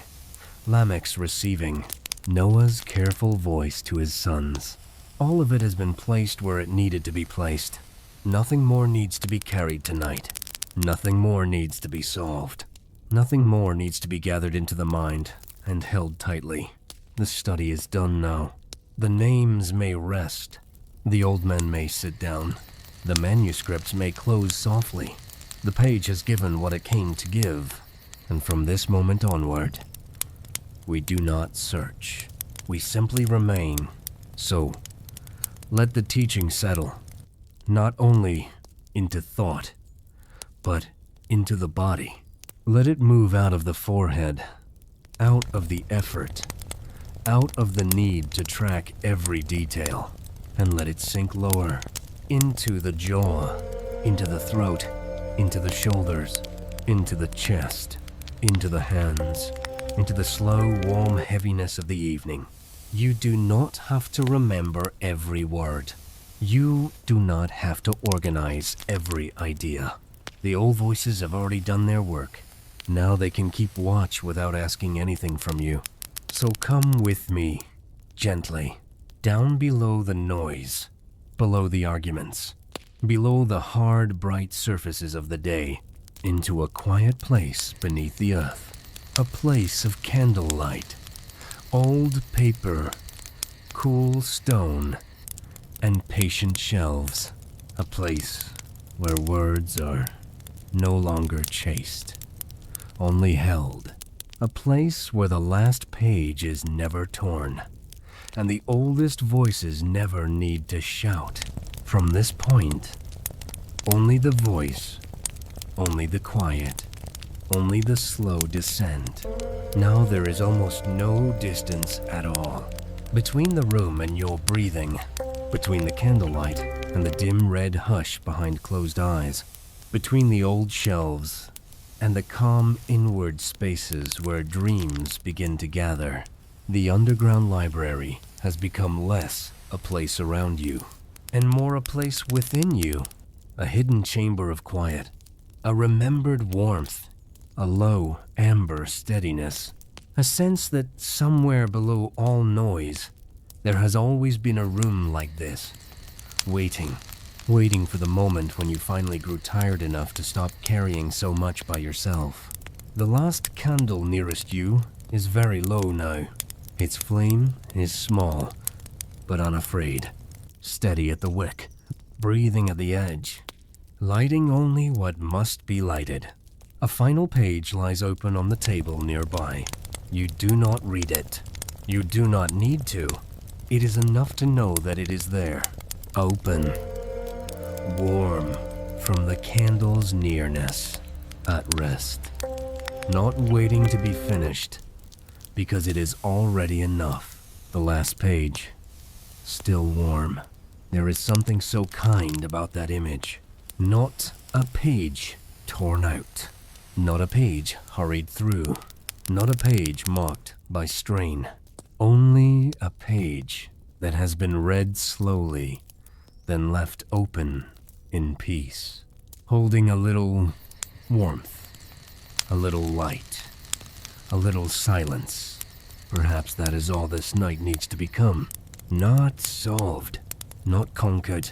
Lamech's receiving, Noah's careful voice to his sons. All of it has been placed where it needed to be placed. Nothing more needs to be carried tonight. Nothing more needs to be solved. Nothing more needs to be gathered into the mind and held tightly. The study is done now. The names may rest. The old men may sit down. The manuscripts may close softly. The page has given what it came to give. And from this moment onward, we do not search. We simply remain. So, let the teaching settle, not only into thought, but into the body. Let it move out of the forehead, out of the effort, out of the need to track every detail, and let it sink lower, into the jaw, into the throat, into the shoulders, into the chest, into the hands, into the slow, warm heaviness of the evening. You do not have to remember every word. You do not have to organize every idea. The old voices have already done their work. Now they can keep watch without asking anything from you. So come with me gently, down below the noise, below the arguments, below the hard, bright surfaces of the day, into a quiet place beneath the earth, a place of candlelight, old paper, cool stone, and patient shelves, a place where words are no longer chased, only held, a place where the last page is never torn, and the oldest voices never need to shout. From this point, only the voice, only the quiet, only the slow descent. Now there is almost no distance at all between the room and your breathing, between the candlelight and the dim red hush behind closed eyes, between the old shelves and the calm inward spaces where dreams begin to gather. The underground library has become less a place around you and more a place within you, a hidden chamber of quiet, a remembered warmth, a low amber steadiness, a sense that somewhere below all noise, there has always been a room like this, waiting for the moment when you finally grew tired enough to stop carrying so much by yourself. The last candle nearest you is very low now. Its flame is small, but unafraid, steady at the wick, breathing at the edge, lighting only what must be lighted. A final page lies open on the table nearby. You do not read it. You do not need to. It is enough to know that it is there, open, warm, from the candle's nearness, at rest, not waiting to be finished, because it is already enough. The last page, still warm. There is something so kind about that image. Not a page torn out, not a page hurried through, not a page marked by strain. Only a page that has been read slowly, then left open in peace, holding a little warmth, a little light, a little silence. Perhaps that is all this night needs to become. Not solved, not conquered,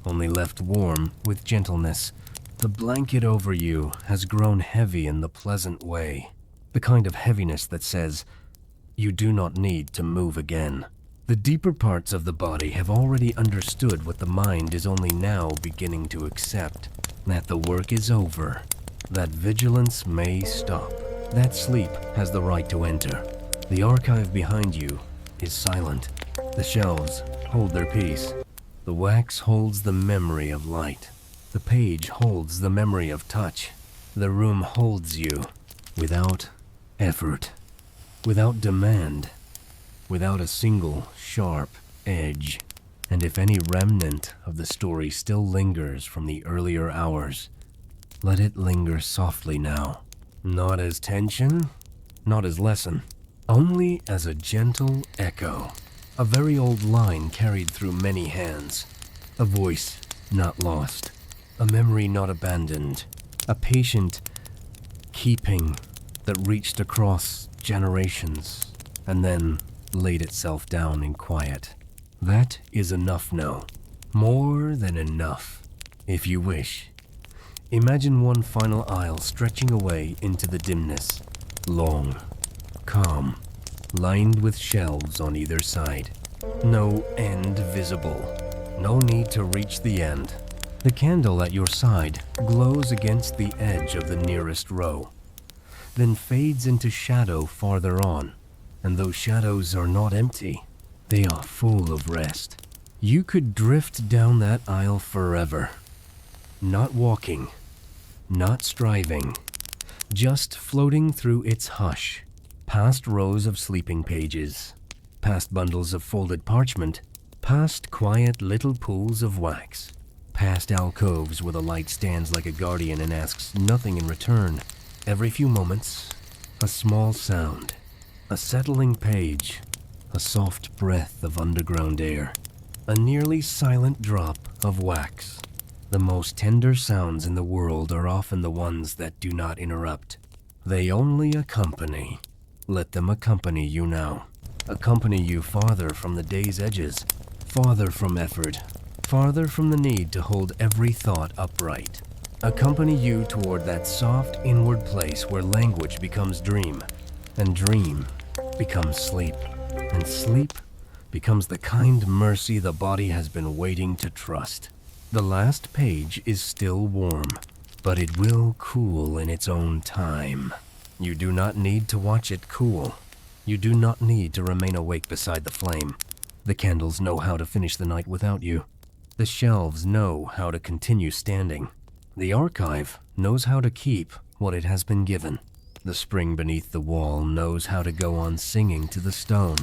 only left warm with gentleness. The blanket over you has grown heavy in the pleasant way, the kind of heaviness that says, you do not need to move again. The deeper parts of the body have already understood what the mind is only now beginning to accept, that the work is over, that vigilance may stop, that sleep has the right to enter. The archive behind you is silent. The shelves hold their peace. The wax holds the memory of light. The page holds the memory of touch. The room holds you without effort, without demand, without a single sharp edge. And if any remnant of the story still lingers from the earlier hours, let it linger softly now, not as tension, not as lesson, only as a gentle echo, a very old line carried through many hands, a voice not lost, a memory not abandoned, a patient keeping that reached across generations and then laid itself down in quiet. That is enough now, more than enough. If you wish, imagine one final aisle stretching away into the dimness, long, calm, lined with shelves on either side. No end visible, no need to reach the end. The candle at your side glows against the edge of the nearest row, then fades into shadow farther on, and those shadows are not empty. They are full of rest. You could drift down that aisle forever, not walking, not striving, just floating through its hush, past rows of sleeping pages, past bundles of folded parchment, past quiet little pools of wax, past alcoves where the light stands like a guardian and asks nothing in return. Every few moments, a small sound, a settling page, a soft breath of underground air, a nearly silent drop of wax. The most tender sounds in the world are often the ones that do not interrupt. They only accompany. Let them accompany you now. accompany you farther from the day's edges, farther from effort, farther from the need to hold every thought upright. Accompany you toward that soft inward place where language becomes dream, and dream becomes sleep, and sleep becomes the kind mercy the body has been waiting to trust. The last page is still warm, but it will cool in its own time. You do not need to watch it cool. You do not need to remain awake beside the flame. The candles know how to finish the night without you. The shelves know how to continue standing. The archive knows how to keep what it has been given. The spring beneath the wall knows how to go on singing to the stone.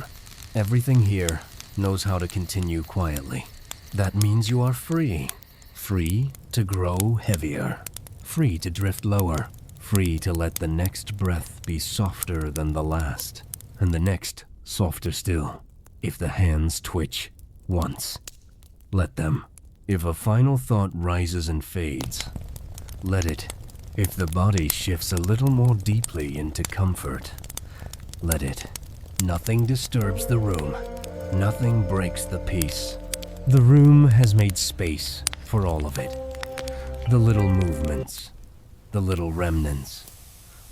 Everything here knows how to continue quietly. That means you are free. Free to grow heavier. Free to drift lower. Free to let the next breath be softer than the last. And the next softer still. If the hands twitch once, let them. If a final thought rises and fades, let it. If the body shifts a little more deeply into comfort, let it. Nothing disturbs the room. Nothing breaks the peace. The room has made space for all of it. The little movements, the little remnants,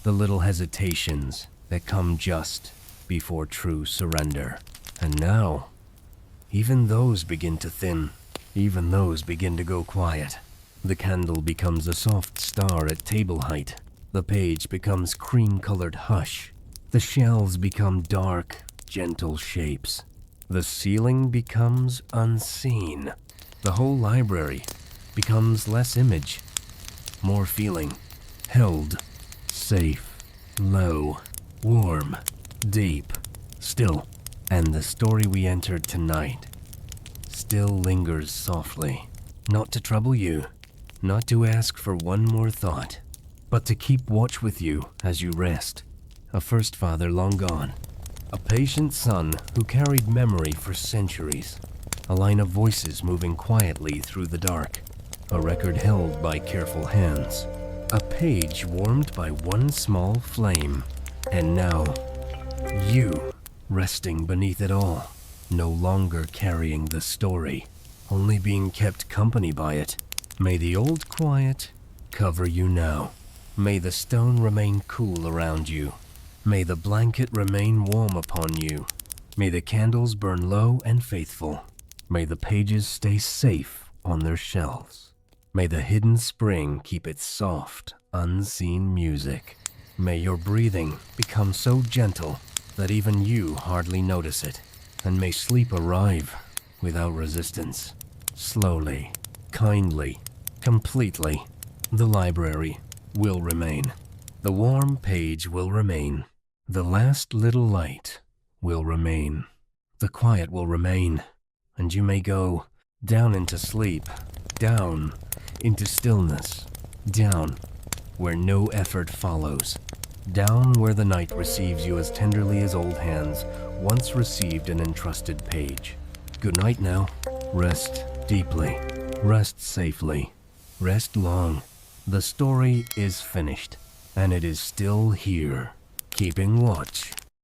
the little hesitations that come just before true surrender. And now, even those begin to thin. Even those begin to go quiet. The candle becomes a soft star at table height. The page becomes cream-colored hush. The shelves become dark, gentle shapes. The ceiling becomes unseen. The whole library becomes less image, more feeling. Held, safe, low, warm, deep, still. And the story we entered tonight still lingers softly, not to trouble you, not to ask for one more thought, but to keep watch with you as you rest. A first father long gone, a patient son who carried memory for centuries, a line of voices moving quietly through the dark, a record held by careful hands, a page warmed by one small flame, and now, you, resting beneath it all, no longer carrying the story, only being kept company by it. May the old quiet cover you now. May the stone remain cool around you. May the blanket remain warm upon you. May the candles burn low and faithful. May the pages stay safe on their shelves. May the hidden spring keep its soft, unseen music. May your breathing become so gentle that even you hardly notice it. And may sleep arrive without resistance. Slowly, kindly, completely. The library will remain. The warm page will remain. The last little light will remain. The quiet will remain. And you may go down into sleep, down into stillness, down where no effort follows, down where the night receives you as tenderly as old hands once received an entrusted page. Good night now. Rest deeply. Rest safely. Rest long. The story is finished, and it is still here, keeping watch